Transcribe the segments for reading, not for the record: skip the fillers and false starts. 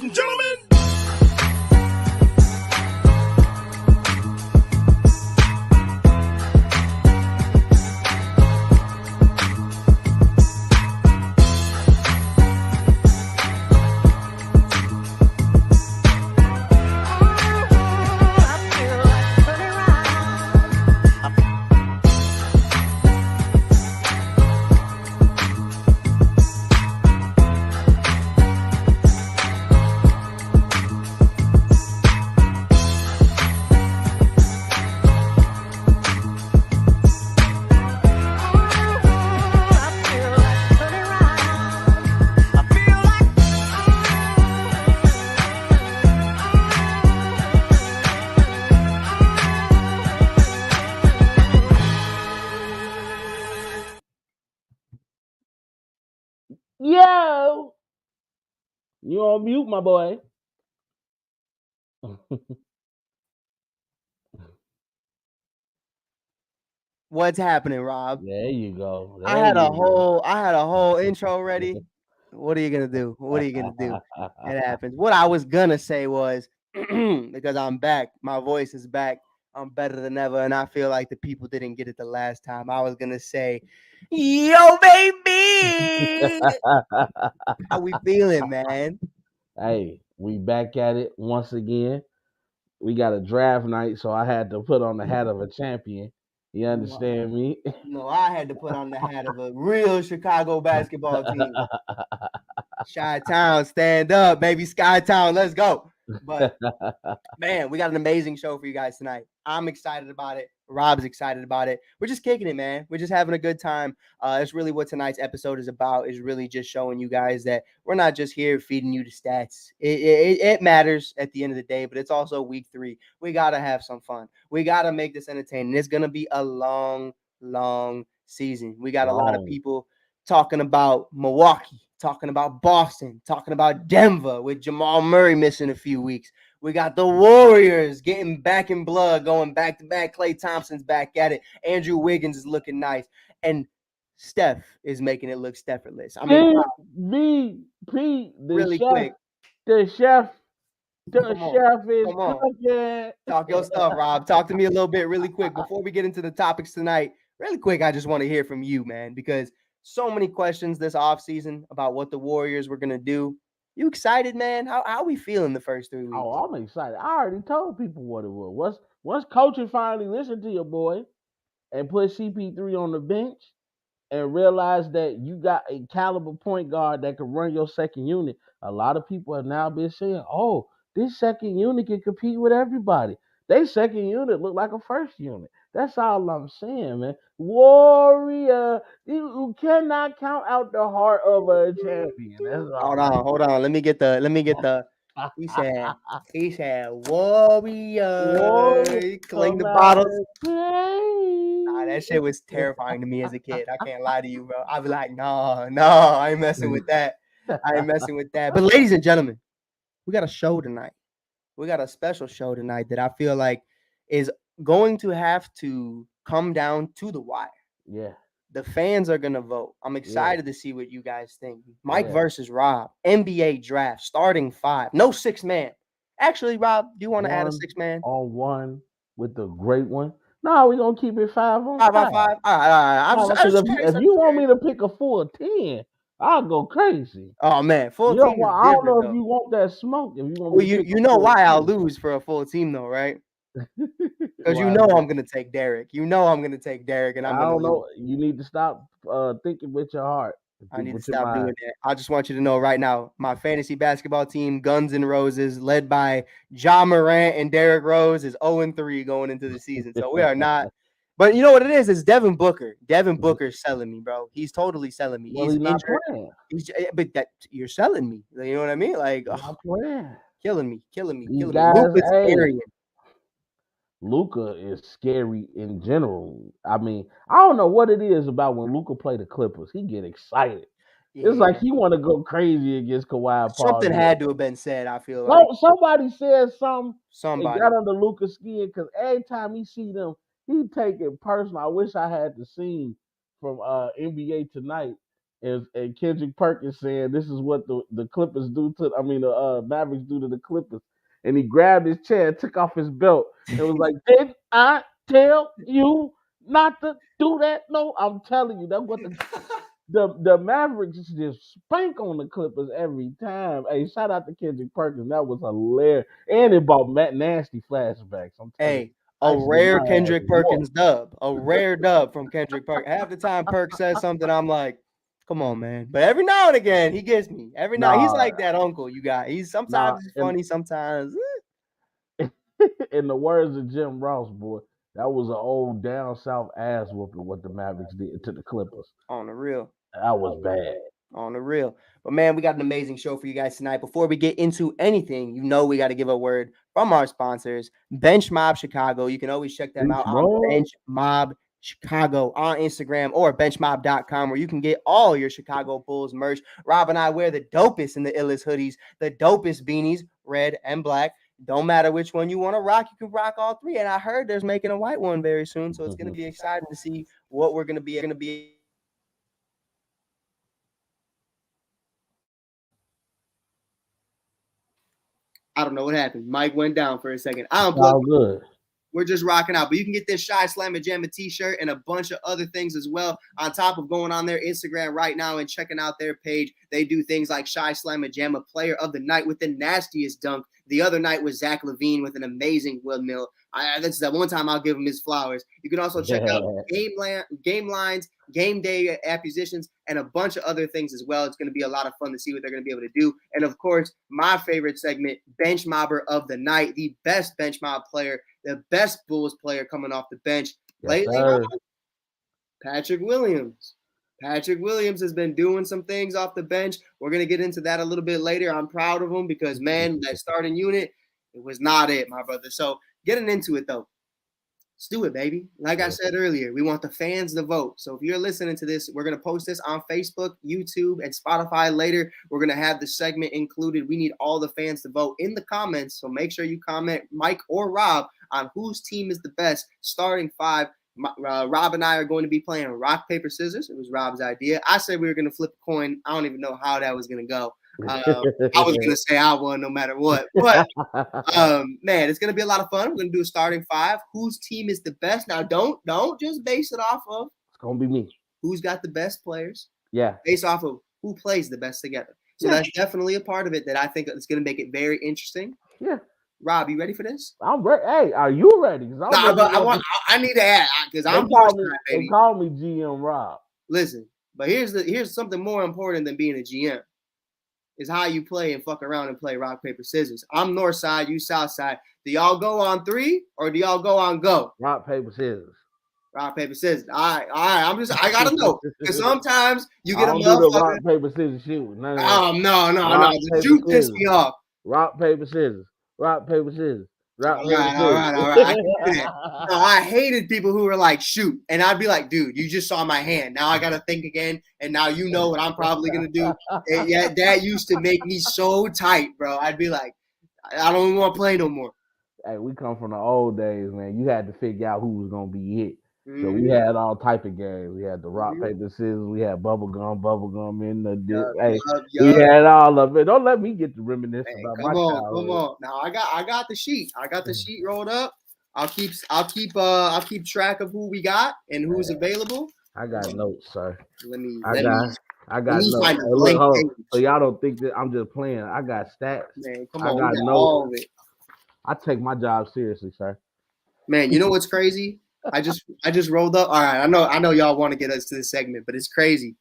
ladies and gentlemen. Yo, you on mute, my boy? What's happening, Rob? There you go. I had a whole intro ready. What are you gonna do? What are you gonna do? It happens. What I was gonna say was because I'm back, my voice is back. I'm better than ever, and I feel like the people didn't get it the last time. I was gonna say, "Yo, baby, how we feeling, man?" Hey, we back at it once again. We got a draft night, so I had to put on the hat of a champion. You understand me? No, I had to put on the hat of a real Chicago basketball team. Chi-Town, stand up, baby. Sky-Town, let's go. But man, we got an amazing show for you guys tonight. I'm excited about it. Rob's excited about it. We're just kicking it, man. We're just having a good time. It's really what tonight's episode is about, is really just showing you guys that we're not just here feeding you the stats. It matters at the end of the day, but it's also week 3. We got to have some fun. We got to make this entertaining. It's going to be a long, long season. We got a lot of people talking about Milwaukee, talking about Boston, talking about Denver with Jamal Murray missing a few weeks. We got the Warriors getting back in blood, going back to back. Klay Thompson's back at it. Andrew Wiggins is looking nice. And Steph is making it look Stepherless. I mean, MVP, really quick. The chef is cooking. Talk your stuff, Rob. Talk to me a little bit really quick before we get into the topics tonight. Really quick, I just want to hear from you, man, because so many questions this offseason about what the Warriors were going to do. You excited, man? How we feeling the first 3 weeks? Oh, I'm excited. I already told people what it was. Once coaching finally listened to your boy and put CP3 on the bench and realized that you got a caliber point guard that can run your second unit, a lot of people have now been saying, oh, this second unit can compete with everybody. They second unit look like a first unit. That's all I'm saying, man. Warrior, you cannot count out the heart of a champion. That's all. Hold on. Let me get the. He said, Warrior, cling the bottles. Nah, that shit was terrifying to me as a kid. I can't lie to you, bro. I'd be like, no, I ain't messing with that. But ladies and gentlemen, we got a show tonight. We got a special show tonight that I feel like is going to have to come down to the wire. Yeah. The fans are going to vote. I'm excited to see what you guys think. Mike versus Rob. NBA draft. Starting 5. No 6-man. Actually, Rob, do you want to add a 6-man? On 1 with the great one. No, we're going to keep it 5 on 5 on 5? All right. If you want me to pick a full 10, I'll go crazy. Oh, man. Full team is I don't know if you want that smoke. If you want well, you know why I'll lose for a full team, though, right? Because I'm going to take Derek. And I'm going to I don't know. You need to stop thinking with your heart. I need to stop doing that. I just want you to know right now, my fantasy basketball team, Guns N' Roses, led by Ja Morant and Derrick Rose, is 0-3 going into the season. So we are not. But you know what it is? It's Devin Booker. Devin Booker's selling me, bro. He's totally selling me. Well, he's not playing. But you're selling me. You know what I mean? Like, not playing. Killing me. Guys, Luka is scary in general. I mean, I don't know what it is about when Luka play the Clippers. He get excited. Yeah. It's like he want to go crazy against Kawhi. Something had to have been said, I feel like. Somebody said something. Somebody got under Luka's skin because every time he see them, he take it personal. I wish I had the scene from NBA Tonight and Kendrick Perkins saying this is what the Clippers do to the Mavericks do to the Clippers. And he grabbed his chair and took off his belt and was like, "Did I tell you not to do that? No, I'm telling you, that's what the Mavericks just spank on the Clippers every time." Hey, shout out to Kendrick Perkins. That was hilarious. And it brought Matt Nasty flashbacks. I'm telling you. Hey, I a used to get rare my ass Kendrick whooped. Perkins dub. A rare dub from Kendrick Perkins. Half the time Perk says something, I'm like, come on, man. But every now and again, he gets me. Every now he's Nah, like that uncle you got. He's nah. sometimes funny, sometimes In the words of Jim Ross, boy, that was an old down south ass whooping what the Mavericks did to the Clippers. on the real. That was bad. On the real. But man, we got an amazing show for you guys tonight. Before we get into anything, we got to give a word from our sponsors, Bench Mob Chicago. You can always check them out on Bench Mob Chicago on Instagram or benchmob.com, where you can get all your Chicago Bulls merch. Rob and I wear the dopest and the illest hoodies, the dopest beanies, red and black. Don't matter which one you want to rock, you can rock all three. And I heard there's making a white one very soon, so it's going to be exciting to see what we're going to be. I don't know what happened. Mike went down for a second. I don't All good. We're just rocking out. But you can get this Shy Slamma Jamma t-shirt and a bunch of other things as well. On top of going on their Instagram right now and checking out their page, they do things like Shy Slamma Jamma Player of the Night with the nastiest dunk. The other night was Zach LaVine with an amazing windmill. That's that one time I'll give him his flowers. You can also check out game lines, game day acquisitions, and a bunch of other things as well. It's going to be a lot of fun to see what they're going to be able to do. And of course, my favorite segment, Bench Mobber of the Night, the best bench mob player, the best Bulls player coming off the bench. Lately, Patrick Williams. Patrick Williams has been doing some things off the bench. We're going to get into that a little bit later. I'm proud of him because, man, that starting unit, it was not it, my brother. So getting into it, though. Let's do it, baby. Like I said earlier, we want the fans to vote. So if you're listening to this, we're going to post this on Facebook, YouTube, and Spotify later. We're going to have the segment included. We need all the fans to vote in the comments. So make sure you comment, Mike or Rob, on whose team is the best starting five. Rob and I are going to be playing rock, paper, scissors. It was Rob's idea. I said we were going to flip a coin. I don't even know how that was going to go. I was going to say I won no matter what. But, man, it's going to be a lot of fun. We're going to do a starting five. Whose team is the best? Now, don't just base it off of. It's going to be me. Who's got the best players? Yeah. Based off of who plays the best together. So that's definitely a part of it that I think is going to make it very interesting. Yeah. Rob, you ready for this? I'm ready. Hey, are you ready? I need to add because I'm they call me GM Rob. Listen, but here's something more important than being a GM. Is how you play and fuck around and play rock, paper, scissors. I'm north side, you south side. Do y'all go on three or do y'all go on go? Rock, paper, scissors. Rock, paper, scissors. All right. I gotta know. Because sometimes you get a motherfucker. Rock, paper, scissors shoot. No. The shoot pissed me off. Rock, paper, scissors. Rock, paper, scissors. Rock, all right. No, I hated people who were like, shoot. And I'd be like, dude, you just saw my hand. Now I got to think again. And now you know what I'm probably going to do. And yeah, that used to make me so tight, bro. I'd be like, I don't even want to play no more. Hey, we come from the old days, man. You had to figure out who was going to be hit. Mm-hmm. So we had all type of games. We had the rock, paper, scissors. We had bubble gum in the dip. We had all of it. Don't let me get to reminisce about my childhood. Come on. Now I got the sheet. I got the sheet rolled up. I'll keep track of who we got and who's available. I got notes, sir. I got notes. Hey, look, so y'all don't think that I'm just playing. I got stats. Man, come on. I got notes. All of it. I take my job seriously, sir. Man, you know what's crazy? I just rolled up. All right, I know y'all want to get us to this segment, but it's crazy.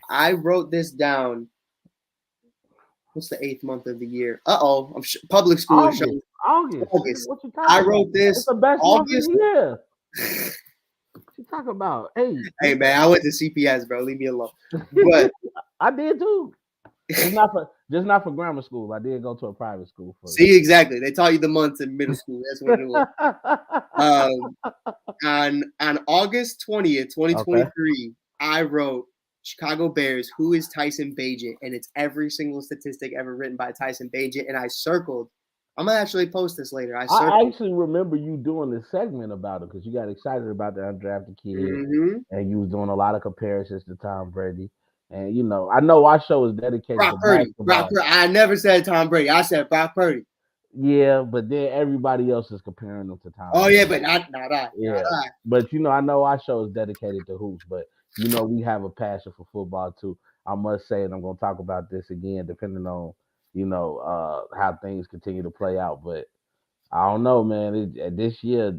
I wrote this down. What's the 8th month of the year? I'm public school. August. What you talking I wrote this. It's the best August. Month of the year. What you talking about? Hey man, I went to CPS, bro. Leave me alone. But I did too. Just not for grammar school. I did go to a private school. See, exactly. They taught you the months in middle school. That's what it was. On August 20th, 2023, I wrote Chicago Bears, who is Tyson Bagent? And it's every single statistic ever written by Tyson Bagent. And I circled. I'm going to actually post this later. I actually remember you doing this segment about it because you got excited about the undrafted kid. Mm-hmm. And you was doing a lot of comparisons to Tom Brady. And I know our show is dedicated Brock to Purdy. Brock basketball. Purdy. I never said Tom Brady. I said Brock Purdy. Yeah, but then everybody else is comparing them to Tom Oh Brady. yeah, but not I. Yeah, Not I. but I know our show is dedicated to hoops, but we have a passion for football too. I must say, and I'm gonna talk about this again, depending on how things continue to play out. But I don't know, man. This year,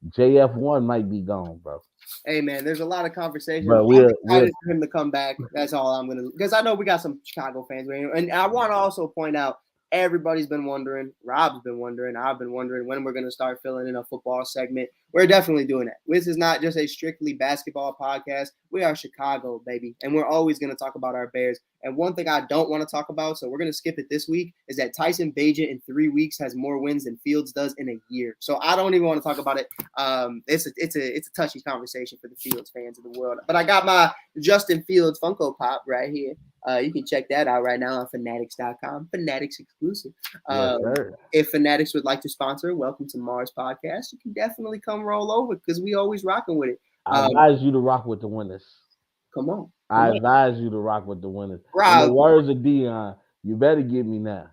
JF1 might be gone, bro. Hey man, there's a lot of conversation. But I'm we'll excited for him to come back. That's all I'm gonna, because I know we got some Chicago fans, and I want to also point out everybody's been wondering. Rob's been wondering. I've been wondering when we're gonna start filling in a football segment. We're definitely doing that. This is not just a strictly basketball podcast. We are Chicago, baby, and we're always gonna talk about our Bears. And one thing I don't want to talk about, so we're gonna skip it this week, is that Tyson Bagent in 3 weeks has more wins than Fields does in a year. So I don't even want to talk about it. It's a touchy conversation for the Fields fans of the world. But I got my Justin Fields Funko Pop right here. You can check that out right now on Fanatics.com. Fanatics exclusive. yes, sir. If Fanatics would like to sponsor Welcome to Mars podcast, you can definitely come roll over because we always rocking with it. I advise you to rock with the winners. Come on. I advise you to rock with the winners. In Rob, the words of Dion, you better get me now.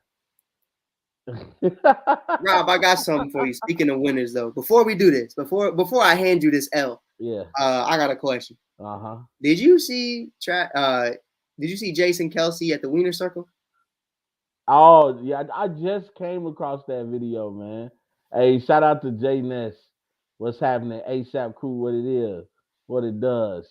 Rob, I got something for you. Speaking of winners, though, before we do this, before I hand you this L, Yeah. I got a question. Uh-huh. Did you see Jason Kelsey at the Wiener Circle? Oh, yeah, I just came across that video, man. Hey, shout out to Jay Ness. What's happening? ASAP Crew, what it is, what it does.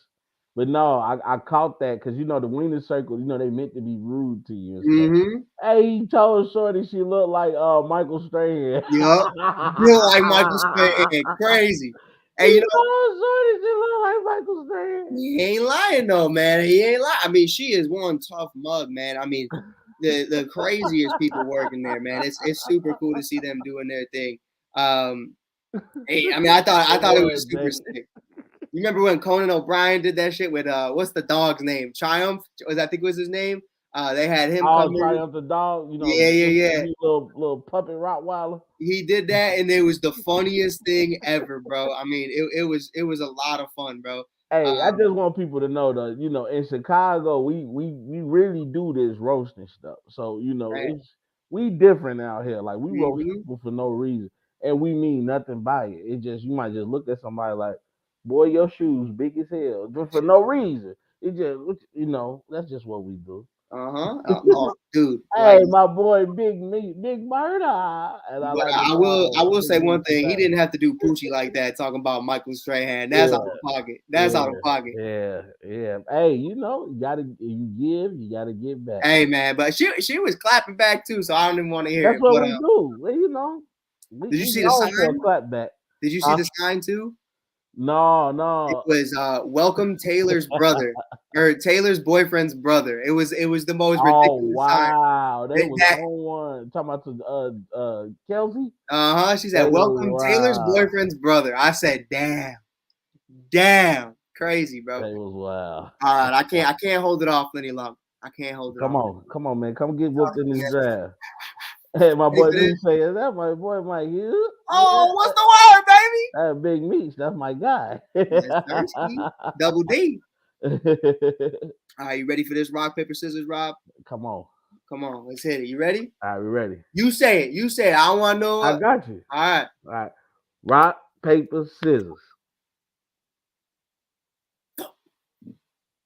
But no, I caught that because the Wiener Circle, they meant to be rude to you and stuff. Mm-hmm. Hey, he told Shorty she looked like Michael Strahan. Yup. Feel like Michael Strahan. Crazy. Hey, He told Shorty she looked like Michael Strahan. he ain't lying though, man. He ain't lying. I mean, she is one tough mug, man. I mean, the craziest people working there, man. It's super cool to see them doing their thing. Hey, I mean, I thought it was super sick. You remember when Conan O'Brien did that shit with what's the dog's name? Triumph, I think was his name. They had him come Triumph the dog, Yeah. little puppet Rottweiler. He did that, and it was the funniest thing ever, bro. I mean, it was a lot of fun, bro. Hey, I just want people to know that in Chicago we really do this roasting stuff. So we different out here. Like we roast people for no reason, and we mean nothing by it. It just you might just look at somebody like, boy, your shoes big as hell, just for no reason. It just that's just what we do. Oh, dude. Hey, my boy, Big Murder. And I will say one thing. He didn't have to do Poochie like that, talking about Michael Strahan. That's out of pocket. That's out of pocket. Yeah. Hey, you gotta you gotta give back. Hey man, but she was clapping back too, so I don't even want to hear That's it. What we do. Well, did you see the sign? Clap back. Did you see the sign too? No. It was welcome Taylor's brother or Taylor's boyfriend's brother. It was the most ridiculous sign. Wow. They was on one talking about Kelsey. She said, welcome Taylor's boyfriend's brother. I said, damn, crazy, bro. That was wild. All right, I can't hold it off any longer. I can't hold it. Come on, man. Come get whooped in this draft. Hey, my boy, you say that my boy Mike. Oh, what's the word, baby? That Big Meech, that's my guy. Double D. All right, you ready for this rock, paper, scissors, Rob? Come on, let's hit it. You ready? All right, we ready. You say it. I don't want to know. I got you. All right. Rock, paper, scissors.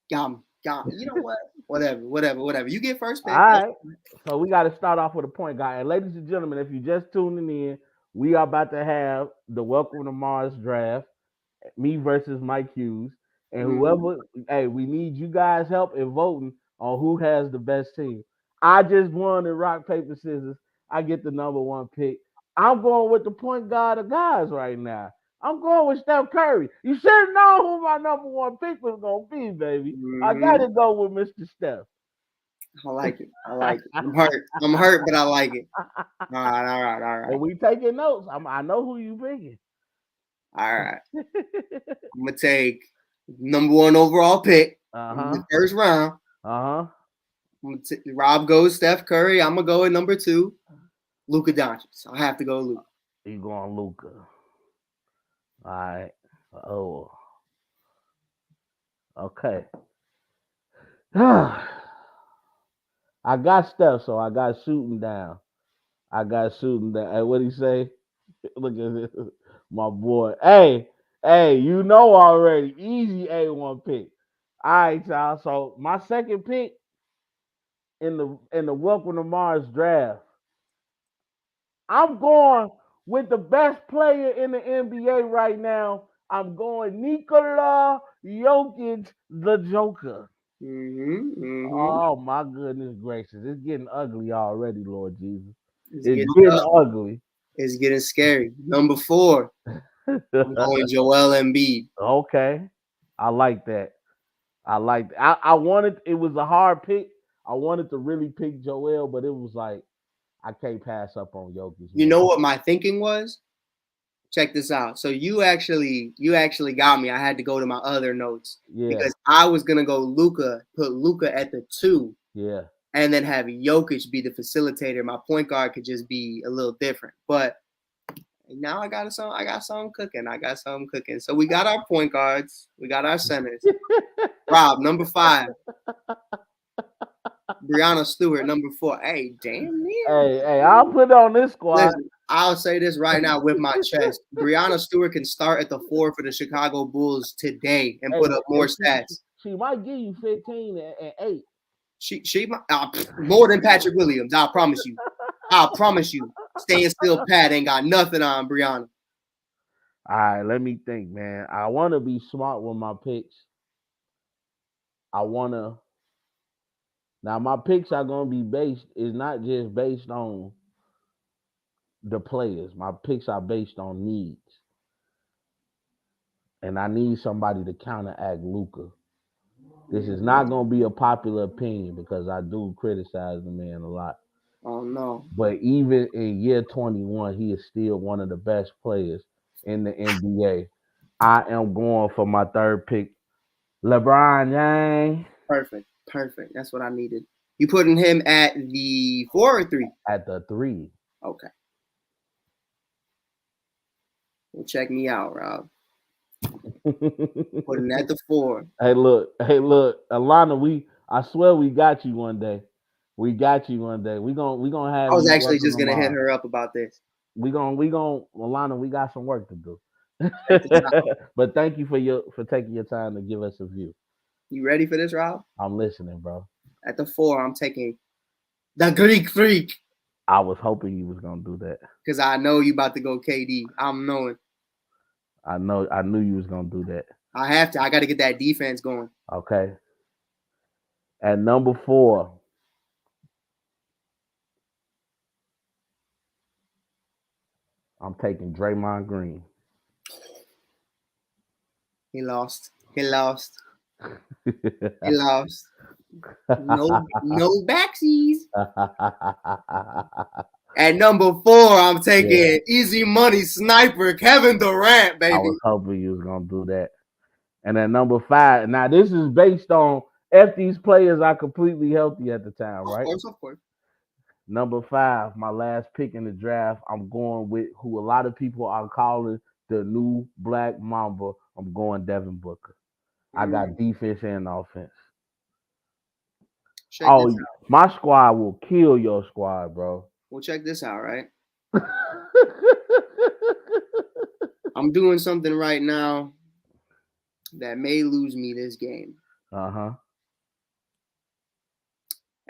You know what? Whatever. You get first pick. All right. So we got to start off with a point guard. And ladies and gentlemen, if you're just tuning in, we are about to have the Welcome to Mars draft, me versus Mike Hughes. And whoever, hey, we need you guys' help in voting on who has the best team. I just won in rock, paper, scissors. I get the number one pick. I'm going with the point guard of guys right now. I'm going with Steph Curry. You should have known who my number one pick was going to be, baby. I got to go with Mr. Steph. I like it. I'm hurt, but I like it. All right. And we taking notes. I know who you picking. All right. I'm going to take number one overall pick in the first round. Rob goes Steph Curry. I'm going to go at number 2, Luka Doncic. I have to go Luka. You going Luka. All right. Oh. Okay. I got Steph, so I got shooting down. I got shooting down. Hey, what he say? Look at this, my boy. Hey, you know already. Easy A1 pick. All right, y'all. So my second pick in the Welcome to Mars draft, I'm going with the best player in the NBA right now. I'm going Nikola Jokic, the Joker. Mm-hmm. Oh my goodness gracious. It's getting ugly already, Lord Jesus. It's It's getting getting tough. ugly. It's getting scary. Number 4, I'm going Joel Embiid. Okay. I like that. I wanted it was a hard pick. I wanted to really pick Joel, but it was like I can't pass up on Jokic, You man. know what my thinking was? Check this out. So you actually got me. I had to go to my other notes Yeah, because I was gonna go Luca, put Luca at the 2, yeah. and then have Jokic be the facilitator. My point guard could just be a little different. But now I got some cooking. I got some cooking. So we got our point guards, we got our centers. Rob, number 5. Brianna Stewart, number 4. Hey, damn near. Hey, I'll put it on this squad. Listen, I'll say this right now with my chest. Brianna Stewart can start at the 4 for the Chicago Bulls today and Hey, put up more stats. she might give you 15 and 8. She more than Patrick Williams. I promise you. I promise you. Staying still, Pat ain't got nothing on Brianna. All right, let me think, man. I want to be smart with my picks. I want to. Now, my picks are going to be based, is not just based on the players. My picks are based on needs. And I need somebody to counteract Luca. This is not going to be a popular opinion because I do criticize the man a lot. Oh no. But even in year 21, he is still one of the best players in the NBA. I am going for my third pick, LeBron James Perfect. Perfect. That's what I needed. You putting him at the 4 or 3? at the 3. Okay. Well, check me out, Rob. Putting at the 4. Hey, look, Alana. I swear we got you one day. We got you one day. We gonna I have was you actually welcome just gonna hit tomorrow. her up about this. We gonna Alana. We got some work to do. Check this out. But thank you for taking your time to give us a view. You ready for this, Rob? I'm listening, bro. At the 4, I'm taking the Greek Freak I was hoping you was gonna do that. because I know you about to go KD. I'm knowing. I knew you was gonna do that. I have to. I got to get that defense going. Okay. At number 4, I'm taking Draymond Green. He lost. He lost. He lost. No backsies. At number 4, I'm taking easy money sniper Kevin Durant, I baby. was hoping you was gonna do that. And at number 5, now this is based on if these players are completely healthy at the time, right? Of course. Number 5, my last pick in the draft, I'm going with who a lot of people are calling the new Black Mamba. I'm going Devin Booker. I got defense and offense. Check this out. My squad will kill your squad, bro. Well, check this out, right? I'm doing something right now that may lose me this game. Uh-huh.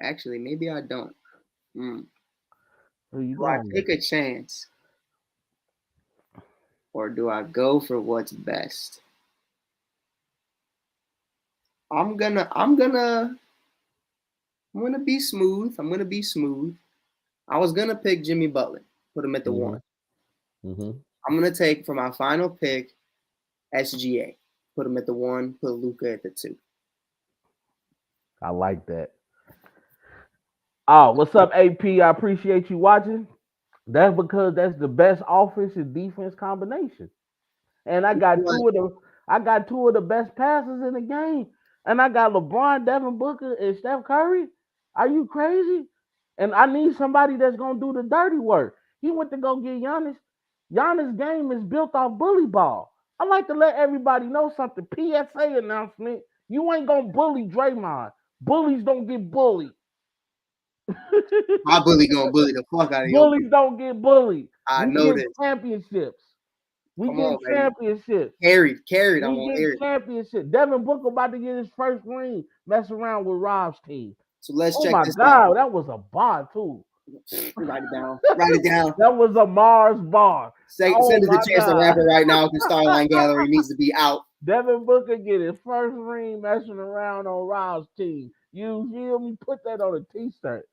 Actually, maybe I don't. Who you Do I going take a chance? Or do I go for what's best? I'm gonna be smooth. I'm gonna be smooth. I was gonna pick Jimmy Butler, put him at the 1. Mm-hmm. I'm gonna take for my final pick SGA, put him at the 1, put Luca at the 2. I like that. Oh, what's up, AP? I appreciate you watching. That's because that's the best offense and defense combination. And I got two of the best passers in the game. And I got LeBron, Devin Booker, and Steph Curry. Are you crazy? And I need somebody that's gonna do the dirty work. He went to go get Giannis. Giannis' game is built off bully ball. I like to let everybody know something. PSA announcement. You ain't gonna bully Draymond. Bullies don't get bullied. My bully gonna bully the fuck out of you. Bullies don't get bullied. I We know get this. championships. We Come get on, baby. championships. Carried. I We want to get hear it. championship. Devin Booker about to get his first ring, mess around with Rob's team. So let's Oh check my this God, that was a bar too. Write it down. Write it down. That was a Mars bar. Send Oh it to my Chance the God. Rapper right now because Starline Gallery needs to be out. Devin Booker get his first ring messing around on Rob's team. You feel me? Put that on a t-shirt.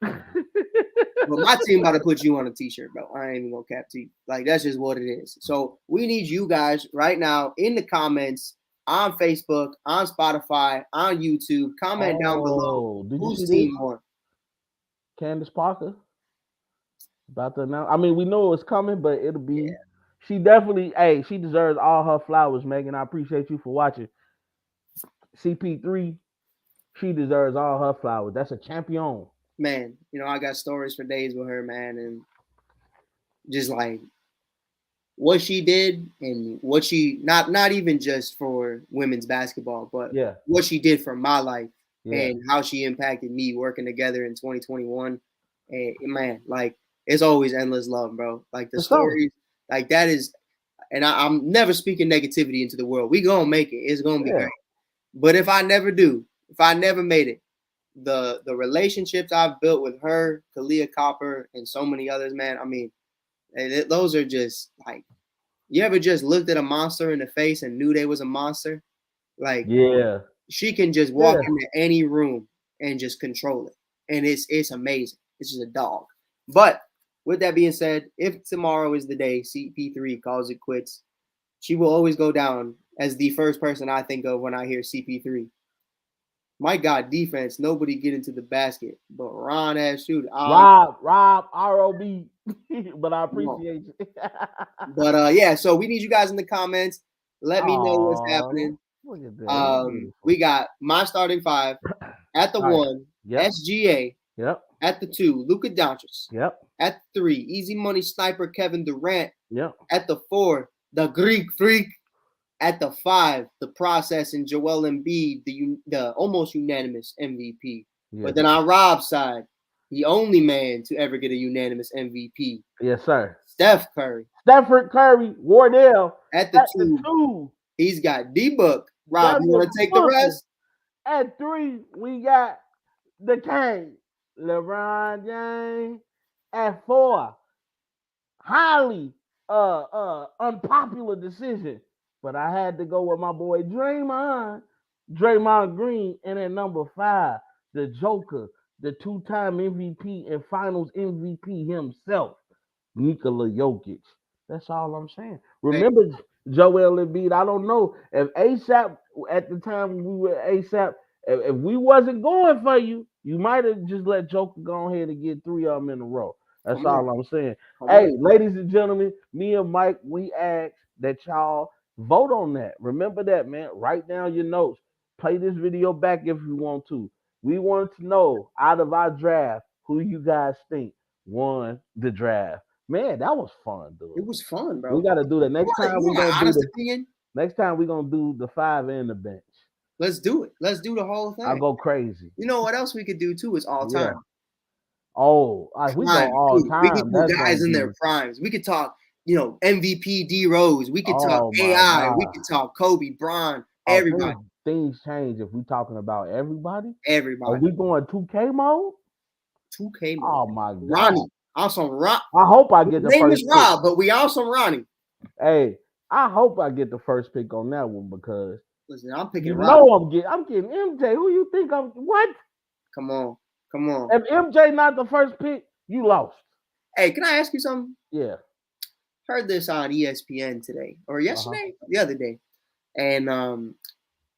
But my team about to put you on a t-shirt, bro. I ain't even gonna cap to you. Like, that's just what it is. So we need you guys right now in the comments on Facebook, on Spotify, on YouTube. Comment down below Did you whose see team this? won. Candace Parker about to announce. I mean, we know it's coming, but it'll be. Yeah. She definitely. Hey, she deserves all her flowers, Megan. I appreciate you for watching. CP3, she deserves all her flowers. That's a champion. Man, you know, I got stories for days with her, man, and just like what she did and what she not even just for women's basketball, but Yeah. what she did for my life Yeah. and how she impacted me working together in 2021. And man, like it's always endless love, bro. Like the For sure. stories, like that is, and I'm never speaking negativity into the world. We gonna make it. It's gonna be Yeah. great. But if I never do, if I never made it, the relationships I've built with her, Kalia Copper, and so many others, man. I mean, those are just like, you ever just looked at a monster in the face and knew they was a monster? Like, Yeah. she can just walk Yeah. into any room and just control it, and it's amazing. It's just a dog. But with that being said, if tomorrow is the day CP3 calls it quits, she will always go down as the first person I think of when I hear CP3. My God, defense, nobody get into the basket, but Ron ass shoot. Rob, ROB. But I appreciate you. But yeah, so we need you guys in the comments. Let me know what's happening. Look at that. We got my starting five at the All right. 1, Yep. SGA. Yep. At the 2, Luka Doncic. Yep. At the 3, easy money sniper Kevin Durant. Yep. At the 4, the Greek Freak. At the 5, the process and Joel Embiid, the almost unanimous MVP. Yeah. But then on Rob's side, the only man to ever get a unanimous MVP. Yes, sir. Steph Curry. Stephen Curry, Wardell. At the 2, he's got D-Book. Rob, you want to take the rest? At 3, we got the King, LeBron James. At 4, highly unpopular decision, but I had to go with my boy Draymond Green. And at number 5, the Joker, the 2-time MVP and Finals MVP himself, Nikola Jokic. That's all I'm saying. Remember Joel Embiid. I don't know if ASAP at the time when we were ASAP. If we wasn't going for you, you might have just let Joker go ahead and get 3 of them in a row. That's all I'm saying. Hey, ladies and gentlemen, me and Mike, we ask that y'all vote on that. Remember that, man. Write down your notes. Play this video back if you want to. We want to know, out of our draft, who you guys think won the draft. Man, that was fun, dude. It was fun, bro. We got to do that next time. Next time we're gonna do the 5 and the bench. Let's do it. Let's do the whole thing. I'll go crazy. You know what else we could do too is all time. Oh, we go all time. We could do guys in their primes. We could talk, MVP D Rose. We could talk AI. We could talk Kobe, Bron, everybody. Things change if we're talking about everybody. Everybody. Are we going 2K mode? 2K mode. Oh my God. Ronnie. Also Ron. I hope I get the name first is Rob, but we also Ronnie. Hey, I hope I get the first pick on that one because listen, I'm picking Rob. I'm getting MJ. Who you think I'm what? Come on. If MJ not the first pick, you lost. Hey, can I ask you something? Yeah. Heard this on ESPN today or yesterday, the other day. And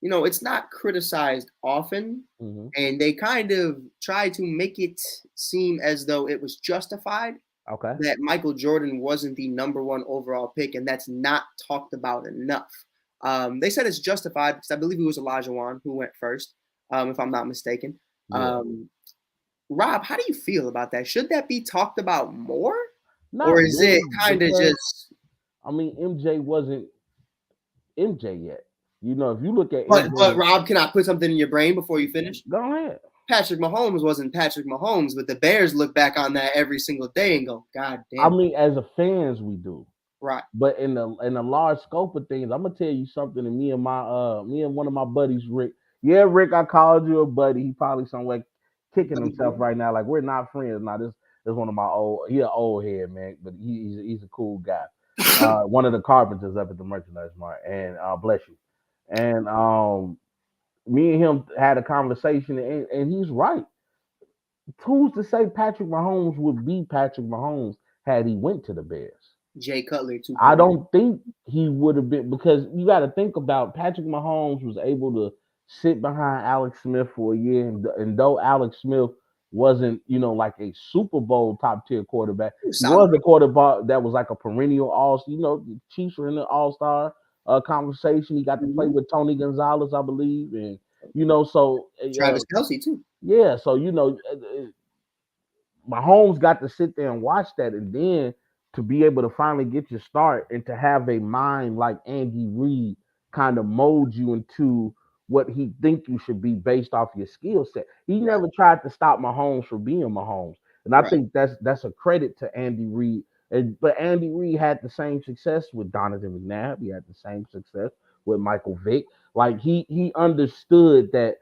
it's not criticized often. Mm-hmm. And they kind of try to make it seem as though it was justified. Okay. That Michael Jordan wasn't the number 1 overall pick, and that's not talked about enough. They said it's justified because I believe it was Elijah Wan who went first, if I'm not mistaken. Yeah. Rob, how do you feel about that? Should that be talked about more? Or is it kind of just... I mean, MJ wasn't MJ yet. You know, if you look at But Rob, can I put something in your brain before you finish? go ahead. Patrick Mahomes wasn't Patrick Mahomes, but the Bears look back on that every single day and go, God I damn. mean, as a fans, we do. Right. But in the large scope of things, I'm gonna tell you something. And me and one of my buddies, Rick. Yeah, Rick, I called you a buddy. He probably somewhere kicking himself right now. Like we're not friends now. This is one of my he an old head man, but he's a cool guy. One of the carpenters up at the merchandise mart, and bless you. And me and him had a conversation, and he's right. Who's to say Patrick Mahomes would be Patrick Mahomes had he went to the Bears? Jay Cutler too. I don't think he would have been, because you got to think about Patrick Mahomes was able to sit behind Alex Smith for a year, and though Alex Smith wasn't, like a Super Bowl top tier quarterback, he was a quarterback that was like a perennial all. The Chiefs were in the All Star conversation. He got to play with Tony Gonzalez, I believe, and so Travis Kelce too. Yeah, so Mahomes got to sit there and watch that, and then to be able to finally get your start and to have a mind like Andy Reid kind of mold you into what he think you should be based off your skill set. He never tried to stop Mahomes from being Mahomes, and I think that's a credit to Andy Reid. But Andy Reid had the same success with Donovan McNabb. He had the same success with Michael Vick. Like he understood that,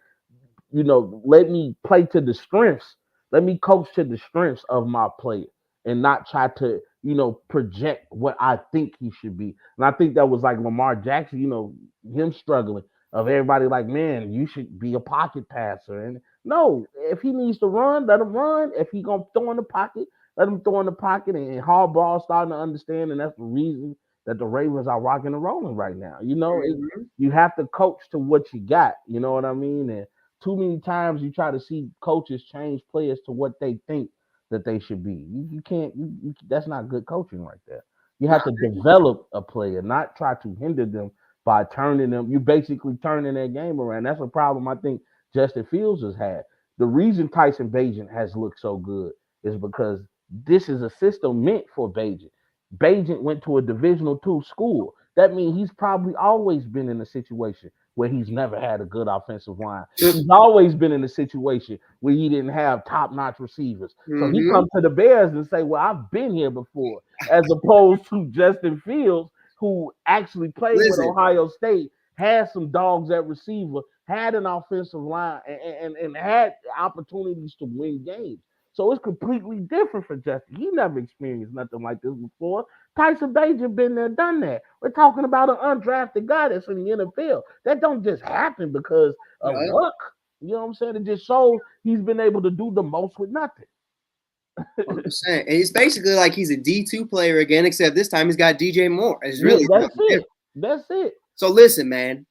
let me play to the strengths. Let me coach to the strengths of my player and not try to, project what I think he should be. And I think that was like Lamar Jackson, him struggling, of everybody like, man, you should be a pocket passer. And no, if he needs to run, let him run. If he gonna throw in the pocket, let him throw in the pocket. And Harbaugh starting to understand, and that's the reason that the Ravens are rocking and rolling right now. You have to coach to what you got. You know what I mean? And too many times you try to see coaches change players to what they think that they should be. You can't. That's not good coaching right there. You have to develop a player, not try to hinder them by turning them. You basically turning their game around. That's a problem I think Justin Fields has had. The reason Tyson Bagent has looked so good is because this is a system meant for Bagent. Bagent went to a Divisional II school. That means he's probably always been in a situation where he's never had a good offensive line. He's always been in a situation where he didn't have top-notch receivers. So he comes to the Bears and say, well, I've been here before, as opposed to Justin Fields, who actually played with Ohio State, had some dogs at receiver, had an offensive line, and had opportunities to win games. So it's completely different for Justin. He never experienced nothing like this before. Tyson Bagent been there, done that. We're talking about an undrafted guy that's in the NFL. That don't just happen because of luck. You know what I'm saying? It just shows he's been able to do the most with nothing. 100%. And it's basically like he's a D2 player again, except this time he's got DJ Moore. It's really that's it. That's it. So listen, man.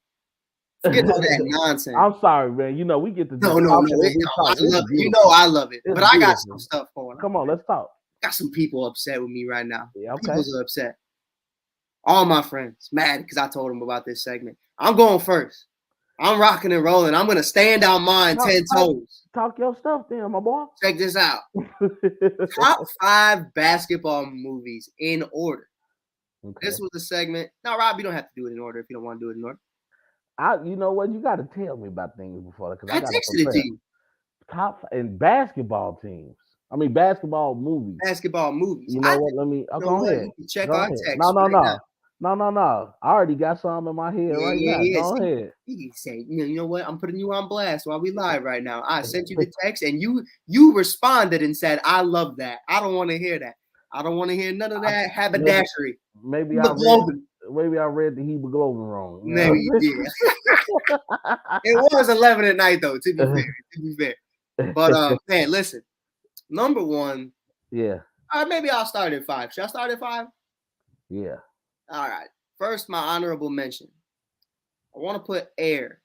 Forget all that nonsense. I'm sorry, man. We get to no. I love it. I love it. But I got some stuff going on. Come on, let's talk. Got some people upset with me right now. Yeah, okay. People are upset. All my friends mad because I told them about this segment. I'm going first. I'm rocking and rolling. I'm gonna stand on mine 10 toes. Talk your stuff, then, my boy. Check this out. Top 5 basketball movies in order. Okay. This was a segment. Now, Rob, you don't have to do it in order if you don't want to do it in order. You know what? You got to tell me about things before, because I texted it to you. Top in basketball teams. I mean, basketball movies. Basketball movies. You know what? Let me. Go ahead. Check our text. No. I already got some in my head right now. Go ahead. He say, you know what? I'm putting you on blast while we live right now. I sent you the text, and you responded and said, "I love that. I don't want to hear that. I don't want to hear none of that haberdashery." Maybe I read the hemoglobin wrong. Maybe you did. It was 11 at night, though. To be fair. But man, listen. Number 1. Yeah. All right, maybe I'll start at 5. Should I start at 5? Yeah. All right. First, my honorable mention. I want to put Air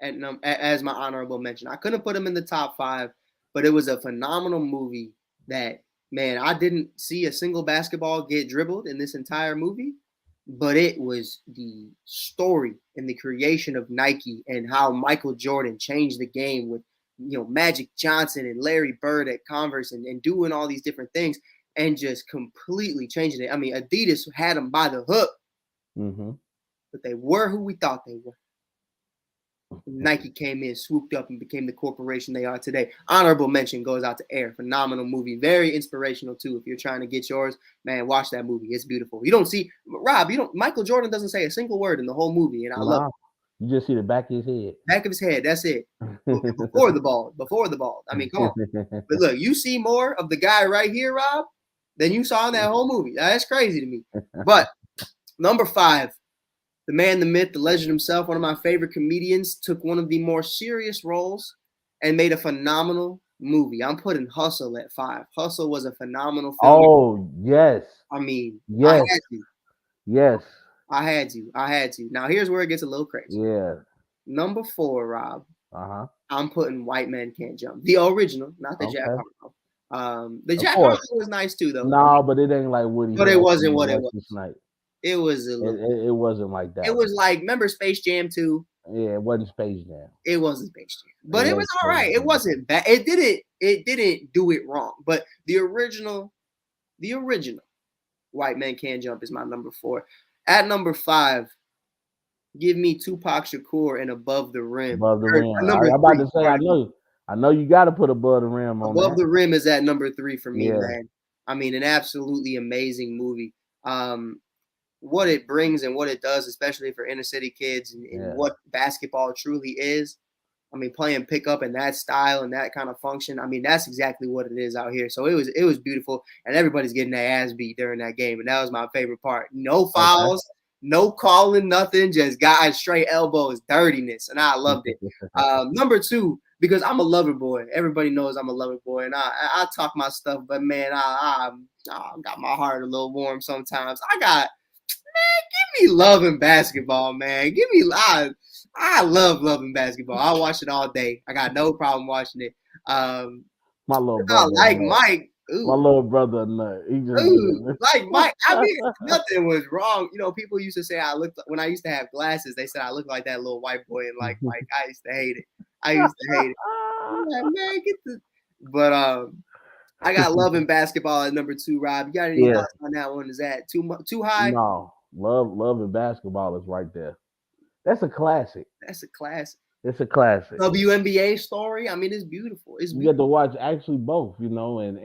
as my honorable mention. I couldn't put him in the top 5, but it was a phenomenal movie that, man, I didn't see a single basketball get dribbled in this entire movie, but it was the story and the creation of Nike and how Michael Jordan changed the game with, Magic Johnson and Larry Bird at Converse and doing all these different things and just completely changing it. I mean, Adidas had them by the hook, but they were who we thought they were. Nike came in, swooped up, and became the corporation they are today. Honorable mention goes out to Air. Phenomenal movie. Very inspirational, too. If you're trying to get yours, man, watch that movie. It's beautiful. You don't see, Rob, Michael Jordan doesn't say a single word in the whole movie, and I love Nah, it. you just see the back of his head. Back of his head, that's it. Before the ball. I mean, come on. But look, you see more of the guy right here, Rob, than you saw in that whole movie. That's crazy to me. But number 5, the man, the myth, the legend himself, one of my favorite comedians, took one of the more serious roles and made a phenomenal movie. I'm putting Hustle at 5. Hustle was a phenomenal film. Oh, yes. I mean, Yes. I had to. Yes. I had to. Now, here's where it gets a little crazy. Yeah. Number 4, Rob. Uh-huh. I'm putting White Man Can't Jump. The original, not the Jack Harlow. The Jack Harlow was nice too, though. No, but it ain't like Woody. But it wasn't what it was. Snipes. It was a little. It wasn't like that. It was like, remember Space Jam 2? Yeah, it wasn't Space Jam. It wasn't Space Jam, but it was all right. It wasn't bad. It didn't do it wrong. But the original White Man Can't Jump is my number 4. At number 5, give me Tupac Shakur and Above the Rim. Above the Rim. I'm about to say, I know you got to put Above the Rim on. Above the Rim is at number 3 for me, man. I mean, an absolutely amazing movie. What it brings and what it does, especially for inner city kids, and what basketball truly is. I mean, playing pickup in that style and that kind of function. I mean, that's exactly what it is out here. So it was beautiful, and everybody's getting their ass beat during that game, and that was my favorite part. No fouls, no calling, nothing, just guys straight elbows, dirtiness, and I loved it. Number 2, because I'm a lover boy. Everybody knows I'm a lover boy, and I talk my stuff, but man, I got my heart a little warm sometimes. Give me loving basketball, man. I love loving basketball. I watch it all day. I got no problem watching it. My little brother, like Mike. Ooh. My little brother, no, he just like Mike. I mean, nothing was wrong. You know, people used to say when I used to have glasses. They said I looked like that little white boy, and like Mike. I used to hate it. I'm like, man, get the. But I got loving basketball at number 2. Rob, you got any thoughts on that one? Is that too high? No, loving basketball is right there. That's a classic. That's a classic. It's a classic. WNBA story. I mean, it's beautiful. You get to watch actually both, you know, and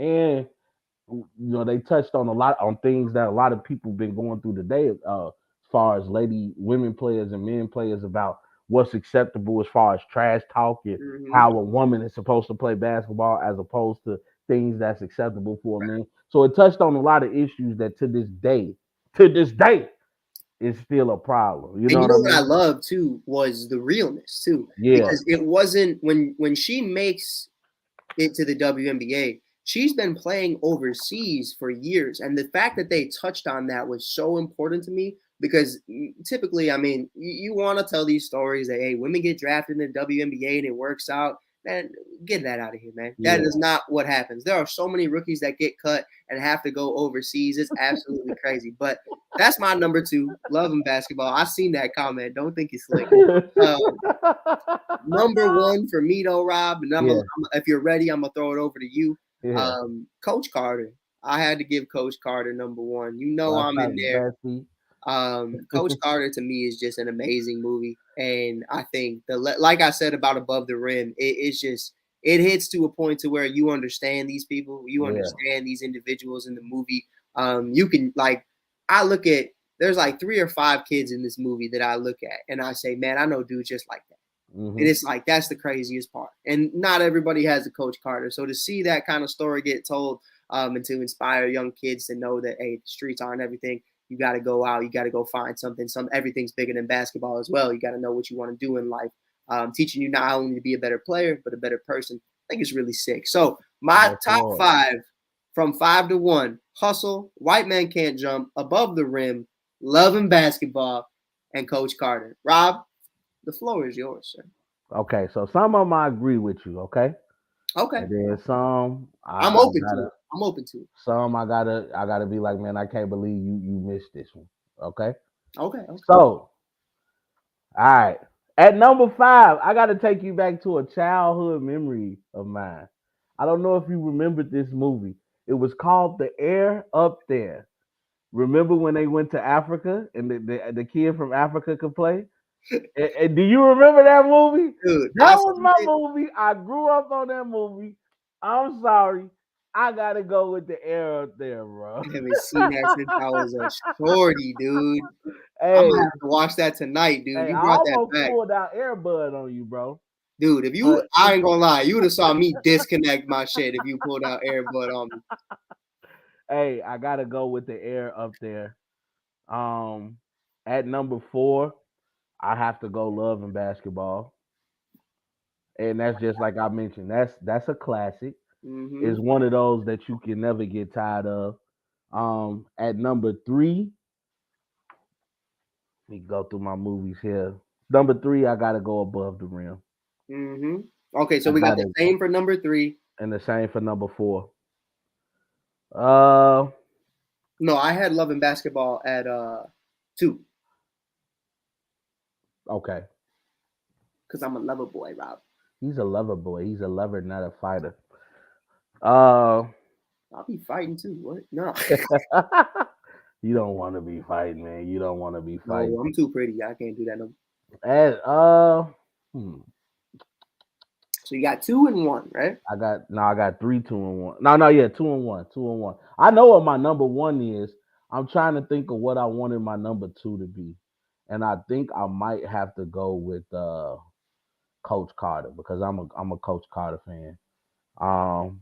you know, they touched on a lot on things that a lot of people been going through today, as far as women players and men players, about what's acceptable as far as trash talk and how a woman is supposed to play basketball as opposed to things that's acceptable for a man. So it touched on a lot of issues that to this day, is still a problem. You know what I love too was the realness too. Yeah. Because it wasn't when she makes it to the WNBA, she's been playing overseas for years. And the fact that they touched on that was so important to me, because typically, I mean, you want to tell these stories that, hey, women get drafted in the WNBA and it works out. Man, get that out of here, man. That is not what happens. There are so many rookies that get cut and have to go overseas. It's absolutely crazy. But that's my number 2, loving basketball. I've seen that comment. Don't think it's slick. Number 1 for me, though, Rob. And if you're ready, I'm going to throw it over to you. Coach Carter. I had to give Coach Carter number 1. You know, I'm in there. Coach Carter to me is just an amazing movie, and I think like I said about Above the Rim, it hits to a point to where you understand these people, you understand these individuals in the movie. You can I look at, there's like 3 or 5 kids in this movie that I look at and I say, man, I know dudes just like that. And it's like, that's the craziest part. And not everybody has a Coach Carter, so to see that kind of story get told, and to inspire young kids to know that, hey, the streets aren't everything. You got to go out. You got to go find something. Everything's bigger than basketball as well. You got to know what you want to do in life. Teaching you not only to be a better player, but a better person. I think it's really sick. So my top 5 from 5 to 1: Hustle, White Man Can't Jump, Above the Rim, Loving Basketball, and Coach Carter. Rob, the floor is yours, sir. Okay, so some of them I agree with you. Okay. Okay. And then some I'm open to it. I'm open to it. Some I gotta be like, man, I can't believe you missed this one. Okay. Okay. So, all right. At number 5, I gotta take you back to a childhood memory of mine. I don't know if you remembered this movie. It was called The Air Up There. Remember when they went to Africa and the kid from Africa could play? And do you remember that movie? Dude, That was my movie. I grew up on that movie. I'm sorry. I gotta go with the air up there, bro. I haven't seen that since I was a shorty, dude. I'm Hey, gonna have to watch that tonight, dude. hey, You I brought that almost back. pulled out Airbud on you, bro. Dude, if you, But I ain't gonna lie, you would have saw me disconnect my shit if you pulled out Airbud on me. hey, I gotta go with the air up there. Um, at number 4, I have to go Love and Basketball, and that's just like I mentioned. That's a classic. Mm-hmm. It's one of those that you can never get tired of. At number 3, let me go through my movies here. Number 3, I gotta go Above the Rim. Mm-hmm. Okay, so I we got the gotta, same for number 3. and the same for number 4. Uh, No, I had Love and Basketball at 2 okay. because I'm a lover boy, Rob. He's a lover boy. He's a lover, not a fighter. Uh, I'll be fighting too. What? No, you don't want to be fighting, man. You don't want to be no, fighting. I'm too pretty. I can't do that. No. And hmm, So you got 2 and 1, right? I got 3, 2 and 1. No, yeah, 2 and 1, 2 and 1. I know what my number 1 is. I'm trying to think of what I wanted my number 2 to be, and I think I might have to go with Coach Carter because I'm a Coach Carter fan. Um,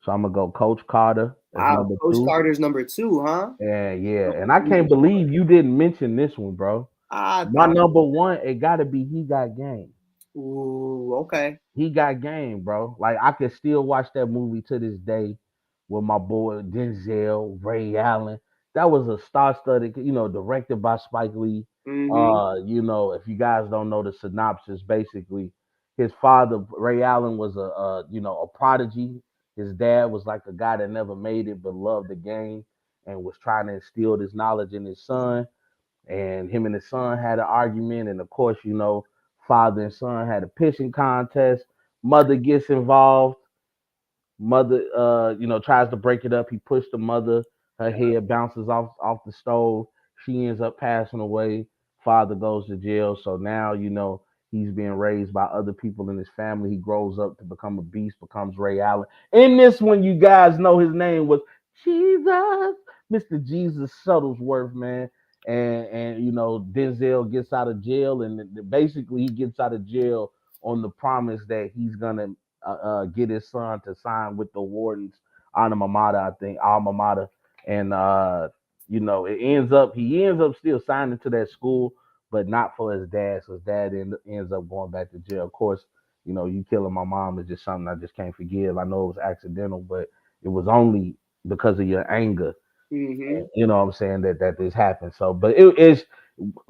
so I'm gonna go Coach Carter as Wow, number Coach 2. Carter's number 2, huh? Yeah, and I can't believe you didn't mention this one, bro. I My thought. number 1, it gotta be He Got Game. Ooh, okay. He Got Game, bro. Like I can still watch that movie to this day with my boy Denzel, Ray Allen. That was a star-studded, directed by Spike Lee. Mm-hmm. If you guys don't know the synopsis, basically, his father, Ray Allen, was a prodigy. His dad was like a guy that never made it but loved the game and was trying to instill this knowledge in his son. And him and his son had an argument, and of course, father and son had a pitching contest. Mother gets involved. Mother, tries to break it up. He pushed the mother. Her head bounces off the stove. She ends up passing away. Father goes to jail. So now, he's being raised by other people in his family. He grows up to become a beast, becomes Ray Allen. In this one, you guys know his name was Jesus, Mr. Jesus Shuttlesworth, man. And Denzel gets out of jail, and basically he gets out of jail on the promise that he's gonna get his son to sign with the Warden's alma mater, I think, alma mater, and he ends up still signing to that school, but not for his dad. So his dad ends up going back to jail. Of course, you killing my mom is just something I just can't forgive. I know it was accidental, but it was only because of your anger. Mm-hmm. You know what I'm saying, that this happened. So, but it is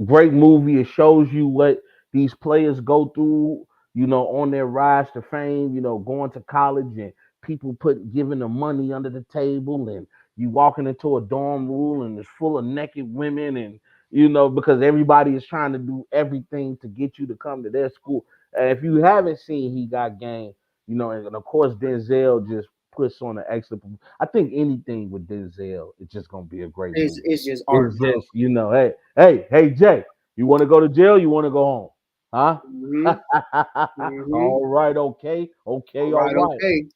great movie. It shows you what these players go through, on their rise to fame, going to college and people giving them money under the table, and you walking into a dorm room and it's full of naked women, and because everybody is trying to do everything to get you to come to their school. And if you haven't seen He Got Game, and of course Denzel just puts on an excellent. I think anything with Denzel, it's just gonna be a great movie. It's just art, It's bro. just, hey, Jay, you want to go to jail? You want to go home? Mm-hmm. Huh? Mm-hmm. All right, okay, All all right, right. okay.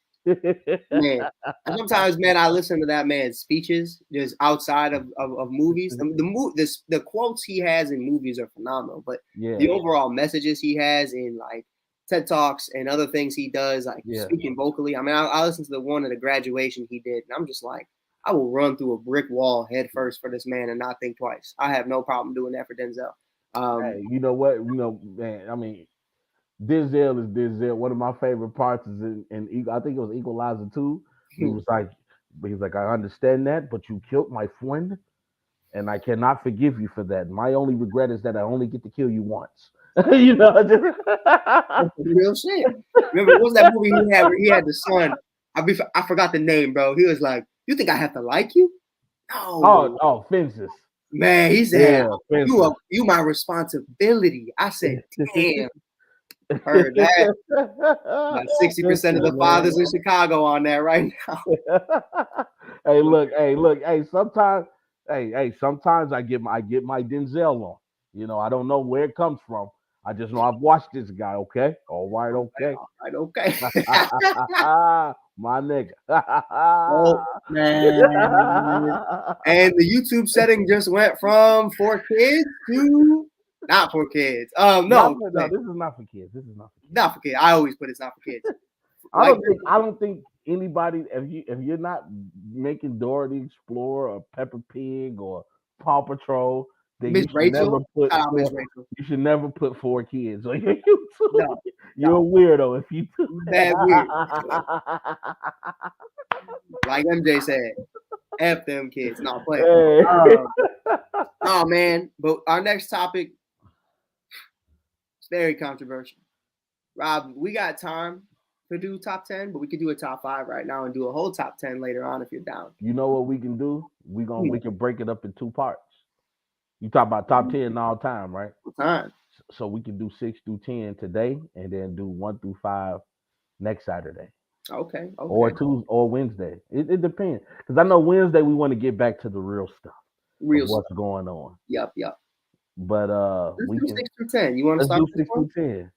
Man. And sometimes, man, I listen to that man's speeches just outside of movies. The quotes he has in movies are phenomenal, but Yeah, the overall messages he has in like TED Talks and other things he does, like yeah. speaking vocally. I mean, I listened to the one at the graduation he did, and I'm just like, I will run through a brick wall head first for this man and not think twice. I have no problem doing that for Denzel. Hey, you know what? Man. I mean, Denzel is Denzel. One of my favorite parts is I think it was Equalizer 2. He was like, I understand that, but you killed my friend, and I cannot forgive you for that. My only regret is that I only get to kill you once. Real shit. Remember, what was that movie he had where he had the son? I forgot the name, bro. He was like, "You think I have to like you? No, Fences. man." He said, Yeah, Fences. You my responsibility." I said, "Damn, heard that." About 60% of Fences, the man. fathers in Chicago on that right now. Hey, look. Hey, sometimes I get my Denzel on. You know, I don't know where it comes from. I just know I've watched this guy. Okay, all right, okay, All right, okay. my nigga. Oh man. And the YouTube setting just went from for kids to not for kids. No, No, this is not for kids. This is not for kids. not for kids. I always put it's not for kids. I don't think anybody, if you're not making Dora the Explorer or Peppa Pig or Paw Patrol, then Miss you should never Rachel. put Shout out Miss four, Rachel. you should never put 4 kids on your YouTube. No, You're a weirdo if you do bad weird. that. Like MJ said, F them kids. No, play. Hey. Oh man. But our next topic is very controversial. Rob, we got time to do top 10, but we could do a top 5 right now and do a whole top 10 later on if you're down. You know what we can do? We can break it up in 2 parts. You talk about top 10 all time, right? Time. So we can do 6 through 10 today, and then do 1 through 5 next Saturday, Okay. or Tuesday, or Wednesday. It depends, because I know Wednesday we want to get back to the real stuff, Real what's stuff. going on. Yep. But Let's we do can 6 through 10. You want to let's start do with this 6 one? through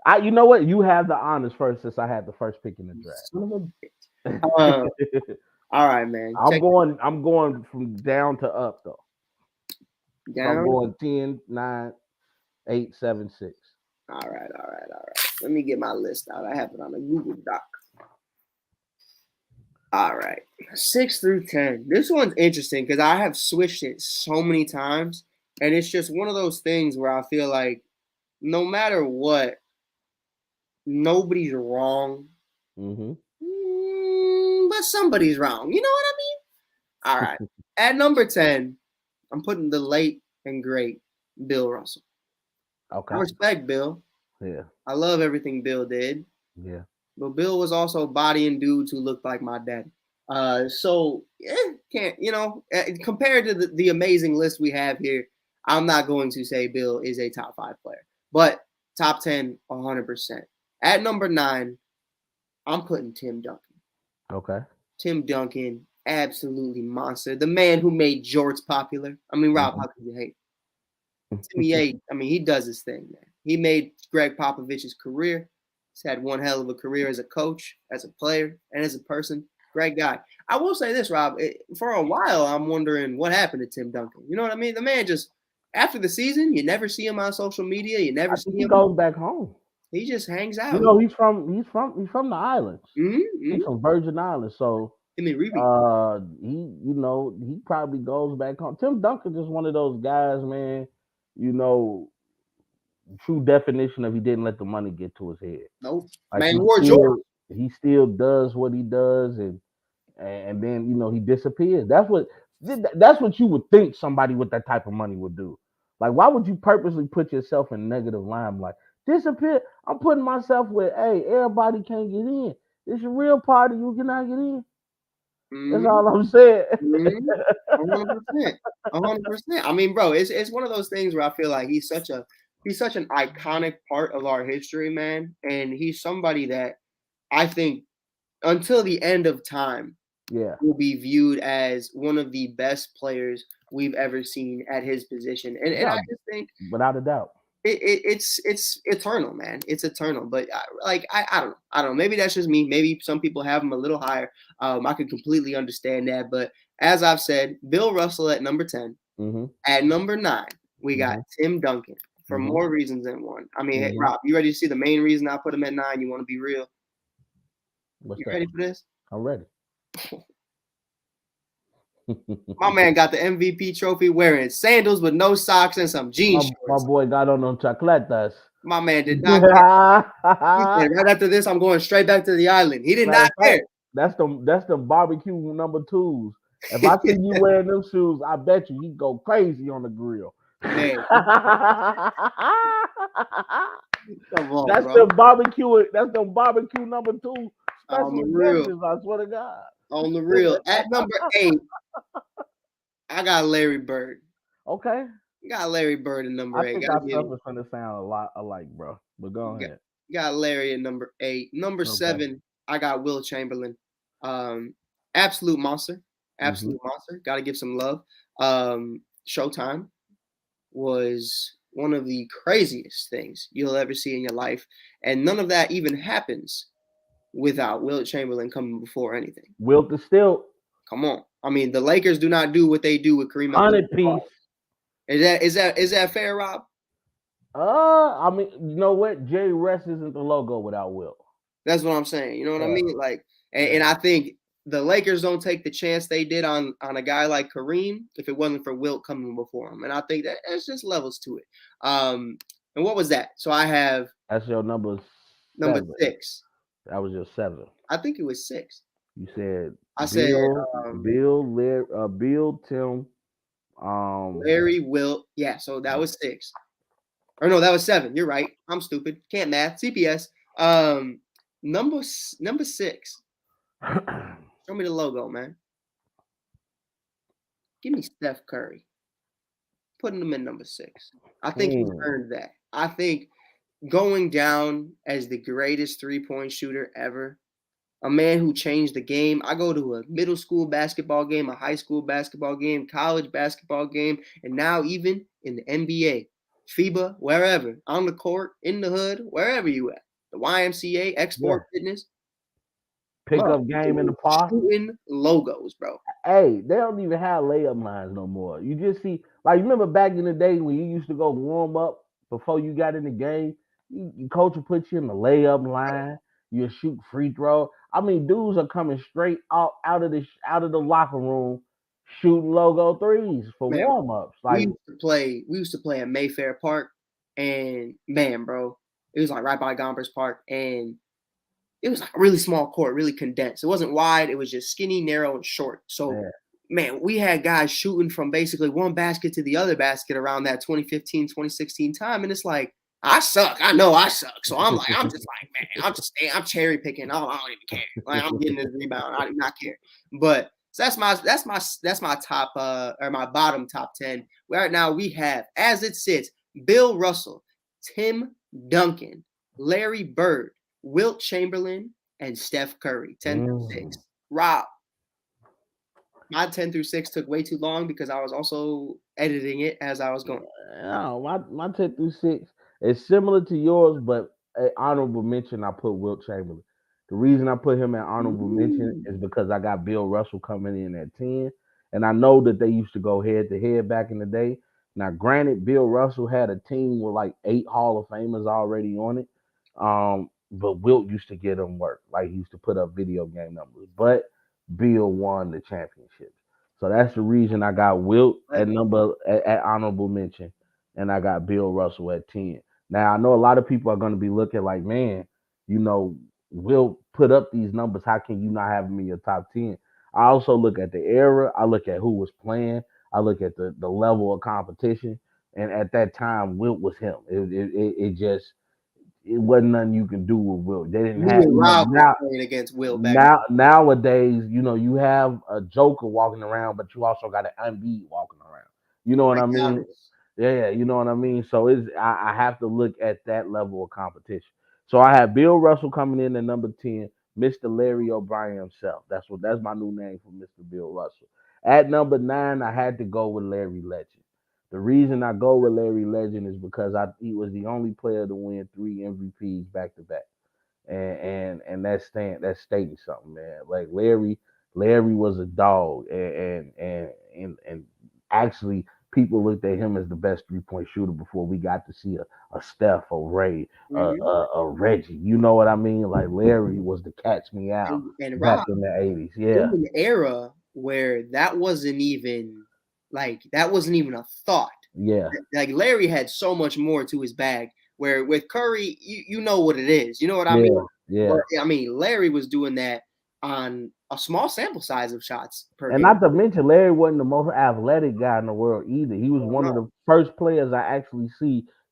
10. You know what? You have the honors first, since I had the first pick in the draft. Son of a bitch. All right, man. I'm going from down to up though. Down. I'm going 10, 9, 8, 7, 6. All right. Let me get my list out. I have it on a Google Doc. All right. 6 through 10. This one's interesting because I have switched it so many times. And it's just one of those things where I feel like no matter what, nobody's wrong. Mm-hmm. But somebody's wrong. You know what I mean? All right. At number 10, I'm putting the late and great Bill Russell. Okay. I respect Bill. Yeah. I love everything Bill did. Yeah. But Bill was also bodying dudes who looked like my dad. Compared to the amazing list we have here, I'm not going to say Bill is a top 5 player. But top 10, 100%. At number 9, I'm putting Tim Duncan. Okay. Tim Duncan, absolutely monster. The man who made jorts popular. I mean, Rob, how could you hate? Timmy A, I mean, he does his thing, man. He made Greg Popovich's career. He's had one hell of a career as a coach, as a player, and as a person. Great guy. I will say this, Rob. For a while, I'm wondering what happened to Tim Duncan. You know what I mean? The man just, after the season, you never see him on social media. You never see him. He goes back home. He just hangs out. You know, he's from the islands. Mm-hmm. He's from Virgin Islands, so he probably goes back home. Tim Duncan is one of those guys, man. You know, true definition of he didn't let the money get to his head. Nope. Like, man, he still does what he does, and then he disappears. That's what you would think somebody with that type of money would do. Like, why would you purposely put yourself in negative limelight? Disappear. I'm putting myself with, hey, everybody can't get in. It's a real party. You cannot get in. Mm-hmm. That's all I'm saying. 100%. 100%. I mean, bro, it's one of those things where I feel like he's such an iconic part of our history, man. And he's somebody that I think until the end of time will be viewed as one of the best players we've ever seen at his position. And I just think, without a doubt, it's eternal, man. It's eternal. But I don't know. Maybe that's just me. Maybe some people have him a little higher. I could completely understand that. But as I've said, Bill Russell at number 10. Mm-hmm. At number 9, we got Tim Duncan for more reasons than one. I mean, hey, Rob, you ready to see the main reason I put him at 9? You want to be real? You ready for this? I'm ready. My man got the MVP trophy wearing sandals with no socks and some jeans. My boy got on them chocolatas. My man did not care. He said, right after this, I'm going straight back to the island. He did not care. That's the barbecue number 2s. If I see you wearing them shoes, I bet you he'd go crazy on the grill. Man. Come on, that's bro. the barbecue number 2 special editions, I swear to God. On the real. At number 8, I got Larry Bird. Okay. You got Larry Bird at number 8. I think our stuff is going to sound a lot alike, bro. But go ahead. Got Larry at number 8. Number 7, I got Will Chamberlain. Absolute monster. Absolute monster. Got to give some love. Showtime. was one of the craziest things you'll ever see in your life, and none of that even happens without Wilt Chamberlain coming before anything. Wilt is still Come on, I mean the Lakers do not do what they do with Kareem 100 piece. Abdul-Jabbar. Is that fair, Rob? I mean, you know what? Jerry West isn't the logo without Wilt. That's what I'm saying. You know what I Yeah. mean? Like, and I think the Lakers don't take the chance they did on a guy like Kareem if it wasn't for Wilt coming before him. And I think that there's just levels to it. And what was that? So I have That's your number number 7. 6. That was your 7. I think it was 6. You said I said Bill, Bill, Tim, Larry, Wilt. Yeah, so that was 6. Or no, that was 7. You're right. I'm stupid. Can't math. CPS. Number 6. Show me the logo, man. Give me Steph Curry. Putting him in number 6. I think he's earned that. I think going down as the greatest three-point shooter ever, a man who changed the game. I go to a middle school basketball game, a high school basketball game, college basketball game, and now even in the NBA, FIBA, wherever, on the court, in the hood, wherever you at, the YMCA, Export Fitness. Pickup game in the park. Shooting logos, bro. Hey, they don't even have layup lines no more. You just see, like, you remember back in the day when you used to go warm up before you got in the game? Your coach would put you in the layup line. You shoot free throw. I mean, dudes are coming straight out of the locker room, shooting logo threes for warm ups. Like we used to play at Mayfair Park, and man, bro, it was like right by Gompers Park, and it was like a really small court, really condensed. It wasn't wide. It was just skinny, narrow, and short. So, man, we had guys shooting from basically one basket to the other basket around that 2015, 2016 time. And it's like, I suck. I know I suck. So I'm just like, man, I'm cherry picking. I don't even care. Like, I'm getting this rebound. I do not care. But so that's my top or my bottom top 10. Right now we have, as it sits, Bill Russell, Tim Duncan, Larry Bird, Wilt Chamberlain, and Steph Curry, 10 through 6. Rob, my 10 through 6 took way too long because I was also editing it as I was going. No, my 10 through 6 is similar to yours, but an honorable mention, I put Wilt Chamberlain. The reason I put him at honorable mention is because I got Bill Russell coming in at 10, and I know that they used to go head to head back in the day. Now, granted, Bill Russell had a team with like 8 Hall of Famers already on it. But Wilt used to get him work. Like, he used to put up video game numbers. But Bill won the championships. So that's the reason I got Wilt at honorable mention, and I got Bill Russell at 10. Now, I know a lot of people are going to be looking like, man, Wilt put up these numbers. How can you not have him in your top 10? I also look at the era. I look at who was playing. I look at the level of competition. And at that time, Wilt was him. It just it wasn't nothing you can do with Wilt. They didn't have now playing against Wilt nowadays. You have a Joker walking around, but you also got an Embiid walking around. You know what I mean? Yeah, you know what I mean. So I have to look at that level of competition. So I have Bill Russell coming in at number 10, Mr. Larry O'Brien himself. That's my new name for Mr. Bill Russell. At number 9, I had to go with Larry Legend. The reason I go with Larry Legend is because he was the only player to win 3 MVPs back to back, and that's stating something, man. Like Larry was a dog, and actually people looked at him as the best 3-point shooter before we got to see a Steph, a Ray, a Reggie. You know what I mean? Like Larry was the catch me out and back Rob, in the 80s. Yeah, in an era where that wasn't even a thought. Yeah. Like Larry had so much more to his bag. Where with Curry, you know what it is. You know what I mean? Yeah. But, I mean, Larry was doing that on a small sample size of shots per and game. not to mention, Larry wasn't the most athletic guy in the world either. He was one of the first players I actually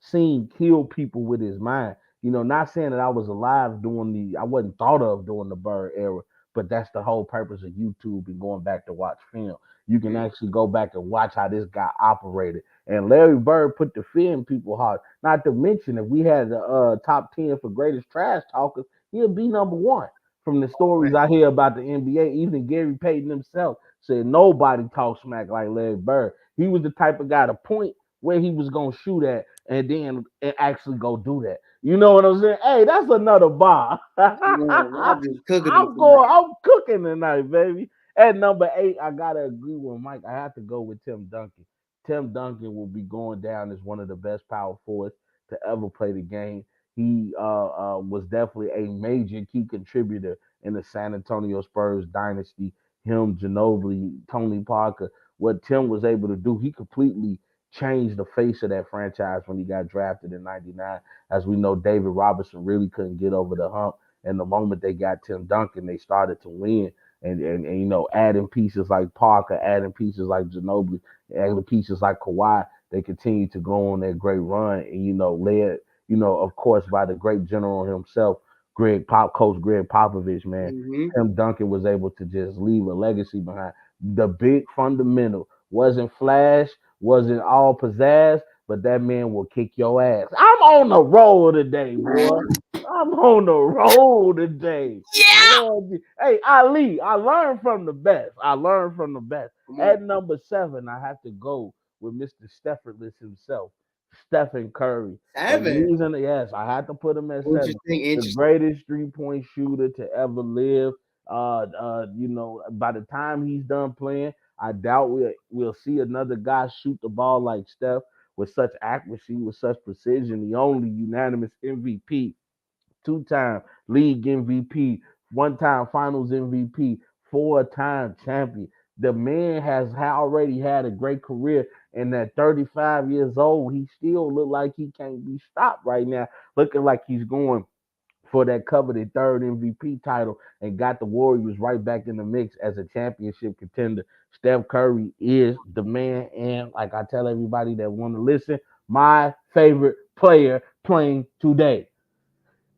seen kill people with his mind. Not saying that I was alive I wasn't thought of during the Bird era, but that's the whole purpose of YouTube and going back to watch film. You can actually go back and watch how this guy operated. And Larry Bird put the fear in people's heart. Not to mention, if we had the top 10 for greatest trash talkers, he'd be number 1. From the stories I hear about the NBA, even Gary Payton himself said nobody talks smack like Larry Bird. He was the type of guy to point where he was gonna shoot at, and then actually go do that. You know what I'm saying? Hey, that's another bar. Man, y'all just cooking them I'm tonight. going. I'm cooking tonight, baby. At number 8, I gotta agree with Mike. I have to go with Tim Duncan. Tim Duncan will be going down as one of the best power forwards to ever play the game. He was definitely a major key contributor in the San Antonio Spurs dynasty. Him, Ginobili, Tony Parker. What Tim was able to do, he completely changed the face of that franchise when he got drafted in '99. As we know, David Robinson really couldn't get over the hump. And the moment they got Tim Duncan, they started to win. And you know, adding pieces like Parker, adding pieces like Ginobili, adding pieces like Kawhi, they continued to go on their great run. And you know, led, you know, of course, by the great general himself, Coach Greg Popovich, man. Mm-hmm. Tim Duncan was able to just leave a legacy behind. The big fundamental wasn't flash, wasn't all pizzazz, but that man will kick your ass. I'm on the roll today, boy. I'm on the roll today. Yeah. Lord, hey, Ali, I learned from the best. I learned from the best. Come on. At number 7, I have to go with Mr. Steffortless himself, Stephen Curry. The 7. reason, yes, I had to put him at 7. Interesting. The Interesting. greatest 3-point shooter to ever live. You know, by the time he's done playing, I doubt we'll see another guy shoot the ball like Steph with such accuracy, with such precision. The only unanimous MVP, 2-time league MVP, 1-time finals MVP, 4-time champion. The man has already had a great career, and at 35 years old, he still look like he can't be stopped right now, looking like he's going for that coveted third MVP title and got the Warriors right back in the mix as a championship contender. Steph Curry is the man, and like I tell everybody that want to listen, my favorite player playing today.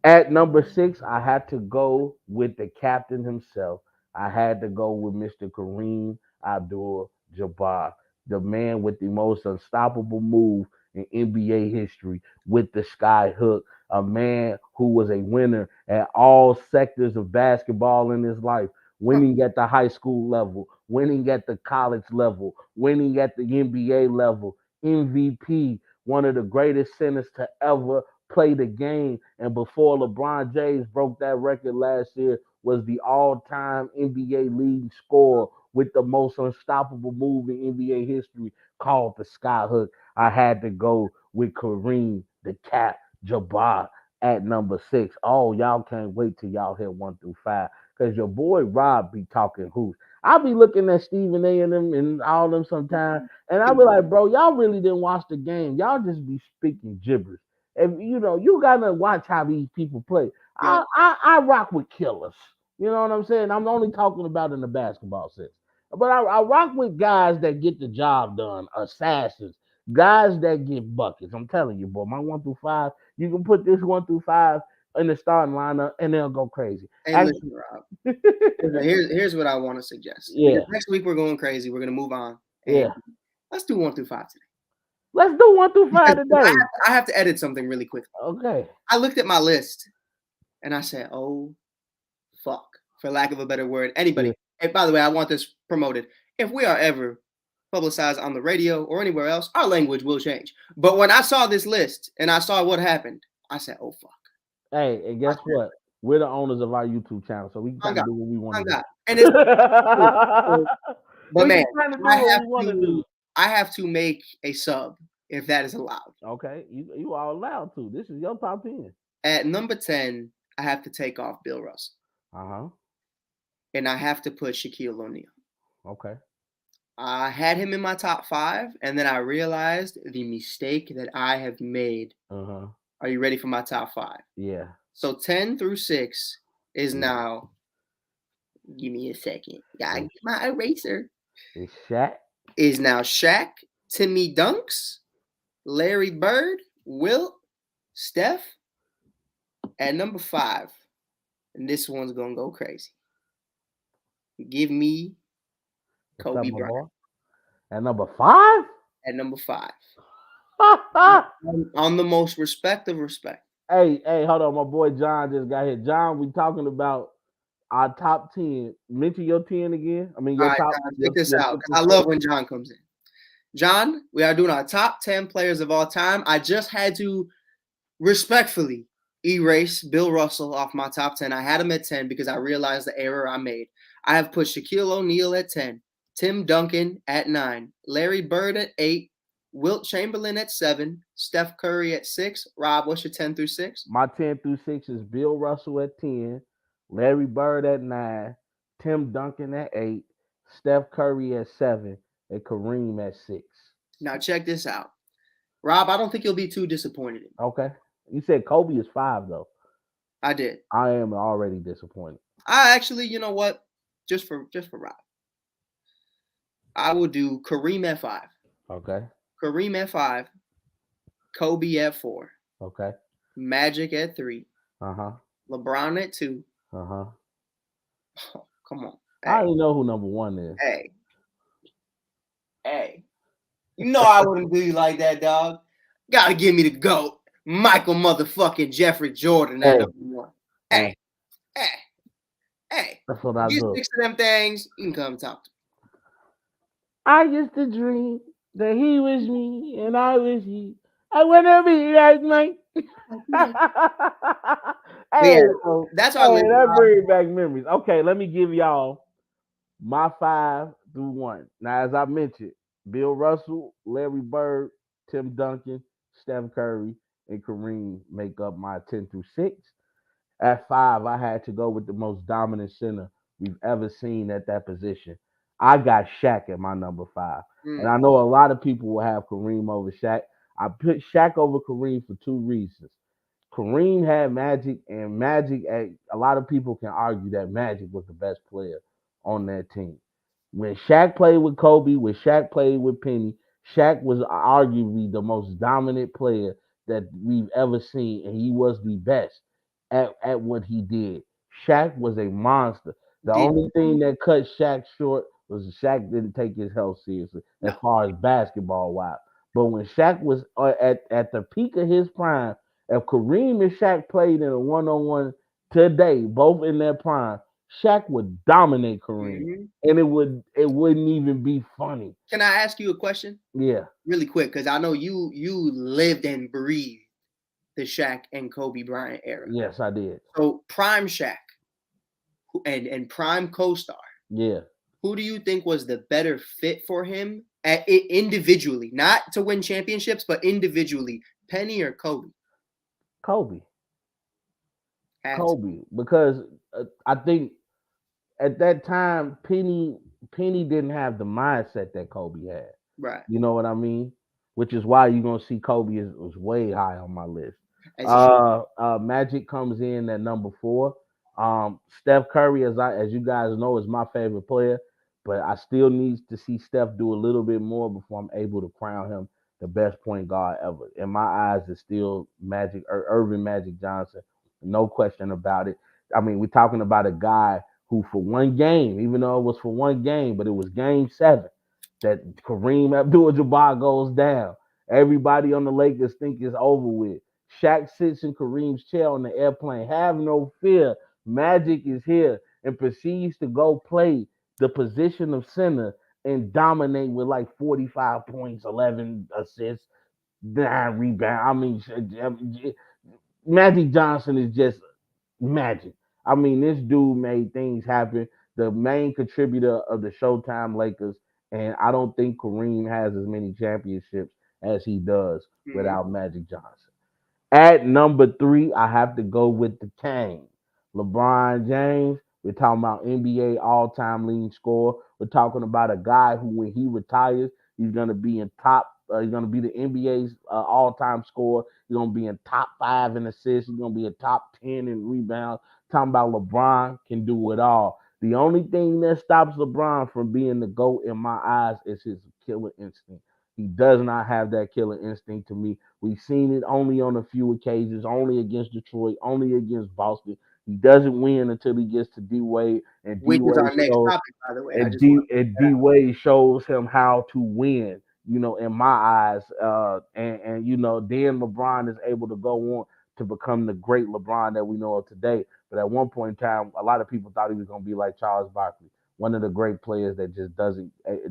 At number 6, I had to go with the captain himself. I had to go with Mr. Kareem Abdul-Jabbar, the man with the most unstoppable move in NBA history with the sky hook, a man who was a winner at all sectors of basketball in his life, winning at the high school level, winning at the college level, winning at the NBA level, MVP, one of the greatest centers to ever play the game. And before LeBron James broke that record last year, was the all-time NBA leading scorer with the most unstoppable move in NBA history called the skyhook. I had to go with Kareem the Cat Jabbar at number 6. Oh, y'all can't wait till y'all hit 1 through 5. Cause your boy Rob be talking hoops. I'll be looking at Stephen A and them and all them sometimes, and I'll be like, bro, y'all really didn't watch the game. Y'all just be speaking gibberish. And you know, you gotta watch how these people play. Yeah. I rock with killers. You know what I'm saying? I'm only talking about in the basketball sense. But I rock with guys that get the job done, assassins, guys that get buckets. I'm telling you, boy, my 1 through 5, you can put this 1 through 5 in the starting lineup and they'll go crazy. Hey, And listen, Rob. Here's what I want to suggest. Because yeah, next week we're going crazy. We're gonna move on, and yeah. let's do 1 through 5 today. Let's do 1 through 5 Because today. I have to edit something really quickly. Okay. I looked at my list and I said, "Oh fuck," for lack of a better word. Anybody. Yeah. And by the way, I want this promoted. If we are ever publicized on the radio or anywhere else, our language will change. But when I saw this list and I saw what happened, I said, "Oh fuck." Hey, and I guess said, what? We're the owners of our YouTube channel, so we can "On kind of God, do what we want on to do. God," and it's cool. But We man, can kind of do I what have we want to to do. I have to make a sub if that is allowed. Okay, you are allowed to. This is your top 10. At number 10, I have to take off Bill Russell. Uh-huh. And I have to put Shaquille O'Neal. Okay. I had him in my top 5, and then I realized the mistake that I have made. Uh-huh. Are you ready for my top 5? Yeah. So 10 through 6 is Yeah. now. Give me a second. Gotta It's, get my eraser. it's Shaq. Is now Shaq, Timmy Dunks, Larry Bird, Wilt, Steph. At number 5, and this one's gonna go crazy. Give me What's up, Kobe my Bryant boy? At number 5? at number 5. On the most respect of respect. Hey, hold on. My boy John just got here. John, we talking about our top 10. Mention your 10 again. I mean, All your right, top, John, check this your out fifth because and I sixth. love when John comes in. John, we are doing our top 10 players of all time. I just had to respectfully erase Bill Russell off my top 10. I had him at 10 because I realized the error I made. I have put Shaquille O'Neal at 10, Tim Duncan at 9, Larry Bird at 8, Wilt Chamberlain at 7, Steph Curry at 6. Rob, what's your 10 through 6? My 10 through 6 is Bill Russell at 10, Larry Bird at 9, Tim Duncan at 8, Steph Curry at 7, and Kareem at 6. Now, check this out. Rob, I don't think you'll be too disappointed in me. Okay. You said Kobe is 5, though. I did. I am already disappointed. I actually, you know what? Just for Rob, I will do Kareem at 5. Okay. Kareem at 5. Kobe at 4. Okay. Magic at 3. Uh-huh. LeBron at 2. Uh-huh. Oh, come on. I already know who number 1 is. Hey. You know I wouldn't do you like that, dog. Gotta give me the GOAT. Michael motherfucking Jeffrey Jordan at number 1. Hey. That's what I Get do. 6 of them things, you can come talk to me. I used to dream that he was me and I was he. I wanna be like Mike. Hey, Yeah, so that's our list. that brings back memories. Okay, let me give y'all my 5 through 1. Now, as I mentioned, Bill Russell, Larry Bird, Tim Duncan, Steph Curry, and Kareem make up my 10 through 6. At 5, I had to go with the most dominant center we've ever seen at that position. I got Shaq at my number 5. And I know a lot of people will have Kareem over Shaq. I put Shaq over Kareem for 2 reasons. Kareem had Magic, and a lot of people can argue that Magic was the best player on that team. When Shaq played with Kobe, when Shaq played with Penny, Shaq was arguably the most dominant player that we've ever seen, and he was the best at what he did. Shaq was a monster. The only thing that cut Shaq short was Shaq didn't take his health seriously as far as basketball wise. But when Shaq was at the peak of his prime, if Kareem and Shaq played in a 1-on-1 today, both in their prime, Shaq would dominate Kareem, and it wouldn't even be funny. Can I ask you a question? Yeah, really quick, because I know you lived and breathed the Shaq and Kobe Bryant era. Yes, I did. So prime Shaq and prime co-star. Yeah. Who do you think was the better fit for him individually, not to win championships, but individually, Penny or Kobe? Kobe. Because I think at that time Penny didn't have the mindset that Kobe had. Right. You know what I mean? Which is why you're gonna see Kobe was way high on my list. Magic comes in at number 4. Steph Curry, as you guys know, is my favorite player, but I still need to see Steph do a little bit more before I'm able to crown him the best point guard ever. In my eyes, it's still Magic or Irvin Magic Johnson, no question about it. I mean, we're talking about a guy who, for one game, even though it was for one game, but it was Game 7 that Kareem Abdul-Jabbar goes down. Everybody on the Lakers think it's over with. Shaq sits in Kareem's chair on the airplane. Have no fear. Magic is here, and proceeds to go play the position of center and dominate with like 45 points, 11 assists, 9 rebounds. I mean, Magic Johnson is just magic. I mean, this dude made things happen. The main contributor of the Showtime Lakers, and I don't think Kareem has as many championships as he does without Magic Johnson. At number 3, I have to go with the King, LeBron James. We're talking about NBA all-time leading scorer. We're talking about a guy who, when he retires, he's going to be in top. He's going to be the NBA's all-time scorer. He's going to be in top 5 in assists. He's going to be in top 10 in rebounds. Talking about LeBron can do it all. The only thing that stops LeBron from being the GOAT in my eyes is his killer instinct. He does not have that killer instinct to me. We've seen it only on a few occasions, only against Detroit, only against Boston. He doesn't win until he gets to D Wade, and which is our next topic, by the way. D Wade shows him how to win. You know, in my eyes, and you know, then LeBron is able to go on to become the great LeBron that we know of today. But at one point in time, a lot of people thought he was going to be like Charles Barkley, one of the great players that just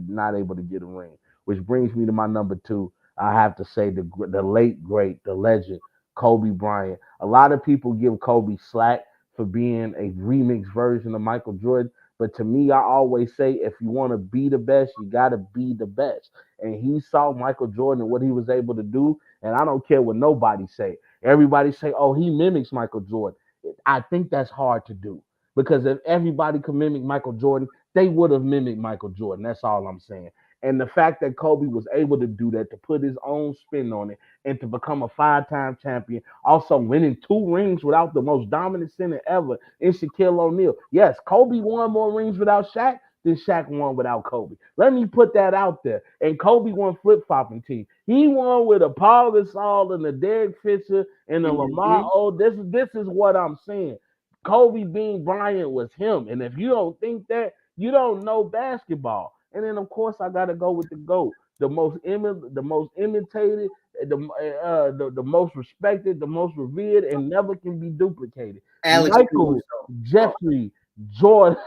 not able to get a ring. which brings me to my number two. I have to say the late great, the legend, Kobe Bryant. A lot of people give Kobe slack for being a remix version of Michael Jordan, but to me, I always say if you want to be the best, you got to be the best. And he saw Michael Jordan and what he was able to do, and I don't care what nobody say. Everybody say, "Oh, he mimics Michael Jordan." I think that's hard to do because if everybody could mimic Michael Jordan, they would have mimicked Michael Jordan. That's all I'm saying. And the fact that Kobe was able to do that, to put his own spin on it, and to become a five-time champion, also winning two rings without the most dominant center ever in Shaquille O'Neal. Yes, Kobe won more rings without Shaq than Shaq won without Kobe. Let me put that out there. And Kobe won flip-flopping team. He won with a Paul Gasol and a Derek Fisher and a Lamar. Mhm. Oh, this is what I'm saying. Kobe Bean Bryant was him. And if you don't think that, you don't know basketball. And then of course I gotta go with the GOAT, the most imitated, the most respected, the most revered, and never can be duplicated. Alex Michael Caruso. Oh, Jeffrey Jordan.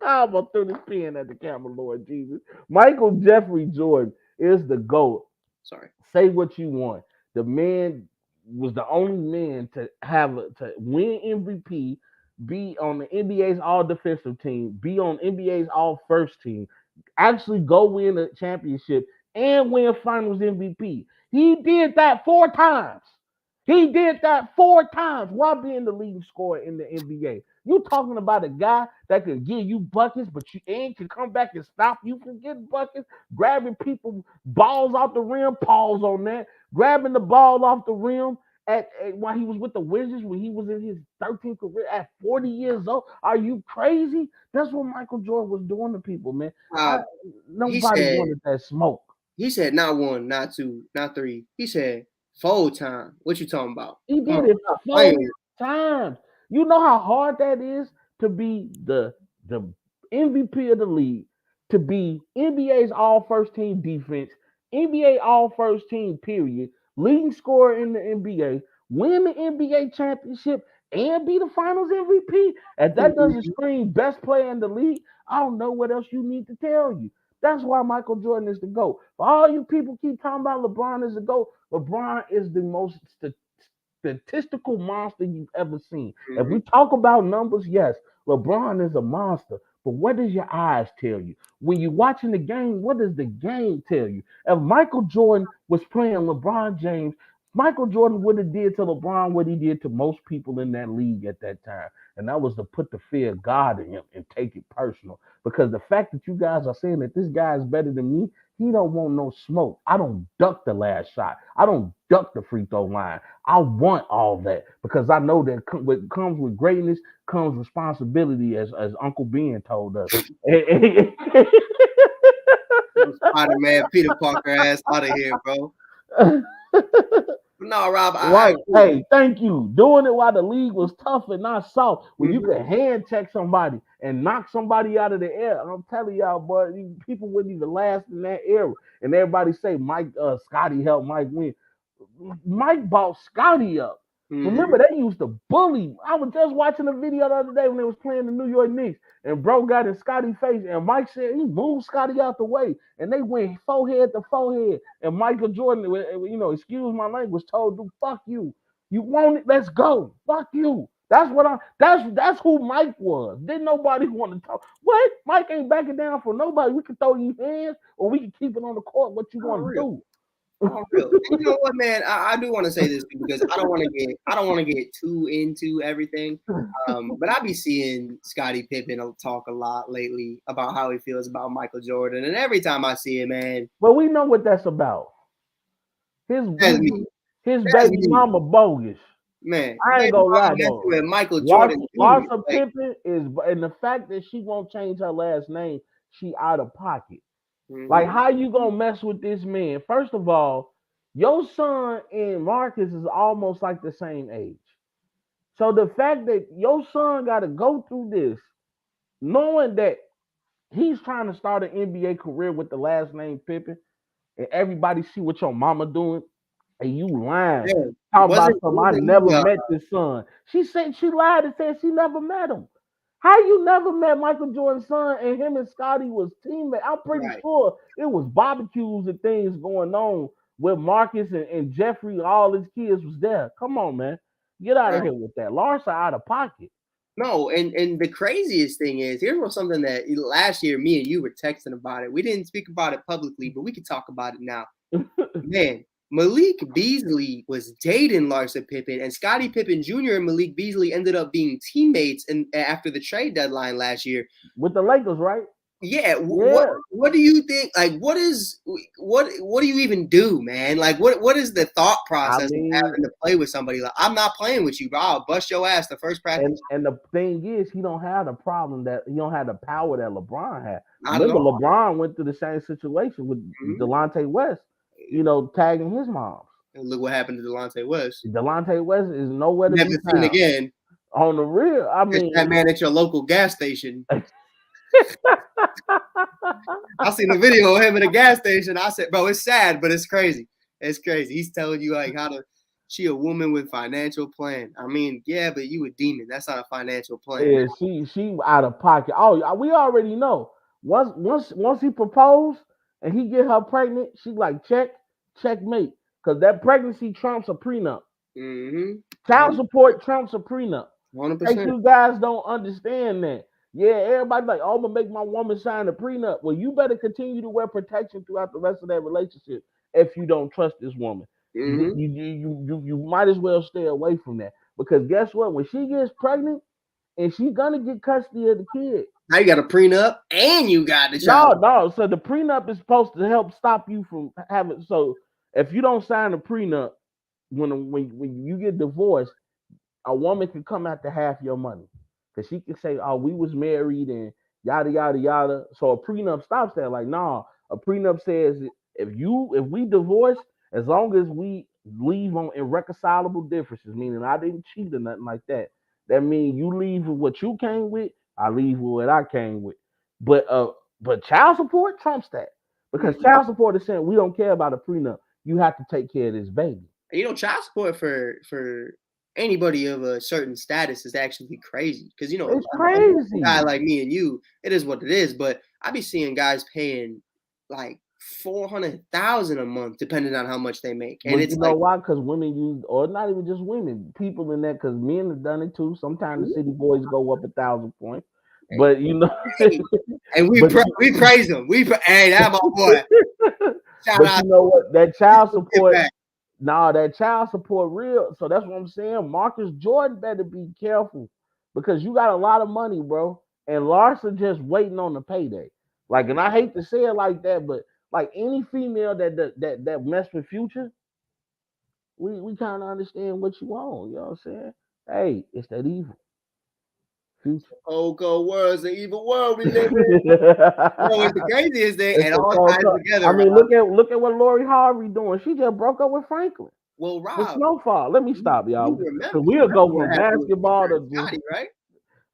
I'm gonna throw this pen at the camera, Lord Jesus. Michael Jeffrey Jordan is the GOAT. sorry. Say what you want. The man was the only man to win MVP, be on the NBA's All Defensive Team, be on NBA's All First Team, actually go win a championship and win Finals MVP. He did that four times. He did that four times while being the leading scorer in the NBA. You talking about a guy that can give you buckets, but you ain't can come back and stop you from getting buckets, grabbing people balls off the rim. Pause on that. Grabbing the ball off the rim while he was with the Wizards when he was in his 13th career at 40 years old. Are you crazy? That's what Michael Jordan was doing to people, man. Uh, he Nobody said wanted that smoke. he said not one, not two, not three. He said full time. What you talking about? He Come on, did it stop playing 4 times. You know how hard that is to be the MVP of the league, to be NBA's All First Team defense, NBA All First Team period, leading scorer in the NBA, win the NBA championship, and be the Finals MVP. If that doesn't with scream best player in the league, I don't know what else you need to tell you. That's why Michael Jordan is the GOAT. For all you people keep talking about LeBron is the GOAT, LeBron is the most statistical monster you've ever seen. If Mhm. we talk about numbers, yes, LeBron is a monster. But what does your eyes tell you? When you're watching the game, what does the game tell you? If Michael Jordan was playing LeBron James, Michael Jordan would have did to LeBron what he did to most people in that league at that time. And that was to put the fear of God in him and take it personal. Because the fact that you guys are saying that this guy is better than me, he don't want no smoke. I don't duck the last shot. I don't duck the free throw line. I want all that because I know that what comes with greatness comes responsibility, as Uncle Ben told us. Spider Man, Peter Parker ass out of here, bro. No, Rob, I Right. agree. Hey, thank you. Doing it while the league was tough and not soft, where you Mhm. could hand check somebody and knock somebody out of the air. I'm telling y'all, boy, people wouldn't even last in that era. And everybody say Mike, Scotty helped Mike win. Mike bought Scotty up. Mhm. Remember, they used to bully. I was just watching a video the other day when they was playing the New York Knicks, and bro got in Scotty's face, and Mike said he moved Scotty out the way, and they went forehead to forehead. And Michael Jordan, excuse my language, told them, "Fuck you. You want it? Let's go. Fuck you." That's what I. That's who Mike was. Didn't nobody want to talk. What? Mike ain't backing down for nobody. We can throw you hands, or we can keep it on the court. What you Oh, want real. to Oh, real. And you know what, man? I do want to say this too, because I don't want to get too into everything. do? But I be seeing Scottie Pippen talk a lot lately about how he feels about Michael Jordan, and every time I see it, man, But we know what that's about. His that's his me. his That's baby me, mama bogus. man. I ain't Baby gonna mama lie messing though. with Michael Jordan Jr. Larsa Like, Pippen is, and the fact that she won't change her last name, she out of pocket. Like, hmm how you gonna mess with this man? First of all, your son and Marcus is almost like the same age. So the fact that your son got to go through this, knowing that he's trying to start an NBA career with the last name Pippen, and everybody see what your mama doing, and you lying. man, Talk about something. I wasn't he? never met this son. She said she lied and said she never met him. How you never met Michael Jordan's son and him and Scotty was teammates? I'm pretty Right. sure it was barbecues and things going on with Marcus and Jeffrey. All his kids was there. Come on, man, get out of Right. here with that. Larsa out of pocket. No, and the craziest thing is, here was something that last year me and you were texting about it. We didn't speak about it publicly, but we can talk about it now. Man, Malik Beasley was dating Larsa Pippen, and Scottie Pippen Jr. and Malik Beasley ended up being teammates after the trade deadline last year. With the Lakers, right? Yeah, Yeah. what do you think? Like, what do you even do, man? Like, what is the thought I process of mean, having to play with somebody? Like, I'm not playing with you, bro. I'll bust your ass the first practice. and the thing is, he don't have the problem that he don't have the power that LeBron had. Not at Remember, all. LeBron went through the same situation with Mhm. Delonte West. Tagging his mom. And look what happened to Delonte West. Delonte West is nowhere to Never be seen found. again. On the real, I Catch mean, that man at your local gas station. I seen a video of him at a gas station. I said, bro, it's sad, but it's crazy. It's crazy. He's telling you like how to. She a woman with financial plan. I mean, yeah, but you a demon. That's not a financial plan. yeah, she out of pocket. Oh, we already know. Once he proposed and he get her pregnant, she like checkmate, because that pregnancy trumps a prenup. Mm-hmm. Child support trumps a prenup. 100%. You guys don't understand that. Yeah, everybody like, oh, I'm gonna make my woman sign a prenup. Well, you better continue to wear protection throughout the rest of that relationship if you don't trust this woman. Mm-hmm. You might as well stay away from that, because guess what? When she gets pregnant and she's gonna get custody of the kid. Now you got a prenup and you got the child. No. So the prenup is supposed to help stop you from having. So if you don't sign a prenup, when you get divorced, a woman can come after half your money, because she can say, "Oh, we was married and yada yada yada." So a prenup stops that. Like, nah, a prenup says if we divorce, as long as we leave on irreconcilable differences, meaning I didn't cheat or nothing like that. That means you leave with what you came with, I leave with what I came with. But child support trumps that, because Mm-hmm. child support is saying we don't care about a prenup. You have to take care of this baby. Child support for anybody of a certain status is actually crazy because It's a crazy. guy like me and you, it is what it is. But I be seeing guys paying like 400,000 a month, depending on how much they make, and But it's you know like, why? Because women use, or not even just women, people in that. Because men have done it too. Sometimes the city boys go up 1,000 points, hey, but hey, and we but praise them. Hey, that my boy. Shout but out. you know what? That child Get support, back. that child support real. So that's what I'm saying. Marcus Jordan better be careful, because you got a lot of money, bro, and Larson just waiting on the payday. Like, and I hate to say it like that, but like any female that mess with Future, we kind of understand what you want. You know what I'm saying? Hey, it's that evil Future. Oh, cold world is an evil world we live in. It's the craziest thing. It's It the all cold ties cut. I together, mean, Rob. look at what Lori Harvey doing. She just broke up with Franklin. Well, The Rob, Snowfall. Let me stop, y'all. you Because remember we'll go what from happened with basketball Future to and just, Scotty, right?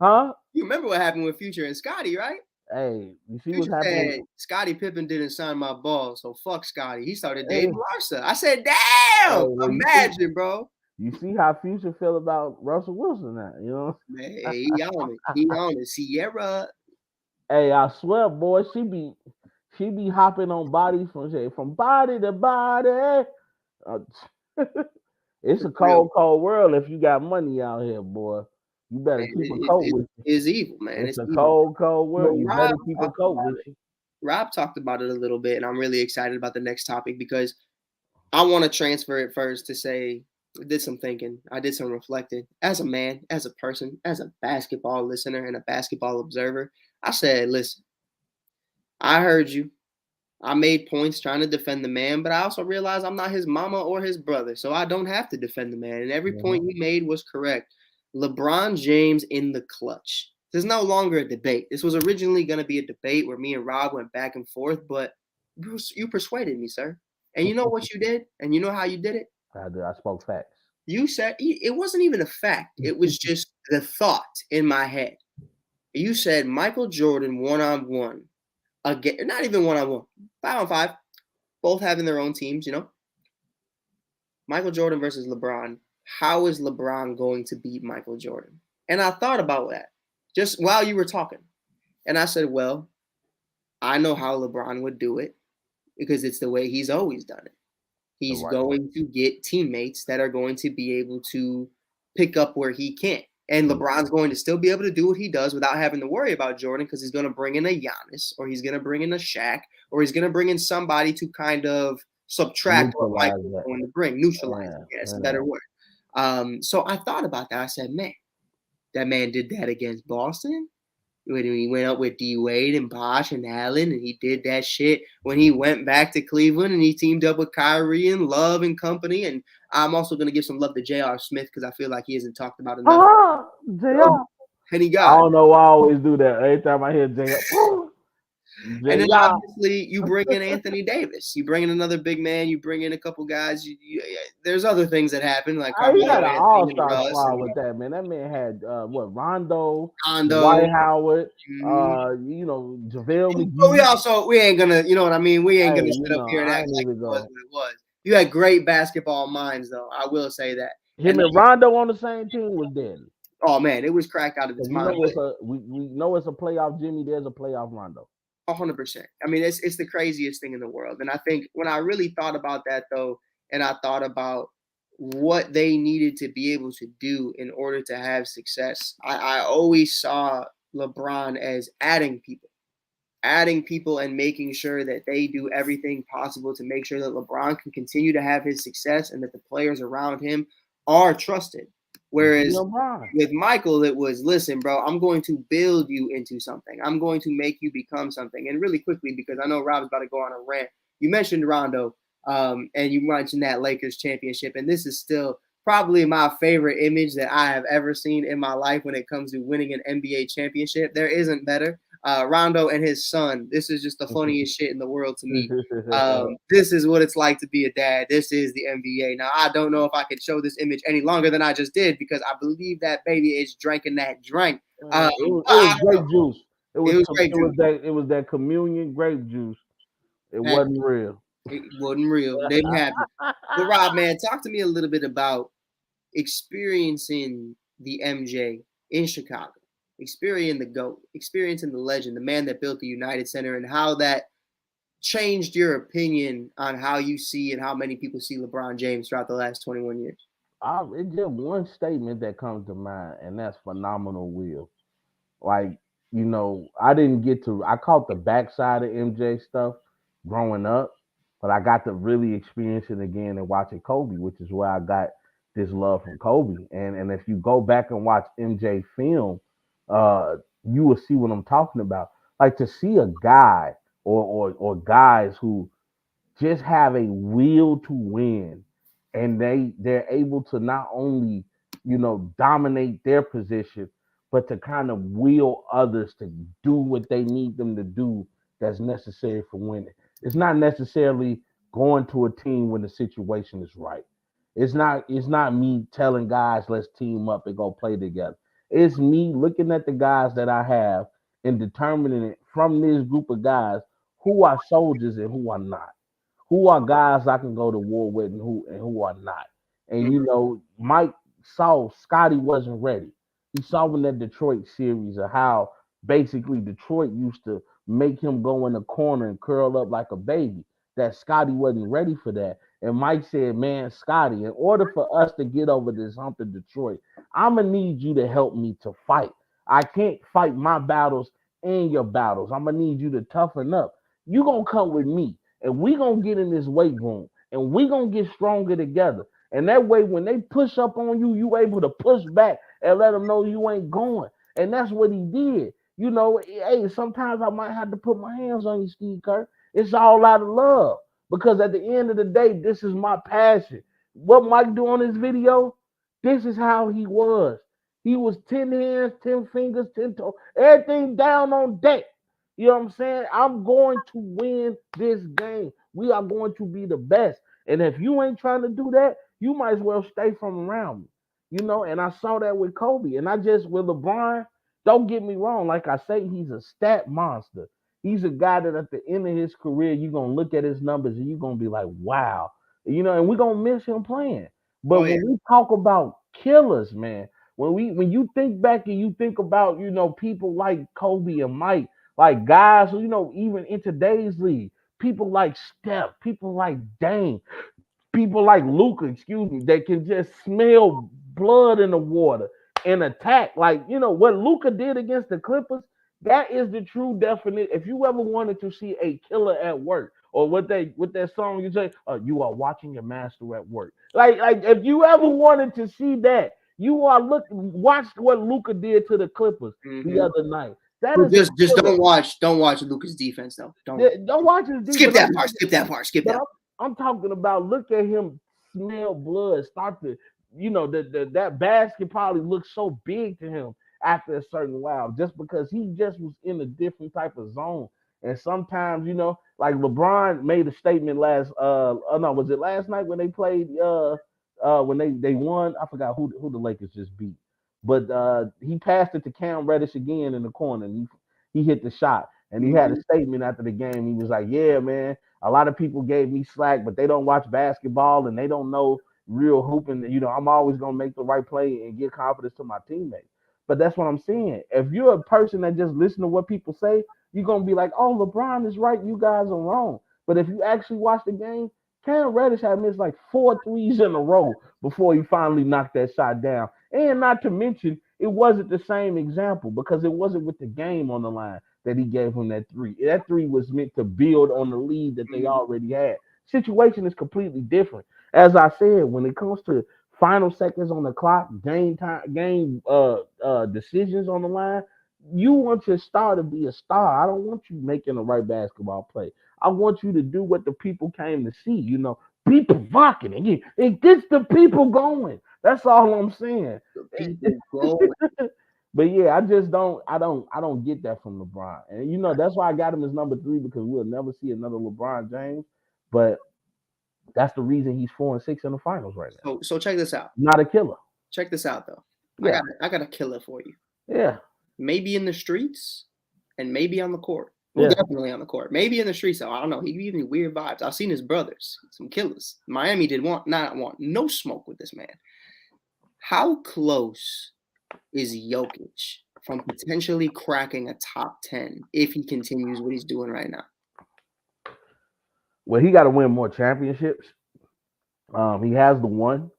huh? You remember what happened with Future and Scotty, right? Hey, you see what's Future happening? said Scottie Pippen didn't sign my ball, so fuck Scotty. He started Hey, dating Larsa. I said, damn, well, imagine, bro. you see how Future feel about Russell Wilson now, you know? Man, he on it. He on it. Sierra. Hey, I swear, boy, she be hopping on body from body to body. Uh, it's For a real, cold world if you got money out here, boy. You better man. keep a coat with you. It's evil, man. It's It's a evil. cold But world. You Rob better keep a talked coat about with it. you. Rob talked about it a little bit, and I'm really excited about the next topic because I want to transfer it first to say I did some thinking. I did some reflecting. As a man, as a person, as a basketball listener and a basketball observer, I said, listen, I heard you. I made points trying to defend the man, but I also realized I'm not his mama or his brother, so I don't have to defend the man. And every Mhm. point you made was correct. LeBron James in the clutch. There's no longer a debate. This was originally going to be a debate where me and Rob went back and forth, but you persuaded me, sir. And you know what you did? And you know how you did it? I spoke facts. You said it wasn't even a fact. It was just the thought in my head. You said Michael Jordan one-on-one again, not even one-on-one, 5-on-5, both having their own teams, Michael Jordan versus LeBron. How is LeBron going to beat Michael Jordan? And I thought about that. just while you were talking. And I said, well, I know how LeBron would do it because it's the way he's always done it. The He's right way. going to get teammates that are going to be able to pick up where he can't. And LeBron's going to still be able to do what he does without having to worry about Jordan because he's going to bring in a Giannis or he's going to bring in a Shaq or he's going to bring in somebody to kind of subtract what Neutralize Michael's that. going to bring, neutralize Yeah, it. Yeah, it's a yeah. better word. So I thought about that. I said, man, that man did that against Boston. When he went up with D Wade and Bosh and Allen, and he did that shit when he went back to Cleveland and he teamed up with Kyrie and Love and company. And I'm also going to give some love to J.R. Smith because I feel like he isn't talked about enough. JR. And he I got it. don't know why I always do that. Every time I hear JR. And then JR. obviously you bring in Anthony Davis. You bring in another big man. You bring in a couple guys. There's other things that happen like He had Carmelo an Anthony and all-star Russ squad and with that, man. That man had Rondo, Hondo. Dwight Howard, Mhm. JaVale But McGee. we ain't gonna, you know what I mean? We ain't Hey, gonna sit up here and I act ain't like even it was go. what it was. You had great basketball minds, though. I will say that. Him and Rondo on the same team was deadly. Oh man, it was cracked out of its Because you know mind. we know it's a playoff Jimmy. There's a playoff Rondo. 100%. I mean, it's the craziest thing in the world. And I think when I really thought about that though, and I thought about what they needed to be able to do in order to have success, I always saw LeBron as adding people and making sure that they do everything possible to make sure that LeBron can continue to have his success and that the players around him are trusted. Whereas with Michael, it was, listen, bro, I'm going to build you into something. I'm going to make you become something. And really quickly, because I know Rob's about to go on a rant, you mentioned Rondo, and you mentioned that Lakers championship. And this is still probably my favorite image that I have ever seen in my life when it comes to winning an NBA championship. There isn't better. Rondo and his son. This is just the funniest shit in the world to me. This is what it's like to be a dad. This is the NBA. Now, I don't know if I could show this image any longer than I just did because I believe that baby is drinking that drink. It was grape juice. It was grape juice. It was that communion grape juice. It That, wasn't real. it wasn't real. They didn't have it. But Rob, man, talk to me a little bit about experiencing the MJ in Chicago, experiencing the GOAT, experiencing the legend, the man that built the United Center, and how that changed your opinion on how you see and how many people see LeBron James throughout the last 21 years. It's just one statement that comes to mind, and that's phenomenal will. Like, I didn't get to, I caught the backside of MJ stuff growing up, but I got to really experience it again and watching Kobe, which is where I got this love from Kobe. And if you go back and watch MJ film, you will see what I'm talking about. Like to see a guy or guys who just have a will to win, and they're able to not only dominate their position, but to kind of will others to do what they need them to do that's necessary for winning. It's not necessarily going to a team when the situation is right. It's not me telling guys let's team up and go play together. It's me looking at the guys that I have and determining it from this group of guys who are soldiers and who are not, who are guys I can go to war with and who are not. And Mike saw Scotty wasn't ready. He saw in that Detroit series of how basically Detroit used to make him go in the corner and curl up like a baby. That Scotty wasn't ready for that. And Mike said, man, Scotty, in order for us to get over this hump in Detroit, I'm gonna need you to help me to fight. I can't fight my battles and your battles. I'm gonna need you to toughen up. You gonna come with me and we gonna get in this weight room and we gonna get stronger together. And that way, when they push up on you, you able to push back and let them know you ain't going. And that's what he did. Hey, sometimes I might have to put my hands on you, Steve Kerr. It's all out of love because at the end of the day, this is my passion. What Mike do on this video, this is how he was. He was 10 hands, 10 fingers, 10 toes, everything down on deck. You know what I'm saying? I'm going to win this game. We are going to be the best. And if you ain't trying to do that, you might as well stay from around me. And I saw that with Kobe. And with LeBron, don't get me wrong. Like I say, he's a stat monster. He's a guy that at the end of his career, you're going to look at his numbers and you're going to be like, wow. And we're going to miss him playing. But when we talk about killers, man, When you think back and you think about, people like Kobe and Mike, like guys who, even in today's league, people like Steph, people like Dame, people like Luca, excuse me, that can just smell blood in the water and attack. Like, what Luca did against the Clippers, that is the true definition. If you ever wanted to see a killer at work, or what that song you say, you are watching your master at work. Like if you ever wanted to see that, you are watch what Luca did to the Clippers the other night. That But is a just killer. don't watch Luka's defense though. Don't watch his Skip defense. that part. Skip that part. Skip But that. I'm talking about, look at him smell blood, start to, that basket probably looked so big to him after a certain while, just because he just was in a different type of zone. And sometimes, like LeBron made a statement last oh no, was it last night when they played when they won? I forgot who the Lakers just beat. But he passed it to Cam Reddish again in the corner, and he hit the shot. And he had a statement after the game. He was like, "Yeah, man, a lot of people gave me slack, but they don't watch basketball and they don't know real hooping. I'm always gonna make the right play and give confidence to my teammates." But that's what I'm saying. If you're a person that just listen to what people say, you're gonna be like, "Oh, LeBron is right. You guys are wrong." But if you actually watch the game, Cam Reddish had missed like 4 threes in a row before he finally knocked that shot down. And not to mention, it wasn't the same example because it wasn't with the game on the line that he gave him that three. That three was meant to build on the lead that they already had. Situation is completely different. As I said, when it comes to final seconds on the clock, game time, game decisions on the line, you want your star to be a star. I don't want you making the right basketball play. I want you to do what the people came to see. Be provocative. It gets the people going. That's all I'm saying. People go. But yeah, I just I don't get that from LeBron. And that's why I got him as number 3, because we'll never see another LeBron James. But that's the reason he's 4-6 in the finals right now. So check this out. Not a killer. Check this out though. Yeah. I got a killer for you. Yeah. Maybe in the streets and maybe on the court. Well, Yeah. definitely on the court. Maybe in the streets though. I don't know. He gives me weird vibes. I've seen his brothers, some killers. Miami did not want no smoke with this man. How close is Jokic from potentially cracking a top 10 if he continues what he's doing right now? Well, he got to win more championships. He has the one,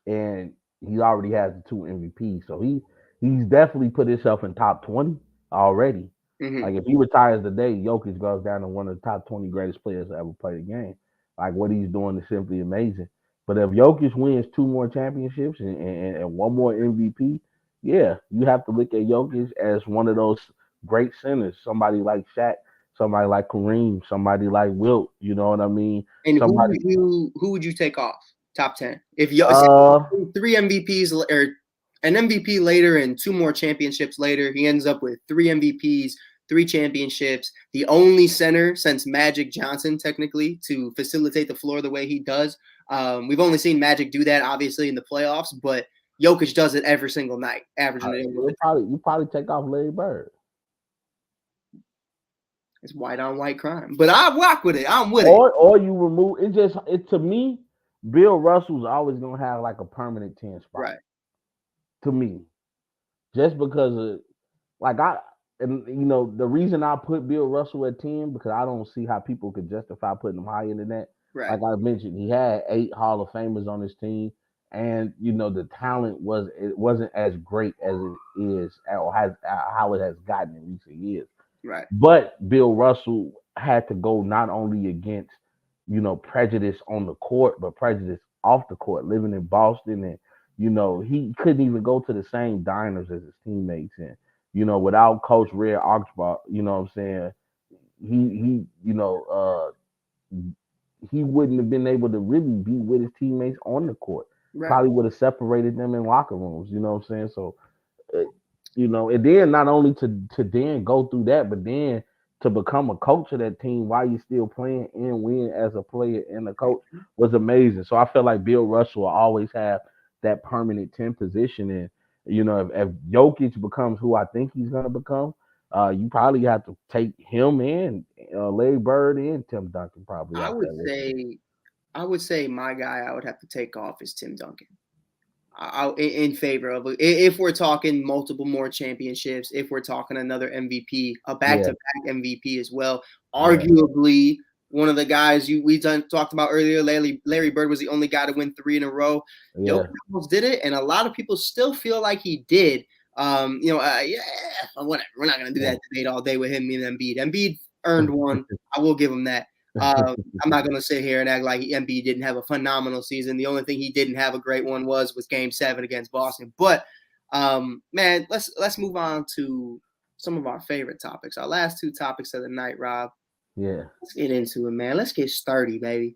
and he already has the 2 MVPs. So he's definitely put himself in top 20 already. Mm-hmm. Like if he retires today, Jokic goes down to one of the top 20 greatest players to ever play the game. Like what he's doing is simply amazing. But if Jokic wins 2 more championships and 1 more MVP, yeah, you have to look at Jokic as one of those great centers. Somebody like Shaq, somebody like Kareem, somebody like Wilt. You know what I mean? And Somebody. who would you take off top 10 if you 3 MVPs or an MVP later and 2 more championships later? He ends up with 3 MVPs, 3 championships. The only center since Magic Johnson, technically, to facilitate the floor the way he does. We've only seen Magic do that, obviously, in the playoffs, but Jokic does it every single night, averaging it. You probably take off Larry Bird. It's white on white crime, but I rock with it. I'm with it. Or you remove it. To me, Bill Russell's always gonna have like a permanent 10 spot. Right. To me, just because of the reason I put Bill Russell at 10 because I don't see how people could justify putting him higher than that. Right. Like I mentioned, he had 8 Hall of Famers on his team, and the talent wasn't as great as it is or how it has gotten in recent years. Right. But Bill Russell had to go not only against, prejudice on the court, but prejudice off the court, living in Boston. And, he couldn't even go to the same diners as his teammates. And, without Coach Red Auerbach, you know what I'm saying? He wouldn't have been able to really be with his teammates on the court. Right. Probably would have separated them in locker rooms, you know what I'm saying? So, and then not only to then go through that, but then to become a coach of that team while you're still playing and win as a player and a coach was amazing. So I feel like Bill Russell will always have that permanent 10 position. And, if Jokic becomes who I think he's going to become, you probably have to take him and Larry Bird and Tim Duncan probably. I would say my guy I would have to take off is Tim Duncan. in favor of it. If we're talking multiple more championships, if we're talking another MVP, a back-to-back MVP as well, arguably one of the guys we talked about earlier, Larry Bird was the only guy to win 3 in a row. Jokic almost did it, and a lot of people still feel like he did. Whatever. We're not gonna do that debate all day with him and Embiid. Embiid earned one. I will give him that. I'm not going to sit here and act like Embiid didn't have a phenomenal season. The only thing he didn't have a great one was Game 7 against Boston. But man, let's move on to some of our favorite topics. Our last 2 topics of the night, Rob. Yeah. Let's get into it, man. Let's get sturdy, baby.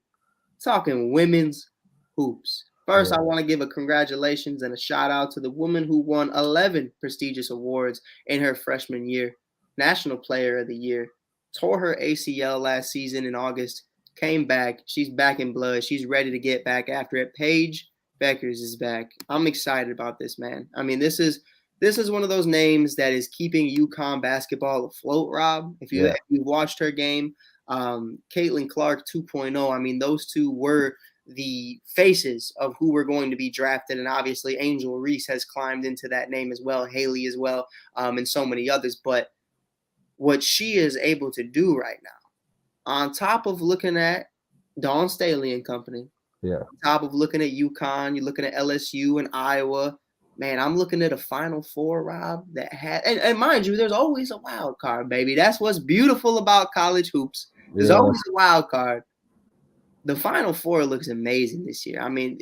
Talking women's hoops. First, I want to give a congratulations and a shout out to the woman who won 11 prestigious awards in her freshman year. National Player of the Year. Tore her ACL last season in August, came back. She's back in blood. She's ready to get back after it. Paige Beckers is back. I'm excited about this, man. I mean, this is one of those names that is keeping UConn basketball afloat, Rob. If you watched her game, Caitlin Clark 2.0, I mean, those two were the faces of who were going to be drafted. And obviously Angel Reese has climbed into that name as well, Haley as well, and so many others. But what she is able to do right now, on top of looking at Dawn Staley and company, on top of looking at UConn, you're looking at LSU and Iowa. Man, I'm looking at a Final Four, Rob, that had, and mind you, there's always a wild card, baby. That's what's beautiful about college hoops. There's always a wild card. The Final Four looks amazing this year. I mean,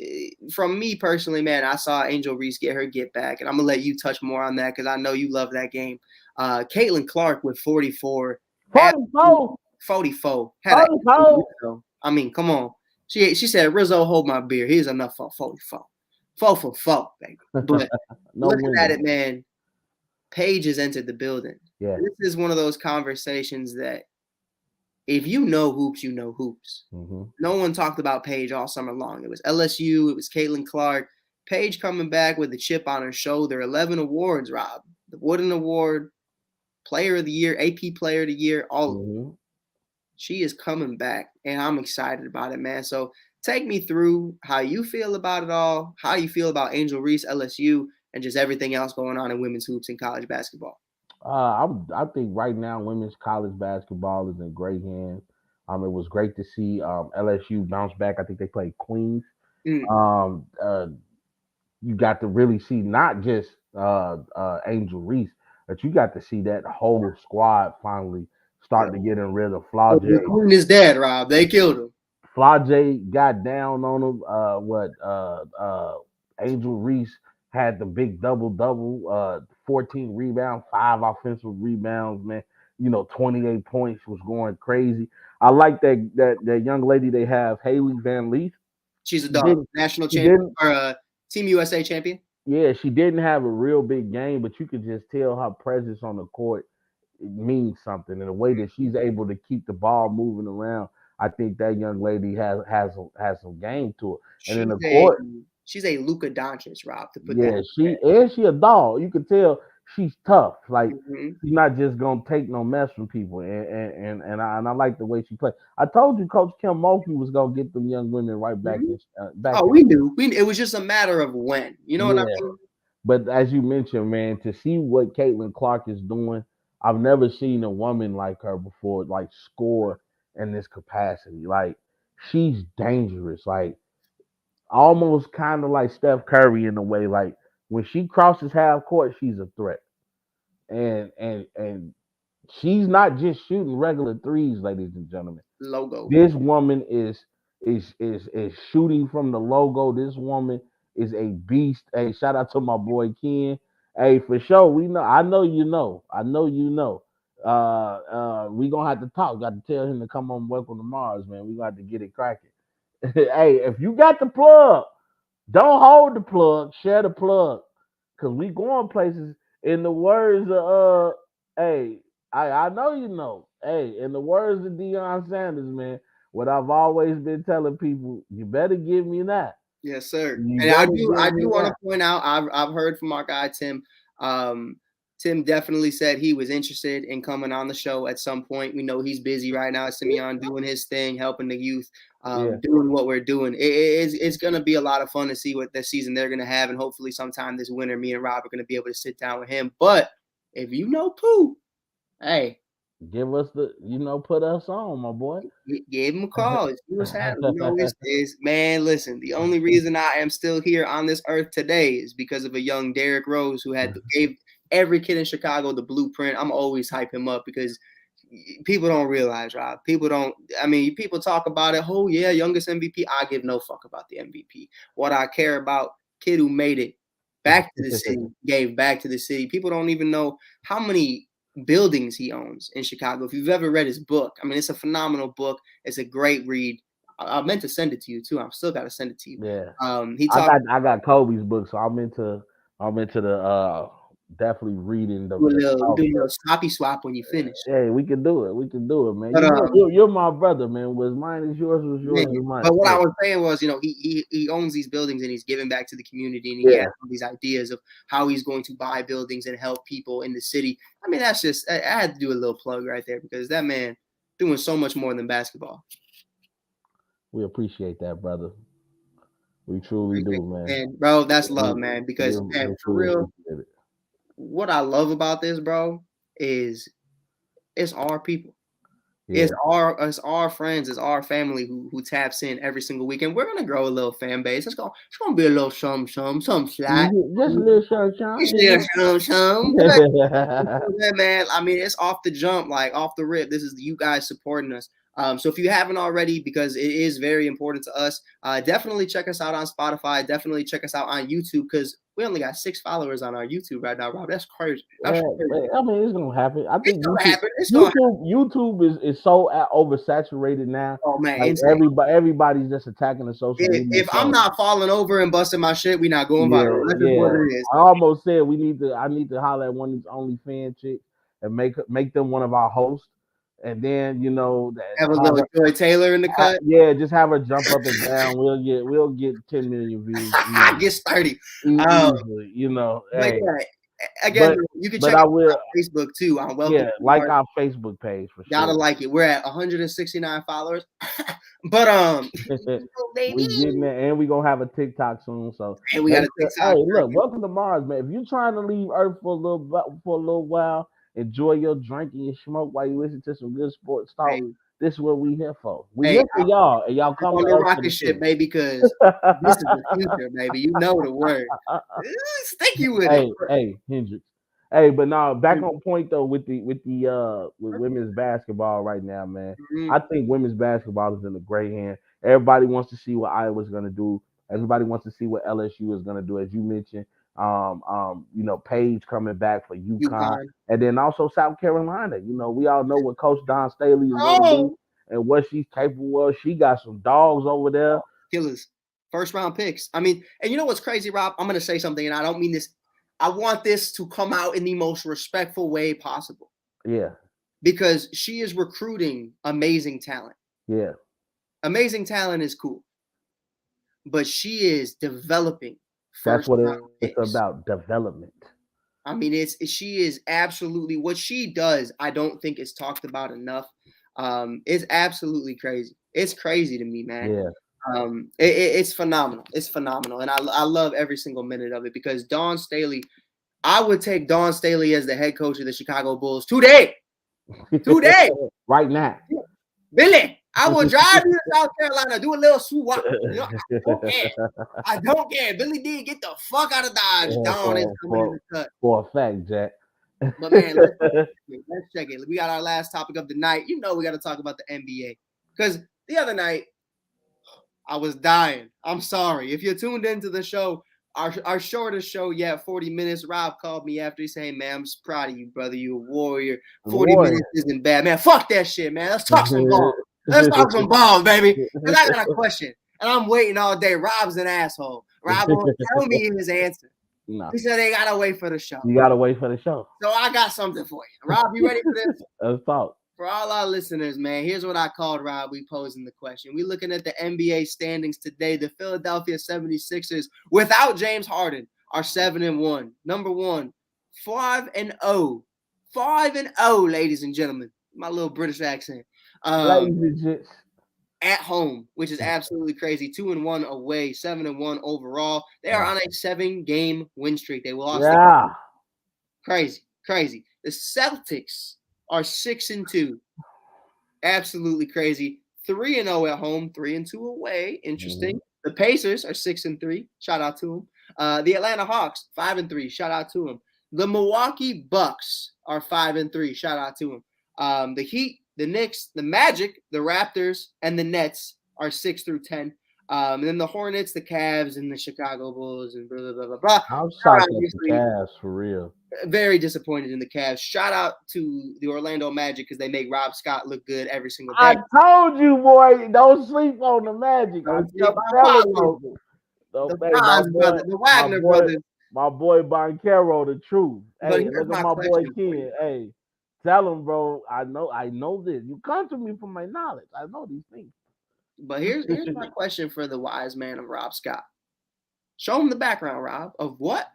from me personally, man, I saw Angel Reese get back, and I'm going to let you touch more on that because I know you love that game. Caitlin Clark with 44. 44. I mean, come on. She said, Rizzo, hold my beer. Here's enough for 44. 4 for 4, baby. But looking at it, man, Paige has entered the building. Yeah. This is one of those conversations that if you know hoops, you know hoops. Mm-hmm. No one talked about Paige all summer long. It was LSU. It was Caitlin Clark. Paige coming back with a chip on her shoulder. 11 awards, Rob. The Wooden Award, Player of the Year, AP Player of the Year, all of them. She is coming back, and I'm excited about it, man. So take me through how you feel about it all, how you feel about Angel Reese, LSU, and just everything else going on in women's hoops and college basketball. I think right now women's college basketball is in great hands. It was great to see LSU bounce back. I think they played Queens. You got to really see not just Angel Reese, but you got to see that whole squad finally starting to get rid of Flau'jae. Queen is dead, Rob. They killed him. Flau'jae got down on him. Angel Reese had the big double, 14 rebounds, 5 offensive rebounds, man. 28 points, was going crazy. I like that young lady they have, Haley Van Leith. She's a dog. National champion or Team USA champion. Yeah, she didn't have a real big game, but you could just tell her presence on the court, it means something. And the way that she's able to keep the ball moving around, I think that young lady has some game to her. And in the court, she's a Luka Doncic, Rob. To put she a dog. You can tell she's tough. Like she's not just gonna take no mess from people. And I like the way she plays. I told you, Coach Kim Mulkey was gonna get them young women right back. We knew. It was just a matter of when. You know what I mean? But as you mentioned, man, to see what Caitlin Clark is doing, I've never seen a woman like her before, like score in this capacity. Like she's dangerous. Like almost kind of like Steph Curry in a way. Like when she crosses half court, she's a threat. And she's not just shooting regular threes, ladies and gentlemen. Logo. This woman is shooting from the logo. This woman is a beast. Hey, shout out to my boy Ken. Hey, for sure. We know. I know you know. We gonna have to talk. Got to tell him to come on Welcome to Mars, man. We got to get it cracking. Hey, if you got the plug, don't hold the plug. Share the plug, cause we going places. In the words of hey, I know you know. Hey, in the words of Deion Sanders, man, what I've always been telling people, you better give me that. Yes, sir. And I do want to point out, I've heard from our guy Tim. Tim definitely said he was interested in coming on the show at some point. We know he's busy right now, Simeon, doing his thing, helping the youth, doing what we're doing. It's going to be a lot of fun to see what this season they're going to have. And hopefully sometime this winter, me and Rob are going to be able to sit down with him. But if you know Pooh, hey, give us put us on, my boy. Give him a call. See what's happening. Man, listen, the only reason I am still here on this earth today is because of a young Derrick Rose who gave every kid in Chicago the blueprint. I'm always hype him up because people don't realize, Rob. People talk about it. Oh, yeah, youngest MVP. I give no fuck about the MVP. What I care about, kid who made it back to the city, gave back to the city. People don't even know how many buildings he owns in Chicago. If you've ever read his book, I mean, it's a phenomenal book. It's a great read. I meant to send it to you too. I've still got to send it to you. Yeah. I got Kobe's book, so I'm into the definitely reading the do a little sloppy swap when you finish. Hey, we can do it, man. But, you're my brother, man. Was mine is yours, was yours is mine. But what I was saying was, he owns these buildings and he's giving back to the community, and he has all these ideas of how he's going to buy buildings and help people in the city. I mean, that's just I had to do a little plug right there because that man doing so much more than basketball. We appreciate that, brother. We truly do, man. And bro, that's love, man. Because man, for real, what I love about this, bro, is it's our people. Yeah. It's our friends, it's our family who taps in every single weekend. We're gonna grow a little fan base. It's gonna be a little some flat. Just a little some. Man, I mean, it's off the jump, like off the rip. This is you guys supporting us. So if you haven't already, because it is very important to us, definitely check us out on Spotify. Definitely check us out on YouTube because we only got 6 followers on our YouTube right now, Rob. That's crazy. I mean, it's gonna happen. I think YouTube is so oversaturated now. Oh man, like everybody's just attacking the social media. If I'm not falling over and busting my shit, we not going viral. That's just what it is. I almost said I need to holler at one of these OnlyFans chicks and make them one of our hosts. And then have a little Joy Taylor in the cut. Yeah, just have her jump up and down. We'll get 10 million views. Get 30. Easily, Hey. Again, you can check out Facebook too on Welcome. Yeah, like our Facebook page for sure. Gotta like it. We're at 169 followers. But we getting there, and we gonna have a TikTok soon. So and we got a TikTok. Hey, look, welcome to Mars, man. If you're trying to leave Earth for a little while. Enjoy your drink and your smoke while you listen to some good sports talk. Hey. This is what we here for. We here for y'all, and y'all come on the rocket ship, baby, because this is the future, baby. You know the word. Stick you with it. Hey, Hendrix. Hey, but now back on point though with women's basketball right now, man. Mm-hmm. I think women's basketball is in a great hand. Everybody wants to see what Iowa's gonna do. Everybody wants to see what LSU is gonna do, as you mentioned. Paige coming back for UConn, and then also South Carolina. We all know what Coach Don Staley is going to do and what she's capable of. She got some dogs over there. Killers. First round picks. I mean, and you know what's crazy, Rob? I'm going to say something, and I don't mean this. I want this to come out in the most respectful way possible. Yeah. Because she is recruiting amazing talent. Yeah. Amazing talent is cool. But she is developing. That's what it's about, development. I mean, she is absolutely what she does. I don't think it's talked about enough. It's absolutely crazy. It's crazy to me, man. Yeah. It's phenomenal. It's phenomenal, and I love every single minute of it because Dawn Staley. I would take Dawn Staley as the head coach of the Chicago Bulls today. Right now, Billy. I will drive you to South Carolina, do a little swoop. I don't care. Billy D, get the fuck out of Dodge. Dawn is coming in the cut. For a fact, Jack. But man, let's check it. We got our last topic of the night. We got to talk about the NBA. Because the other night, I was dying. I'm sorry. If you're tuned into the show, our shortest show yet, 40 minutes, Rob called me after. He said, hey, man, I'm just proud of you, brother. You a warrior. 40 minutes isn't bad. Man, fuck that shit, man. Let's talk some ball. Let's talk some balls, baby. Because I got a question. And I'm waiting all day. Rob's an asshole. Rob won't tell me his answer. No. He said they got to wait for the show. You got to wait for the show. So I got something for you. Rob, you ready for this? Let's talk. For all our listeners, man, here's what I called Rob. We posing the question. We're looking at the NBA standings today. The Philadelphia 76ers, without James Harden, are 7-1. Number 1, 5-0. 5-0, ladies and gentlemen. My little British accent. Ladies and gents. At home, which is absolutely crazy. 2-1 away, 7-1 overall. They are on a 7-game win streak. They lost. Yeah. Crazy. The Celtics are 6-2. Absolutely crazy. 3-0 at home, 3-2 away. Interesting. The Pacers are 6-3. Shout out to them. The Atlanta Hawks 5-3. Shout out to them. The Milwaukee Bucks are 5-3. Shout out to them. The Heat, the Knicks, the Magic, the Raptors, and the Nets are 6-10. And then the Hornets, the Cavs, and the Chicago Bulls, and blah blah blah blah. I'm shocked at the Cavs for real. Very disappointed in the Cavs. Shout out to the Orlando Magic because they make Rob Scott look good every single day. I told you, boy, don't sleep on the Magic. I'm telling you. The Wagner brothers. My boy Boncaro, the truth. Hey, look at my boy Ken. Hey, tell him, bro. I know this. You come to me for my knowledge. I know these things. But here's my question for the wise man of Rob Scott. Show him the background, Rob, of what?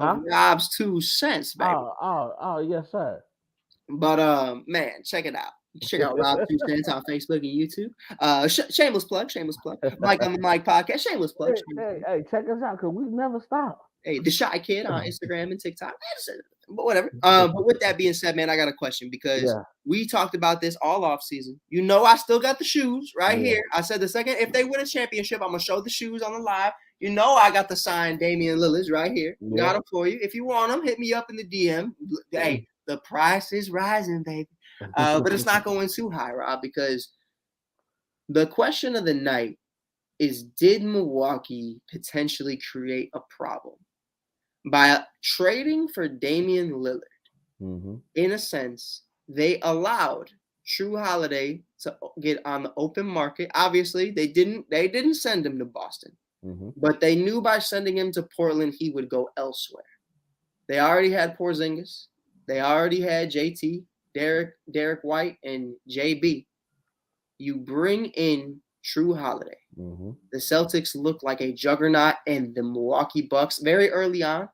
Huh? Of Rob's 2 cents, baby. Oh, yes, sir. But man, check it out. Check out Rob's 2 cents on Facebook and YouTube. Shameless plug. Mike on the Mike podcast. Shameless plug. Hey, check us out because we never stop. Hey, the Shy Kid on Instagram and TikTok. But whatever. But with that being said, man, I got a question because we talked about this all off season. You know, I still got the shoes right here. I said the second if they win a championship, I'm gonna show the shoes on the live. You know, I got the signed Damian Lillard's right here. Got them for you. If you want them, hit me up in the DM. Hey, the price is rising, baby. But it's not going too high, Rob, because the question of the night is: did Milwaukee potentially create a problem by trading for Damian Lillard? In a sense, they allowed True Holiday to get on the open market. Obviously, they didn't send him to Boston, but they knew by sending him to Portland he would go elsewhere. They already had Porzingis, they already had JT, Derek White, and JB. You bring in True Holiday. The Celtics look like a juggernaut, and the Milwaukee Bucks very early on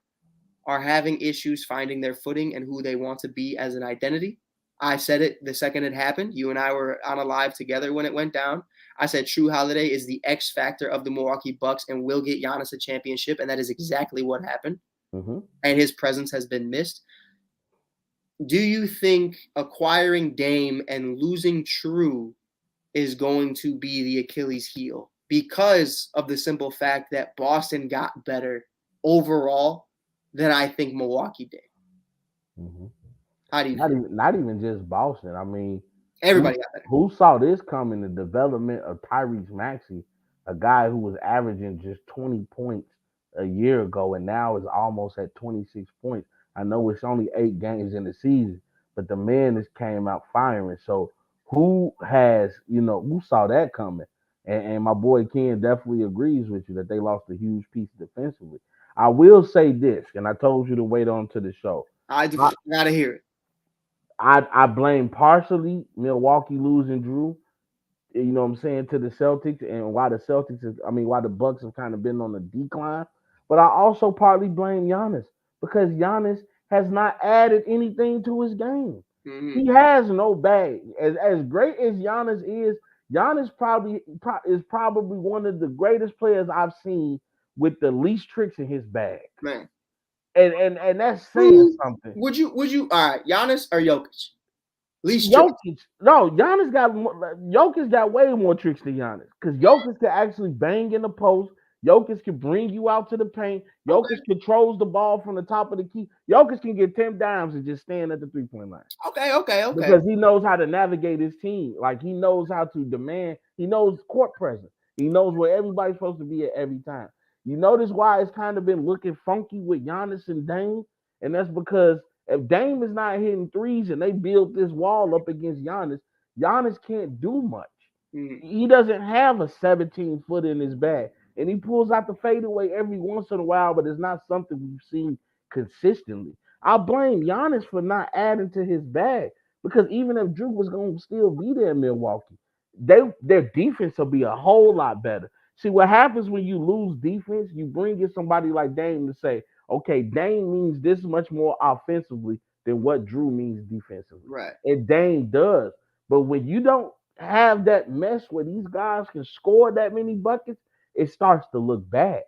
are having issues finding their footing and who they want to be as an identity. I said it the second it happened. You and I were on a live together when it went down. I said True Holiday is the X factor of the Milwaukee Bucks and will get Giannis a championship, and that is exactly what happened. And his presence has been missed. Do you think acquiring Dame and losing True is going to be the Achilles heel because of the simple fact that Boston got better overall than I think Milwaukee did? How do you not even just Boston. I mean, everybody got better. Who saw this coming? The development of Tyrese Maxey, a guy who was averaging just 20 points a year ago and now is almost at 26 points. I know it's only 8 games in the season, but the man just came out firing. So who saw that coming? And my boy Ken definitely agrees with you that they lost a huge piece defensively. I will say this, and I told you to wait on to the show. I gotta hear it. I blame partially Milwaukee losing Drew, you know what I'm saying, to the Celtics, and why the Bucks have kind of been on the decline. But I also partly blame Giannis because Giannis has not added anything to his game. He has no bag. As great as Giannis is, Giannis is probably one of the greatest players I've seen with the least tricks in his bag. Man. And that's saying something. Would you all right, Giannis or Jokic? Jokic. No, Jokic got way more tricks than Giannis. Because Jokic can actually bang in the post. Jokic can bring you out to the paint. Jokic controls the ball from the top of the key. Jokic can get 10 dimes and just stand at the 3-point line. Okay. Because he knows how to navigate his team. Like, he knows how to demand. He knows court presence. He knows where everybody's supposed to be at every time. You notice why it's kind of been looking funky with Giannis and Dame? And that's because if Dame is not hitting threes and they build this wall up against Giannis, Giannis can't do much. He doesn't have a 17-foot in his bag. And he pulls out the fadeaway every once in a while, but it's not something we've seen consistently. I blame Giannis for not adding to his bag because even if Drew was going to still be there in Milwaukee, their defense will be a whole lot better. See, what happens when you lose defense, you bring in somebody like Dame to say, okay, Dame means this much more offensively than what Drew means defensively. Right. And Dame does. But when you don't have that mesh where these guys can score that many buckets, it starts to look bad.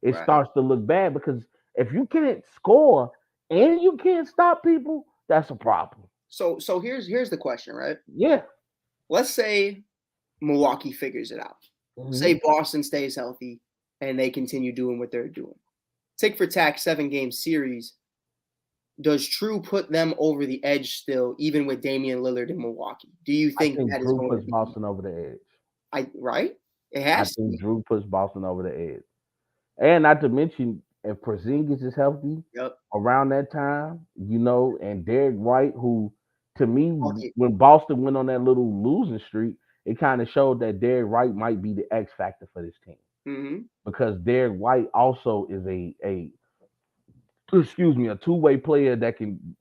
It Right. starts to look bad because if you can't score and you can't stop people, that's a problem. So here's the question, right? Yeah. Let's say Milwaukee figures it out. Say Mhm. Boston stays healthy and they continue doing what they're doing. Tick for tack 7-game series. Does True put them over the edge still, even with Damian Lillard in Milwaukee? Do you I think think that is Drew going to puts be Boston over the edge. right? It I has to think be. Drew puts Boston over the edge. And not to mention, if Porzingis is healthy Yep. around that time, and Derek White, who to me, Okay. when Boston went on that little losing streak, it kind of showed that Derek White might be the X factor for this team Mm-hmm. because Derek White also is a two-way player that can,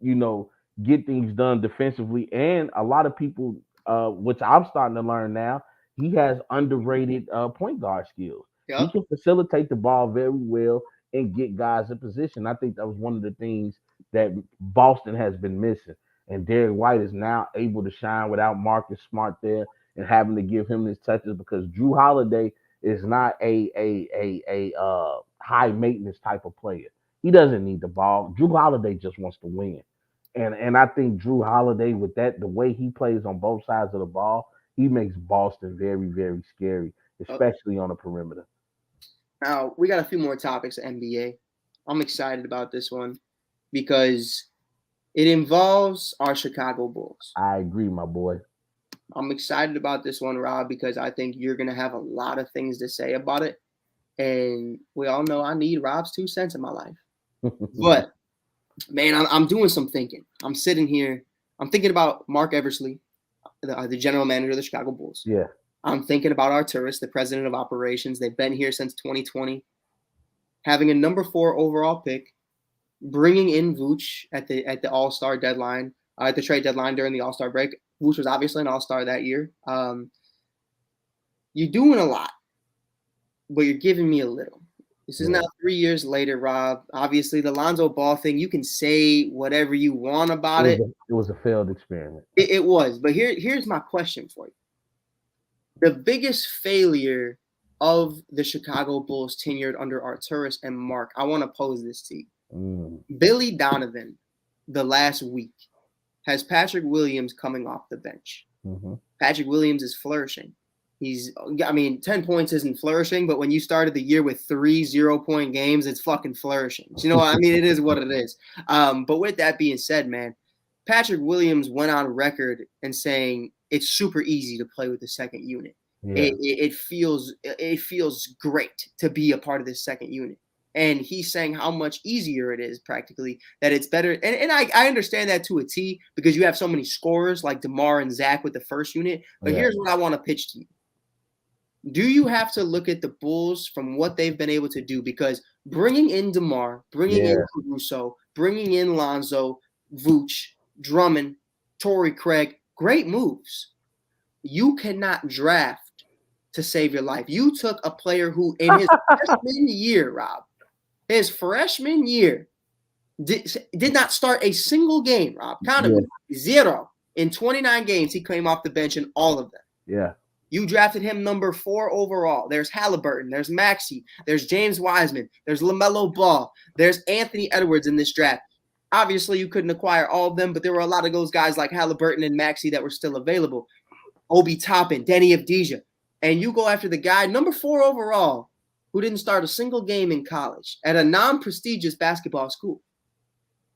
get things done defensively. And a lot of people, which I'm starting to learn now, he has underrated point guard skills. He Yep. can facilitate the ball very well and get guys in position. I think that was one of the things that Boston has been missing. And Derek White is now able to shine without Marcus Smart there and having to give him his touches because Drew Holiday is not a high maintenance type of player. He doesn't need the ball. Drew Holiday just wants to win. And I think Drew Holiday, with that, the way he plays on both sides of the ball, he makes Boston very, very scary, especially on the perimeter. Now we got a few more topics of NBA. I'm excited about this one because it involves our Chicago Bulls. I agree, my boy. I'm excited about this one, Rob, because I think you're gonna have a lot of things to say about it. And we all know I need Rob's 2 cents in my life. But man, I'm doing some thinking. I'm sitting here. I'm thinking about Mark Eversley, the general manager of the Chicago Bulls. Yeah. I'm thinking about Arturis, the president of operations. They've been here since 2020, having a number 4 overall pick, bringing in Vooch at the All-Star deadline, at the trade deadline during the All-Star break. Vooch was obviously an All-Star that year. You're doing a lot, but you're giving me a little. This is now 3 years later, Rob. Obviously, the Lonzo Ball thing, you can say whatever you want about it. It was a failed experiment. It was. But here's my question for you. The biggest failure of the Chicago Bulls tenured under Arturis and Mark, I want to pose this to you. Billy Donovan, the last week, has Patrick Williams coming off the bench. Mm-hmm. Patrick Williams is flourishing. 10 points isn't flourishing, but when you started the year with 3 0-point games, it's fucking flourishing. You know what I mean? It is what it is. But with that being said, man, Patrick Williams went on record and saying it's super easy to play with the second unit. Yeah. It feels great to be a part of this second unit. And he's saying how much easier it is practically, that it's better. And I understand that to a T because you have so many scorers like DeMar and Zach with the first unit. But here's what I want to pitch to you. Do you have to look at the Bulls from what they've been able to do? Because bringing in DeMar, bringing in Caruso, bringing in Lonzo, Vooch, Drummond, Torrey Craig, great moves. You cannot draft to save your life. You took a player who in his freshman year, Rob, his freshman year, did not start a single game, Rob. Counted 0. In 29 games, he came off the bench in all of them. Yeah. You drafted him number 4 overall. There's Halliburton. There's Maxey. There's James Wiseman. There's LaMelo Ball. There's Anthony Edwards in this draft. Obviously, you couldn't acquire all of them, but there were a lot of those guys like Halliburton and Maxey that were still available. Obi Toppin, Denny Avdija. And you go after the guy, number 4 overall, who didn't start a single game in college at a non-prestigious basketball school.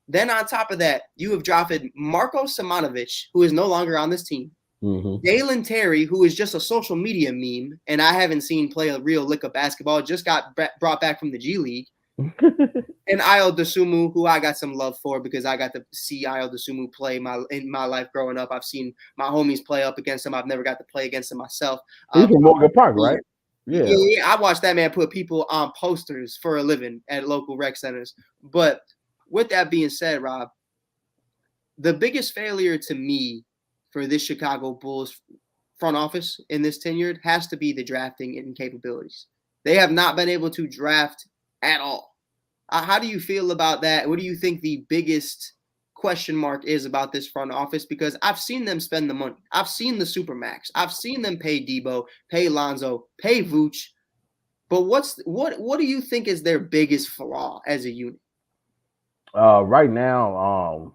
Then on top of that, you have drafted Marko Simonovic, who is no longer on this team. Mm-hmm. Dalen Terry, who is just a social media meme, and I haven't seen play a real lick of basketball, just got brought back from the G League. And Ayo Dosunmu, who I got some love for because I got to see Ayo Dosunmu play in my life growing up. I've seen my homies play up against him. I've never got to play against him myself. He's from Morgan Park, right? Yeah. I watched that man put people on posters for a living at local rec centers. But with that being said, Rob, the biggest failure to me for this Chicago Bulls front office in this tenured has to be the drafting and capabilities. They have not been able to draft at all. How do you feel about that? What do you think the biggest question mark is about this front office? Because I've seen them spend the money. I've seen the Supermax. I've seen them pay Debo, pay Lonzo, pay Vooch. But what do you think is their biggest flaw as a unit? Right now,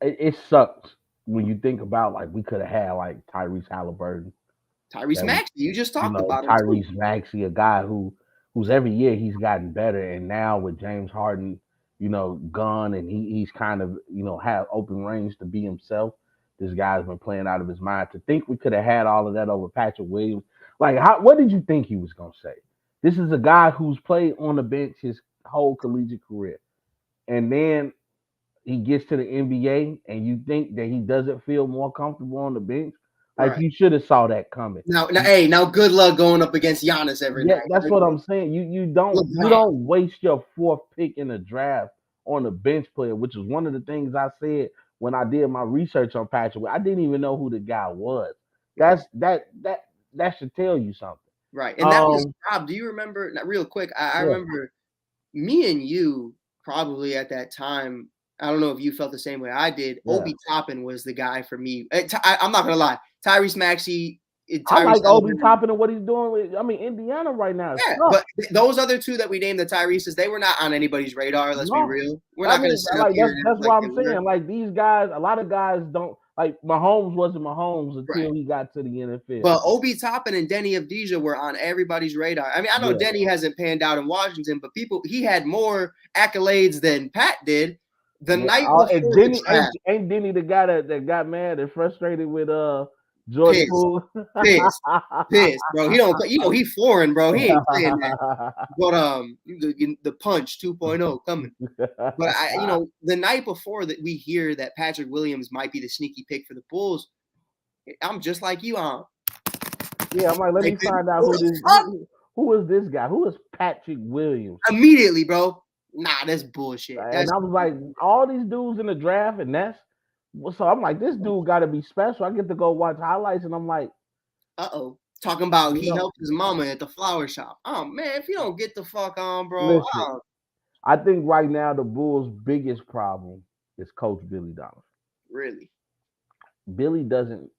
it sucks when you think about like we could have had like Tyrese Halliburton, Tyrese that we, Maxey, you just talked about him too. Tyrese Maxey, a guy who's every year he's gotten better, and now with James Harden, gone, and he's kind of have open range to be himself. This guy's been playing out of his mind. To think we could have had all of that over Patrick Williams, like what did you think he was gonna say? This is a guy who's played on the bench his whole collegiate career, and then he gets to the NBA, and you think that he doesn't feel more comfortable on the bench. Like Right. you should have saw that coming. Now, good luck going up against Giannis every Yeah, night. that's what I'm saying. You don't LeBron. waste your fourth pick in the draft on a bench player, which is one of the things I said when I did my research on Patrick. I didn't even know who the guy was. That should tell you something. Right. And that was Um, Rob. Do you remember? Now, real quick, I yeah, remember me and you probably at that time. I don't know if you felt the same way I did. yeah. Obi Toppin was the guy for me. I'm not gonna lie. Tyrese Maxey, I Tyrese like Obi Halliburton. Toppin and what he's doing with. I mean, Indiana right now Yeah, sucks. but those other two that we named the Tyreses, they were not on anybody's radar. Let's be No, real. We're I not gonna mean, sit up like here that's and act that's like what they I'm were. saying. Like these guys, a lot of guys don't like Mahomes wasn't Mahomes Right. until he got to the NFL. But Obi Toppin and Denny Avdija were on everybody's radar. I mean, I know Yeah. Denny hasn't panned out in Washington, but he had more accolades than Pat did the Yeah, night and before the Denny draft. ain't Denny the guy that got mad and frustrated with Jordan Pissed, Poole. pissed, pissed, bro. He don't play. He foreign, bro. He ain't playing that. But the punch 2.0 coming. But the night before that we hear that Patrick Williams might be the sneaky pick for the Bulls, I'm just like you on. Yeah, I'm like, let me Like, find out who the fuck? who is this guy? Who is Patrick Williams? Immediately, bro. Nah, that's bullshit. And I was like, all these dudes in the draft, and so I'm like, this dude got to be special. I get to go watch highlights, and I'm like, Talking about you he know, helped his mama at the flower shop. Oh man, if you don't get the fuck on, bro. listen, I think right now the Bulls' biggest problem is Coach Billy Donovan. Really? Billy doesn't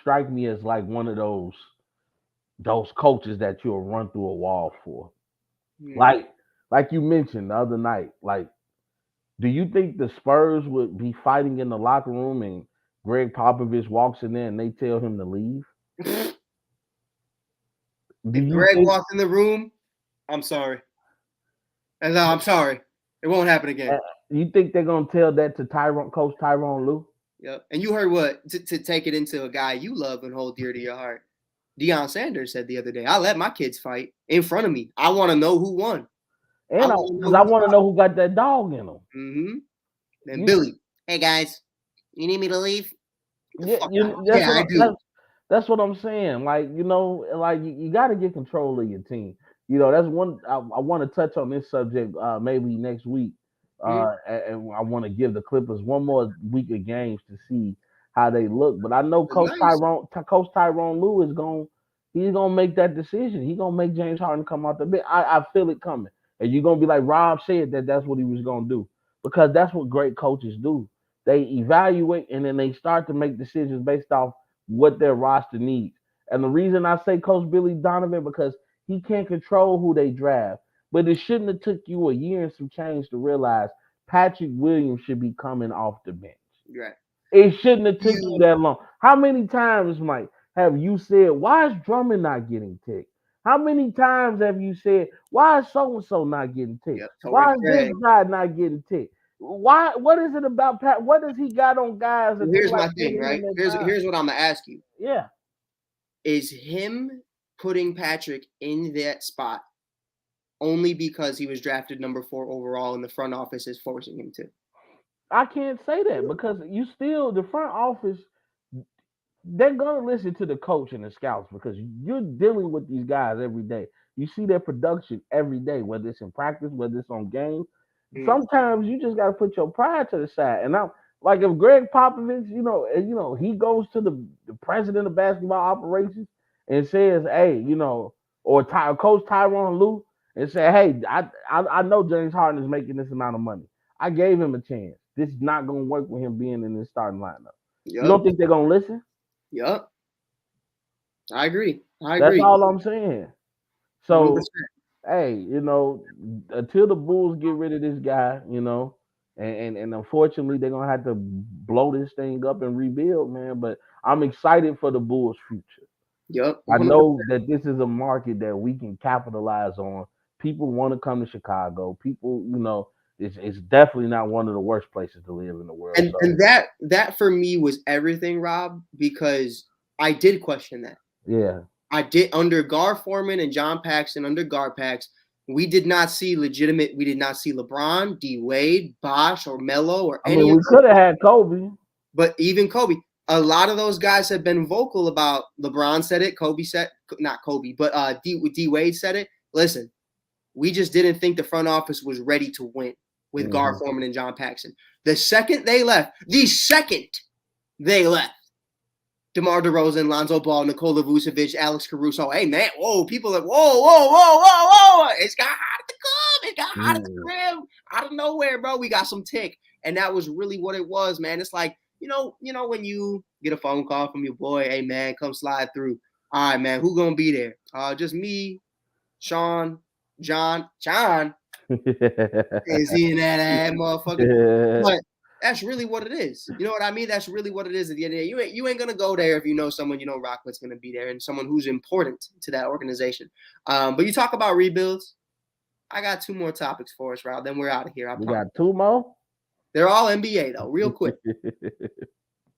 strike me as like one of those coaches that you'll run through a wall for. Hmm. Like you mentioned the other night, like, do you think the Spurs would be fighting in the locker room and Greg Popovich walks in there and they tell him to leave? Do If you Greg think walked in the room, I'm sorry. And I'm sorry. It won't happen again. they're gonna tell that to Coach Tyrone Lue? Yep. And you heard what to take it into a guy you love and hold dear to your heart. Deion Sanders said the other day, I let my kids fight in front of me. I want to know who won. And because I want to know who got that dog in them. Mm-hmm. And Billy, hey guys, you need me to leave? I do. That's what I'm saying. Like, like you got to get control of your team. That's one I want to touch on this subject maybe next week. And I want to give the Clippers one more week of games to see how they look. But I know Coach Tyrone Lue he's gonna make that decision. He's gonna make James Harden come out the bench. I feel it coming. And you're gonna be like Rob said that's what he was gonna do. Because that's what great coaches do. They evaluate and then they start to make decisions based off what their roster needs. And the reason I say Coach Billy Donovan, because he can't control who they draft. But it shouldn't have took you a year and some change to realize Patrick Williams should be coming off the bench. Right. It shouldn't have took you that long. How many times, Mike, have you said, why is Drummond not getting ticked? How many times have you said, why is so-and-so not getting ticked? Yep, why is this guy not getting ticked? Why? What is it about Pat? What does he got on guys? Well, here's my thing, right? Here's what I'm gonna ask you. Yeah. Is him putting Patrick in that spot only because he was drafted number 4 overall and the front office is forcing him to? I can't say that because the front office, they're gonna listen to the coach and the scouts because you're dealing with these guys every day. You see their production every day, whether it's in practice, whether it's on games. Sometimes you just gotta put your pride to the side. And I'm like, if Greg Popovich, he goes to the president of basketball operations and says, "Hey, or Coach Tyrone Lue, and say, hey, I know James Harden is making this amount of money. I gave him a chance. This is not gonna work with him being in this starting lineup. You Yup. don't think they're gonna listen? Yup. I agree. I That's agree. all I'm saying. So 100%. hey, until the Bulls get rid of this guy, and unfortunately they're gonna have to blow this thing up and rebuild, man. But I'm excited for the Bulls' future. Yup. I 100%. know that this is a market that we can capitalize on. People want to come to Chicago. People, it's definitely not one of the worst places to live in the world. And So and that for me was everything, Rob, because I did question that. yeah, I did under Gar Forman and John Paxson, under Garpax, we did not see LeBron, D Wade, Bosh, or Melo, or I mean, any of we those. could have had Kobe. But even Kobe, a lot of those guys have been vocal about. LeBron said it, Kobe said, not Kobe, but D Wade said it. Listen, we just didn't think the front office was ready to win with Gar Mhm. Forman and John Paxson. The second they left, DeMar DeRozan, Lonzo Ball, Nikola Vucevic, Alex Caruso. Hey, man, whoa, people are, whoa. It's got hot at the club. It got hot at the Yeah. crib. Out of nowhere, bro, we got some tick. And that was really what it was, man. It's like, when you get a phone call from your boy, hey, man, come slide through. All right, man, who going to be there? Just me, Sean, John. Is he in that motherfucker? But that's really what it is. You know what I mean? That's really what it is at the end of the day. You ain't gonna go there if you know someone you know Rockwood's gonna be there and someone who's important to that organization. But you talk about rebuilds. I got 2 more topics for us, Rob. Then we're out of here. I We promise. got 2 more. They're all NBA though. Real quick.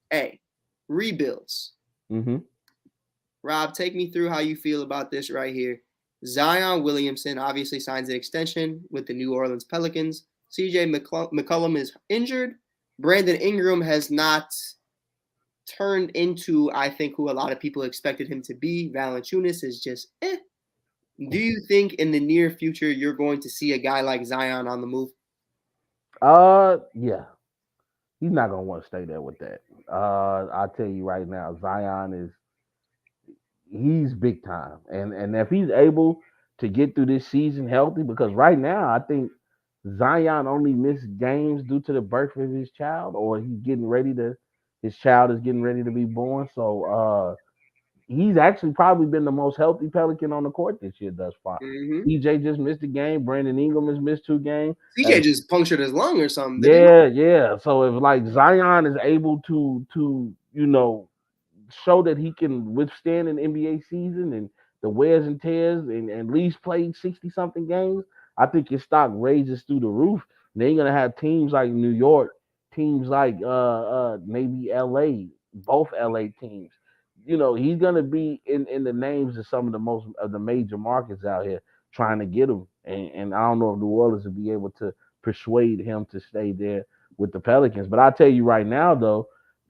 Hey, rebuilds. Mm-hmm. Rob, take me through how you feel about this right here. Zion Williamson obviously signs an extension with the New Orleans Pelicans. CJ McCollum is injured. Brandon Ingram has not turned into, I think, who a lot of people expected him to be. Valanciunas is just Do you think in the near future you're going to see a guy like Zion on the move? Yeah. He's not gonna want to stay there with that. I'll tell you right now, Zion he's big time, and if he's able to get through this season healthy, because right now I think Zion only missed games due to the birth of his child, or his child is getting ready to be born. So he's actually probably been the most healthy Pelican on the court this year thus far. Mm-hmm. PJ just missed a game. Brandon Ingram has missed 2 games. CJ just punctured his lung or something, did he? Yeah. So if like Zion is able to show that he can withstand an NBA season and the wears and tears and at least play 60 something games, I think his stock raises through the roof. And then you're gonna have teams like New York, teams like maybe LA, both LA teams. He's gonna be in the names of some of the most of the major markets out here trying to get him. And I don't know if New Orleans will be able to persuade him to stay there with the Pelicans. But I'll tell you right now though,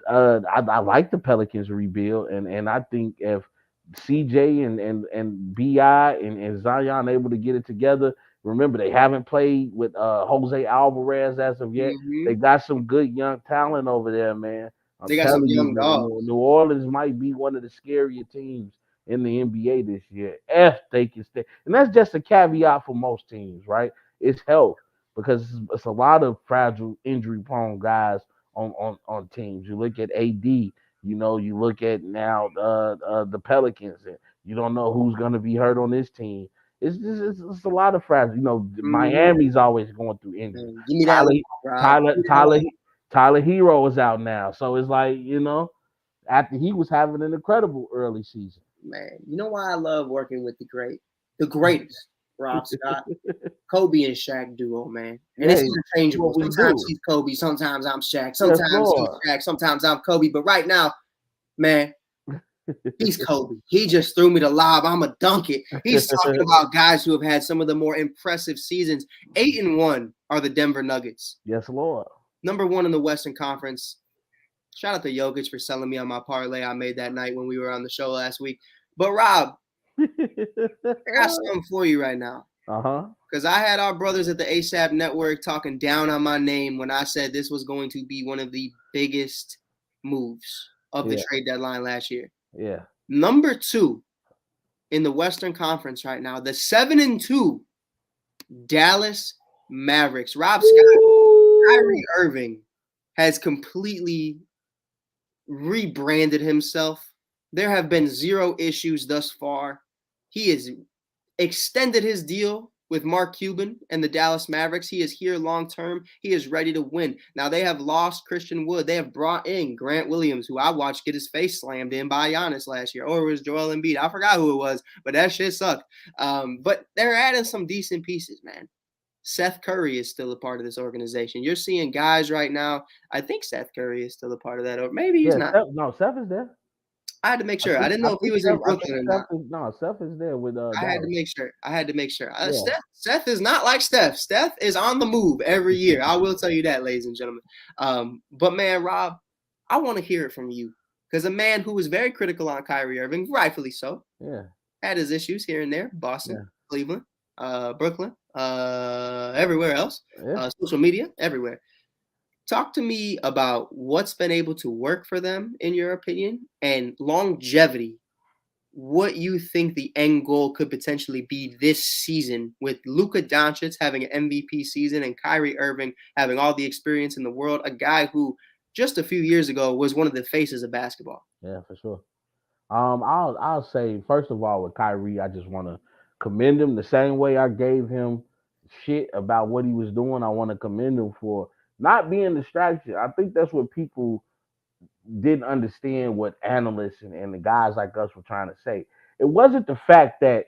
I like the Pelicans rebuild, and I think if CJ and Bi and Zion able to get it together. Remember, they haven't played with Jose Alvarez as of yet. Mm-hmm. They got some good young talent over there, man. I'm They got some telling you, young dogs. New Orleans might be one of the scarier teams in the NBA this year if they can stay. And that's just a caveat for most teams, right? It's health because it's a lot of fragile, injury-prone guys on teams. You look at AD, you look at now the Pelicans, and you don't know who's going to be hurt on this team. It's a lot of fragile. Mm-hmm. Miami's always going through injuries. Man, give me that Tyler line, Rob. Tyler Give me that Tyler line. Tyler Hero is out now, so it's like after he was having an incredible early season. Man, you know why I love working with the greatest, Rob Scott, Kobe and Shaq duo, man. And it's Hey, that's interchangeable. what we Sometimes do. he's Kobe, sometimes I'm Shaq, Yes, sometimes he's Lord. Shaq, sometimes I'm Kobe. But right now, man, he's Kobe. He just threw me the lob. I'm a dunk it. He's talking about guys who have had some of the more impressive seasons. 8-1 are the Denver Nuggets. Yes, Lord. Number 1 in the Western Conference. Shout out to Jokic for selling me on my parlay I made that night when we were on the show last week. But Rob, I got something for you right now. Because I had our brothers at the ASAP Network talking down on my name when I said this was going to be one of the biggest moves of the trade deadline last year. Yeah. Number 2 in the Western Conference right now, the 7-2 Dallas Mavericks. Rob Scott, Ooh. Kyrie Irving has completely rebranded himself. There have been zero issues thus far. He has extended his deal with Mark Cuban and the Dallas Mavericks. He is here long term. He is ready to win. Now they have lost Christian Wood. They have brought in Grant Williams, who I watched get his face slammed in by Giannis last year, or it was Joel Embiid. I forgot who it was, but that shit sucked. But they're adding some decent pieces, man. Seth Curry is still a part of this organization. You're seeing guys right now. I think Seth Curry is still a part of that, or maybe he's Yeah, not. Seth is there. I had to make sure. I didn't know if he was in Brooklyn or not. Seth is there with I had to Dallas. make sure. I had to make sure. Yeah. Seth is not like Steph. Steph is on the move every year. I will tell you that, ladies and gentlemen. But man, Rob, I want to hear it from you because a man who was very critical on Kyrie Irving, rightfully so, Yeah. had his issues here and there. Boston, Yeah. Cleveland, Brooklyn, everywhere else, Yeah. social media, everywhere. Talk to me about what's been able to work for them, in your opinion, and longevity. What you think the end goal could potentially be this season with Luka Doncic having an MVP season and Kyrie Irving having all the experience in the world, a guy who just a few years ago was one of the faces of basketball. Yeah, for sure. I'll say first of all with Kyrie, I just want to commend him the same way I gave him shit about what he was doing. I want to commend him for not being distracted. I think that's what people didn't understand what analysts and the guys like us were trying to say. It wasn't the fact that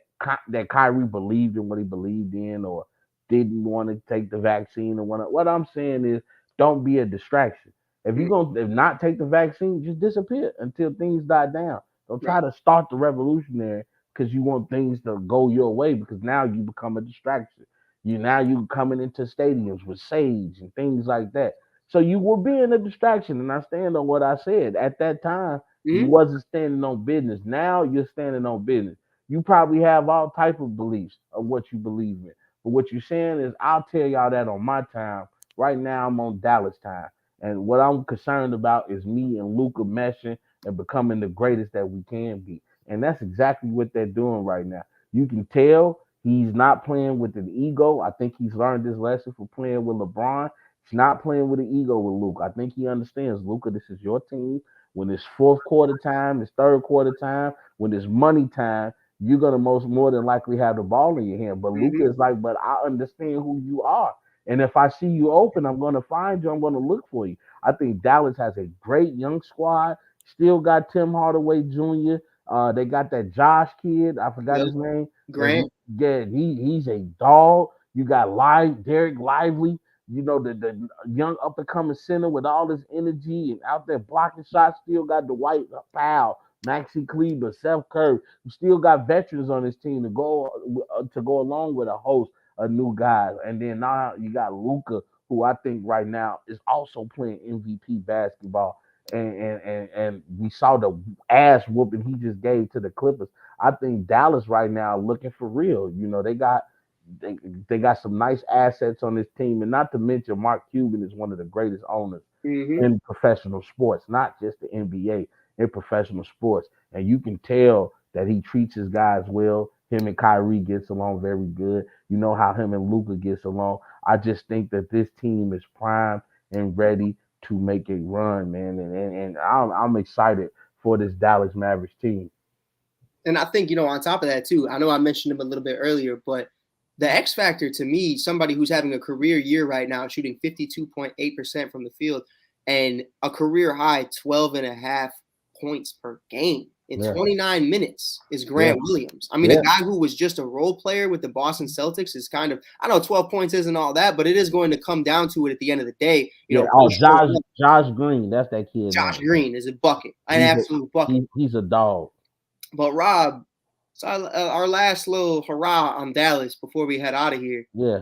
that Kyrie believed in what he believed in or didn't want to take the vaccine or what I'm saying is don't be a distraction. If you're gonna if not take the vaccine, just disappear until things die down. Don't Right. try to start the revolutionary because you want things to go your way because now you become a distraction. You coming into stadiums with sage and things like that. So you were being a distraction, and I stand on what I said. At that time, you Mm-hmm. wasn't standing on business. Now you're standing on business. You probably have all type of beliefs of what you believe in. But what you're saying is, I'll tell y'all that on my time. Right now, I'm on Dallas time, and what I'm concerned about is me and Luca meshing and becoming the greatest that we can be. And that's exactly what they're doing right now. You can tell he's not playing with an ego. I think he's learned this lesson for playing with LeBron. He's not playing with an ego with Luke. I think he understands, Luca, this is your team. When it's fourth quarter time, it's third quarter time, when it's money time, you're gonna most more than likely have the ball in your hand. But Mm-hmm. Luca is like, but I understand who you are. And if I see you open, I'm gonna find you, I'm gonna look for you. I think Dallas has a great young squad. Still got Tim Hardaway Jr. They got that Josh kid. I forgot Yep. his name. Grant. Yeah, he's a dog. You got Derek Lively, the young up and coming center with all this energy and out there blocking shots. Still got the White Powell, Maxi Kleber, Seth Curry. You still got veterans on this team to go along with a host of new guys. And then now you got Luca, who I think right now is also playing MVP basketball. And we saw the ass whooping he just gave to the Clippers. I think Dallas right now looking for real. They, they got some nice assets on this team, and not to mention Mark Cuban is one of the greatest owners Mm-hmm. in professional sports, not just the NBA, in professional sports. And you can tell that he treats his guys well. Him and Kyrie gets along very good. You know how him and Luca gets along. I just think that this team is primed and ready to make a run, man. And I'm excited for this Dallas Mavericks team. And I think, on top of that, too, I know I mentioned him a little bit earlier, but the X factor to me, somebody who's having a career year right now, shooting 52.8% from the field and a career high 12 and a half points per game in Yeah, 29 minutes is yeah, Grant Williams. I mean, a yeah, guy who was just a role player with the Boston Celtics is kind of, I know 12 points isn't all that, but it is going to come down to it at the end of the day. yeah. One Oh, short Josh Green, that's that kid Josh name. Green is a bucket, an He's a absolute bucket. he's a dog. But Rob, so our last little hurrah on Dallas before we head out of here. Yeah,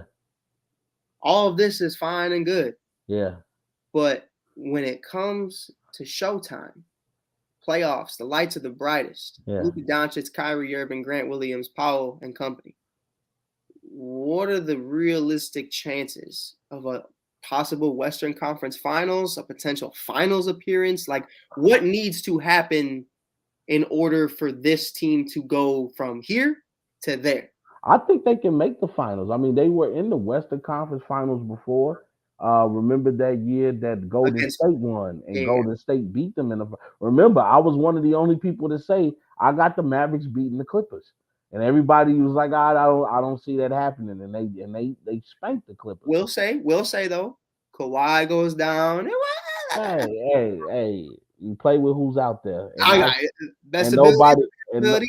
All of this is fine and good, yeah, but when it comes to showtime, playoffs, the lights are the brightest. yeah. Luka Doncic, Kyrie Irving, Grant Williams, Powell, and company. What are the realistic chances of a possible Western Conference Finals, a potential Finals appearance? Like, what needs to happen in order for this team to go from here to there? I think they can make the finals. I mean, they were in the Western Conference Finals before. Remember that year that Golden Against State won and yeah, Golden State beat them in the. Remember, I was one of the only people to say I got the Mavericks beating the Clippers, and everybody was like, I don't see that happening, and they spanked the Clippers. we'll say though, Kawhi goes down. Hey, you play with who's out there, I got best and ability, nobody best ability.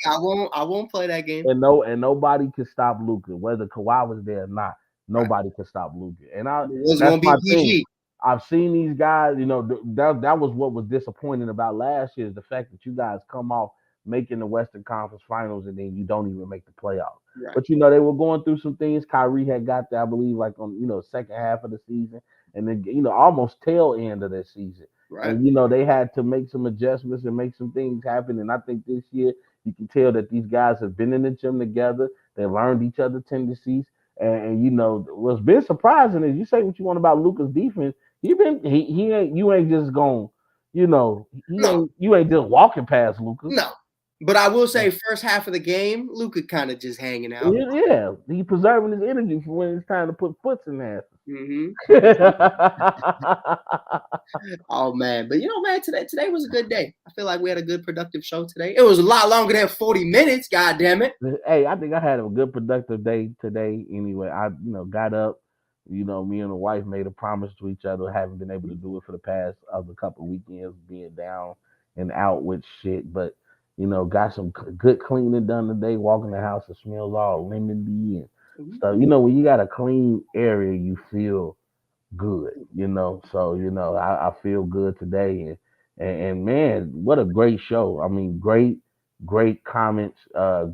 I won't play that game. and nobody could stop Luka, whether Kawhi was there or not. Right. Nobody could stop Luka, It was that's gonna be my thing. PG. I've seen these guys. That was what was disappointing about last year is the fact that you guys come off making the Western Conference Finals and then you don't even make the playoffs. Right. But they were going through some things. Kyrie had got there, I believe, like on second half of the season, and then almost tail end of the season. Right. And they had to make some adjustments and make some things happen. And I think this year you can tell that these guys have been in the gym together. They learned each other's tendencies. And what's been surprising is you say what you want about Luka's defense. He ain't you ain't just going, No. you ain't just walking past Luka. No. But I will say, first half of the game, Luka kind of just hanging out. Yeah, he preserving his energy for when it's time to put foots in there. Oh man, but man, today was a good day. I feel like we had a good productive show today. It was a lot longer than 40 minutes. God damn it! Hey, I think I had a good productive day today. Anyway, I got up. Me and the wife made a promise to each other. Haven't been able to do it for the past other couple of weekends, being down and out with shit. But got some good cleaning done today. Walking the house, it smells all lemony and stuff. When you got a clean area, you feel good. So I feel good today, and man, what a great show. I mean, great comments,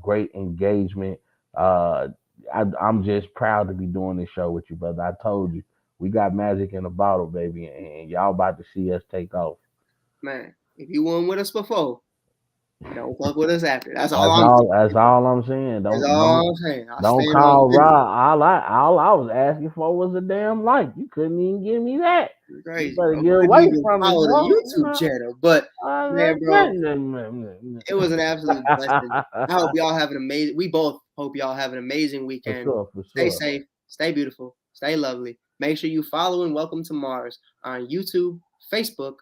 great engagement. I'm just proud to be doing this show with you, brother. I told you we got magic in a bottle, baby, and y'all about to see us take off. Man, if you weren't with us before, don't fuck with us after. That's all I'm saying. That's all I'm saying. That's all I'm saying. Don't call Rob. All I was asking for was a damn like. You couldn't even give me that. You're crazy. You better Bro. get away from follow me, the YouTube channel. But man, bro, it was an absolute blessing. I hope y'all have an amazing. We both hope y'all have an amazing weekend. For sure. Stay safe. Stay beautiful. Stay lovely. Make sure you follow and Welcome to Mars on YouTube, Facebook,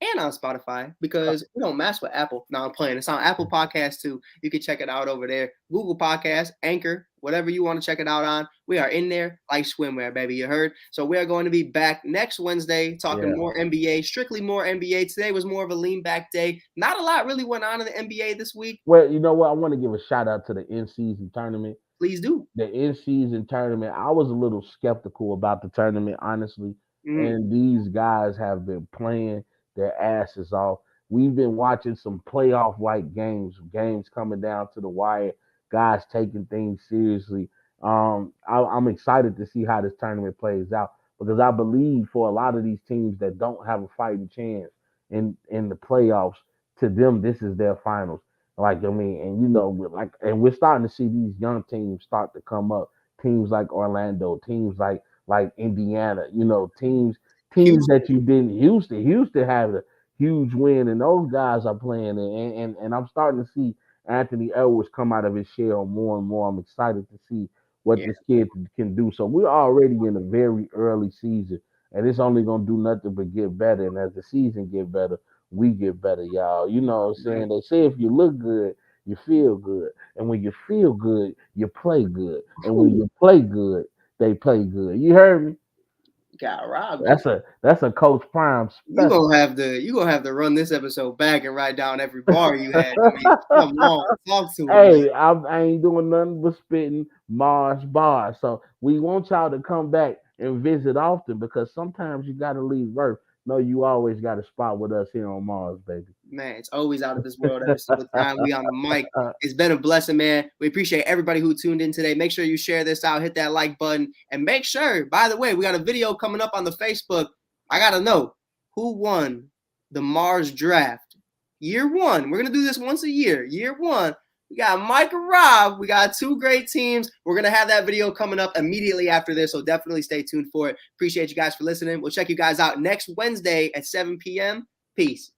and on Spotify, because we don't mess with Apple. No, I'm playing. It's on Apple Podcasts too. You can check it out over there. Google Podcasts, Anchor, whatever you want to check it out on. We are in there like swimwear, baby. You heard? So we are going to be back next Wednesday talking more NBA, strictly more NBA. Today was more of a lean back day. Not a lot really went on in the NBA this week. Well, you know what? I want to give a shout out to the in-season tournament. Please do. The in-season tournament. I was a little skeptical about the tournament, honestly. And these guys have been playing their asses off. We've been watching some playoff-like games coming down to the wire, guys taking things seriously. I'm excited to see how this tournament plays out, because I believe for a lot of these teams that don't have a fighting chance in the playoffs, to them this is their finals. Like, I mean, and we're starting to see these young teams start to come up. Teams like Orlando, teams like Indiana, teams that you didn't. Houston had a huge win, and those guys are playing. And I'm starting to see Anthony Edwards come out of his shell more and more. I'm excited to see what this kid can do. So we're already in a very early season, and it's only gonna do nothing but get better. And as the season get better, we get better, y'all. You know what I'm saying? They say if you look good, you feel good. And when you feel good, you play good. And when you play good, they play good. You heard me? Got robbed. That's a Coach Prime special. You gonna have to run this episode back and write down every bar you had. I mean, come on, talk to him. Hey, I ain't doing nothing but spitting Mars bars. So we want y'all to come back and visit often, because sometimes you gotta leave Earth. No, you always got a spot with us here on Mars, baby. Man, it's always out of this world every single time we on the mic. It's been a blessing, man. We appreciate everybody who tuned in today. Make sure you share this out, hit that like button, and make sure, by the way, we got a video coming up on the Facebook. I got to know who won the Mars draft. Year one. We're going to do this once a year. Year one. We got Mike and Rob. We got two great teams. We're going to have that video coming up immediately after this, so definitely stay tuned for it. Appreciate you guys for listening. We'll check you guys out next Wednesday at 7 p.m. Peace.